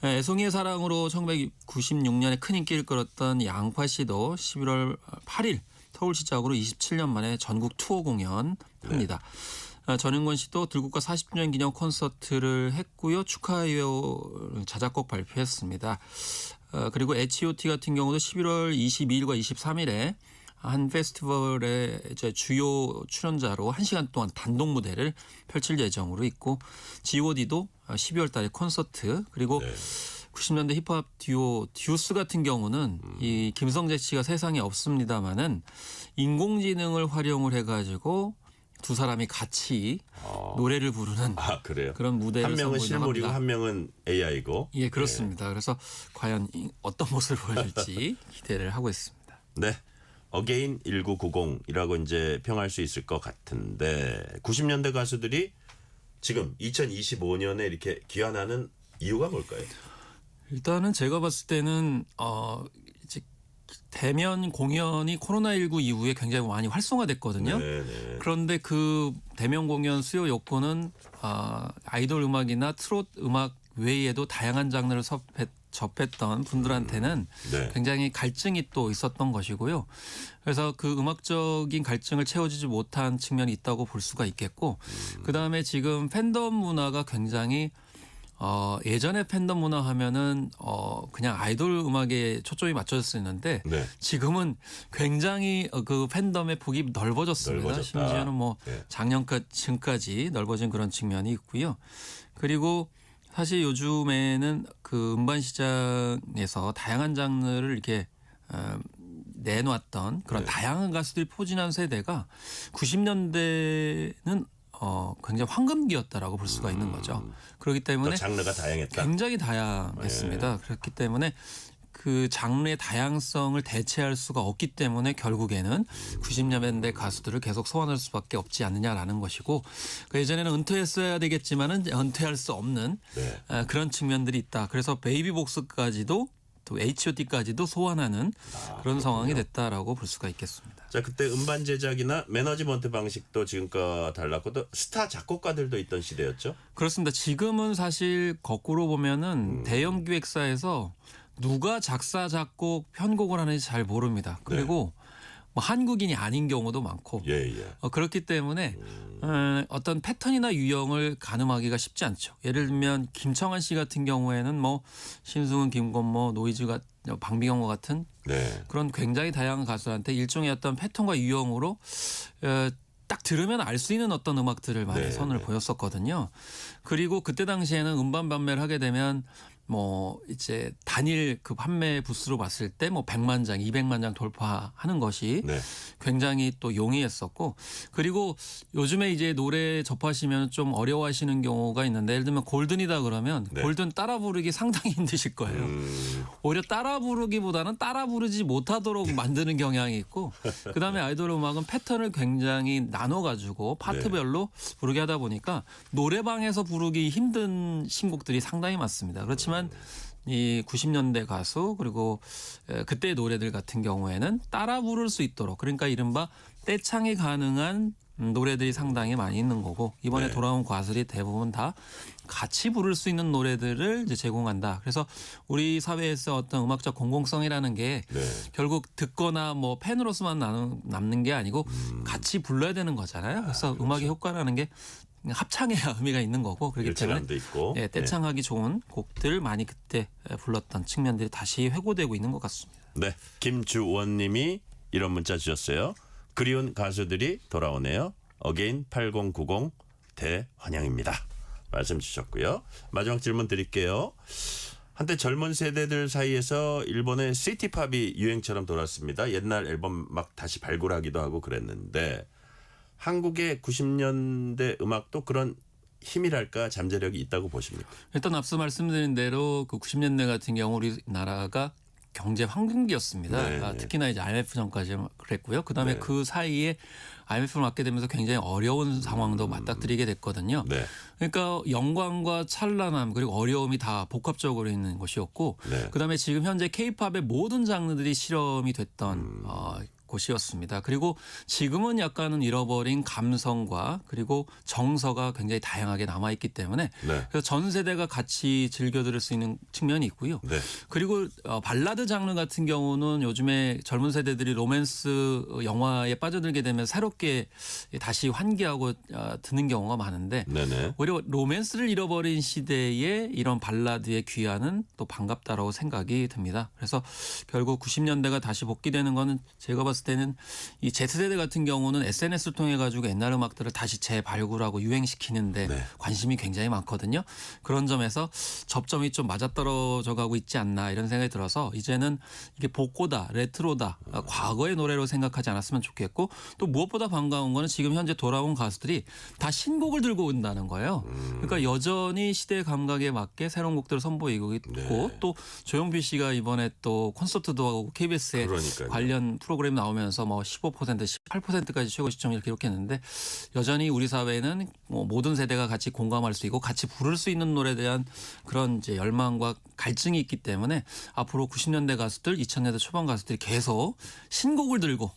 애송이의 사랑으로 1996년에 큰 인기를 끌었던 양파 씨도 11월 8일 서울 시작으로 27년 만에 전국 투어 공연합니다. 전인권 씨도 들국화 40주년 기념 콘서트를 했고요. 축하해요 자작곡 발표했습니다. 그리고 H.O.T 같은 경우도 11월 22일과 23일에 한 페스티벌의 이제 주요 출연자로 1시간 동안 단독 무대를 펼칠 예정으로 있고 G.O.D도 12월 달에 콘서트 그리고 90년대 힙합 듀오 듀스 같은 경우는 이 김성재 씨가 세상에 없습니다마는 인공지능을 활용을 해가지고 두 사람이 같이 노래를 부르는 그래요? 그런 무대를 한 명은 실물이고 합니다. 한 명은 AI고. 예, 그렇습니다. 그래서 과연 어떤 모습을 보여줄지 기대를 하고 있습니다. 네. 어게인 1990이라고 이제 평할 수 있을 것 같은데 90년대 가수들이 지금 2025년에 이렇게 귀환하는 이유가 뭘까요? 일단은 제가 봤을 때는 이제 대면 공연이 코로나19 이후에 굉장히 많이 활성화됐거든요. 그런데 그 대면 공연 수요 욕구는 아이돌 음악이나 트롯 음악 외에도 다양한 장르를 접했던 분들한테는 굉장히 갈증이 또 있었던 것이고요. 그래서 그 음악적인 갈증을 채워주지 못한 측면이 있다고 볼 수가 있겠고 그다음에 지금 팬덤 문화가 굉장히 예전에 팬덤 문화 하면은 그냥 아이돌 음악에 초점이 맞춰졌었는데 지금은 굉장히 그 팬덤의 폭이 넓어졌습니다. 심지어는 뭐 작년까지 넓어진 그런 측면이 있고요. 그리고 사실 요즘에는 그 음반 시장에서 다양한 장르를 이렇게 내놓았던 그런 다양한 가수들이 포진한 세대가 90년대는 굉장히 황금기였다라고 볼 수가 있는 거죠. 그렇기 때문에 장르가 다양했다. 굉장히 다양했습니다. 그렇기 때문에 그 장르의 다양성을 대체할 수가 없기 때문에 결국에는 90년대 가수들을 계속 소환할 수밖에 없지 않느냐라는 것이고 예전에는 은퇴했어야 되겠지만은 은퇴할 수 없는 그런 측면들이 있다. 그래서 베이비복스까지도 또 H.O.T까지도 소환하는 그런 상황이 됐다라고 볼 수가 있겠습니다. 자, 그때 음반 제작이나 매너지먼트 방식도 지금과 달랐고 또 스타 작곡가들도 있던 시대였죠. 그렇습니다. 지금은 사실 거꾸로 보면은 대형 기획사에서 누가 작사, 작곡, 편곡을 하는지 잘 모릅니다. 그리고 뭐 한국인이 아닌 경우도 많고 그렇기 때문에 어떤 패턴이나 유형을 가늠하기가 쉽지 않죠. 예를 들면 김청한 씨 같은 경우에는 뭐 신승훈, 김건모, 노이즈, 방비경과 같은 그런 굉장히 다양한 가수한테 일종의 어떤 패턴과 유형으로 딱 들으면 알 수 있는 어떤 음악들을 많이 선을 보였었거든요. 그리고 그때 당시에는 음반 판매를 하게 되면 뭐 이제 단일 그 판매 부수로 봤을 때 뭐 100만 장, 200만 장 돌파하는 것이 굉장히 또 용이했었고 그리고 요즘에 이제 노래 접하시면 좀 어려워하시는 경우가 있는데 예를 들면 골든이다 그러면 골든 따라 부르기 상당히 힘드실 거예요. 오히려 따라 부르기보다는 따라 부르지 못하도록 만드는 경향이 있고 그다음에 아이돌 음악은 패턴을 굉장히 나눠가지고 파트별로 부르게 하다 보니까 노래방에서 부르기 힘든 신곡들이 상당히 많습니다. 그렇지만 이 90년대 가수 그리고 그때 노래들 같은 경우에는 따라 부를 수 있도록 그러니까 이른바 떼창이 가능한 노래들이 상당히 많이 있는 거고 이번에 네. 돌아온 가수들이 대부분 다 같이 부를 수 있는 노래들을 이제 제공한다. 그래서 우리 사회에서 어떤 음악적 공공성이라는 게 네. 결국 듣거나 뭐 팬으로서만 남는 게 아니고 같이 불러야 되는 거잖아요. 그래서 그렇죠. 음악의 효과라는 게 합창해야 의미가 있는 거고 그렇기 때문에 일체감도 있고. 예, 떼창하기 좋은 곡들 많이 그때 불렀던 측면들이 다시 회고되고 있는 것 같습니다. 네, 김주원님이 이런 문자 주셨어요. 그리운 가수들이 돌아오네요. 어게인 8090 대환영입니다. 말씀 주셨고요. 마지막 질문 드릴게요. 한때 젊은 세대들 사이에서 일본의 시티팝이 유행처럼 돌았습니다. 옛날 앨범 막 다시 발굴하기도 하고 그랬는데 한국의 90년대 음악도 그런 힘이랄까 잠재력이 있다고 보십니까? 일단 앞서 말씀드린 대로 그 90년대 같은 경우 우리나라가 경제 황금기였습니다. 네. 특히나 이제 IMF 전까지 그랬고요. 그다음에 네. 그 사이에 IMF를 맞게 되면서 굉장히 어려운 상황도 맞닥뜨리게 됐거든요. 네. 그러니까 영광과 찬란함 그리고 어려움이 다 복합적으로 있는 것이었고 네. 그다음에 지금 현재 K-팝의 모든 장르들이 실험이 됐던 곳이었습니다. 그리고 지금은 약간은 잃어버린 감성과 그리고 정서가 굉장히 다양하게 남아있기 때문에 네. 그래서 전 세대가 같이 즐겨 들을 수 있는 측면이 있고요. 네. 그리고 발라드 장르 같은 경우는 요즘에 젊은 세대들이 로맨스 영화에 빠져들게 되면 새롭게 다시 환기하고 듣는 경우가 많은데 네네. 오히려 로맨스를 잃어버린 시대에 이런 발라드의 귀환은 또 반갑다라고 생각이 듭니다. 그래서 결국 90년대가 다시 복귀되는 거는 제가 봤을 때는 이 Z세대 같은 경우는 SNS를 통해 가지고 옛날 음악들을 다시 재발굴하고 유행시키는데 네. 관심이 굉장히 많거든요. 그런 점에서 접점이 좀 맞아떨어져 가고 있지 않나 이런 생각이 들어서 이제는 이게 복고다, 레트로다, 과거의 노래로 생각하지 않았으면 좋겠고 또 무엇보다 반가운 거는 지금 현재 돌아온 가수들이 다 신곡을 들고 온다는 거예요. 그러니까 여전히 시대 감각에 맞게 새로운 곡들을 선보이고 있고 네. 또 조용필 씨가 이번에 또 콘서트도 하고 KBS에 그러니까요. 관련 프로그램 나오면서 뭐 15%, 18%까지 최고 시청률을 기록했는데 여전히 우리 사회는 뭐 모든 세대가 같이 공감할 수 있고 같이 부를 수 있는 노래에 대한 그런 이제 열망과 갈증이 있기 때문에 앞으로 90년대 가수들, 2000년대 초반 가수들이 계속 신곡을 들고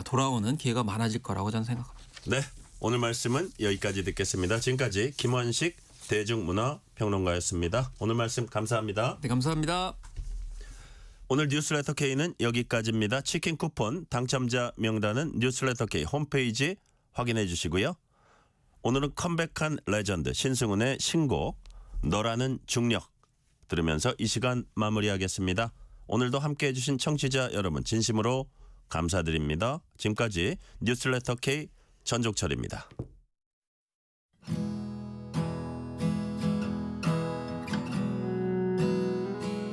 돌아오는 기회가 많아질 거라고 저는 생각합니다. 네, 오늘 말씀은 여기까지 듣겠습니다. 지금까지 김원식 대중문화평론가였습니다. 오늘 말씀 감사합니다. 네, 감사합니다. 오늘 뉴스레터 K는 여기까지입니다. 치킨 쿠폰 당첨자 명단은 뉴스레터 K 홈페이지 확인해 주시고요. 오늘은 컴백한 레전드 신승훈의 신곡 너라는 중력 들으면서 이 시간 마무리하겠습니다. 오늘도 함께해 주신 청취자 여러분 진심으로 감사드립니다. 지금까지 뉴스레터 K 전종철입니다.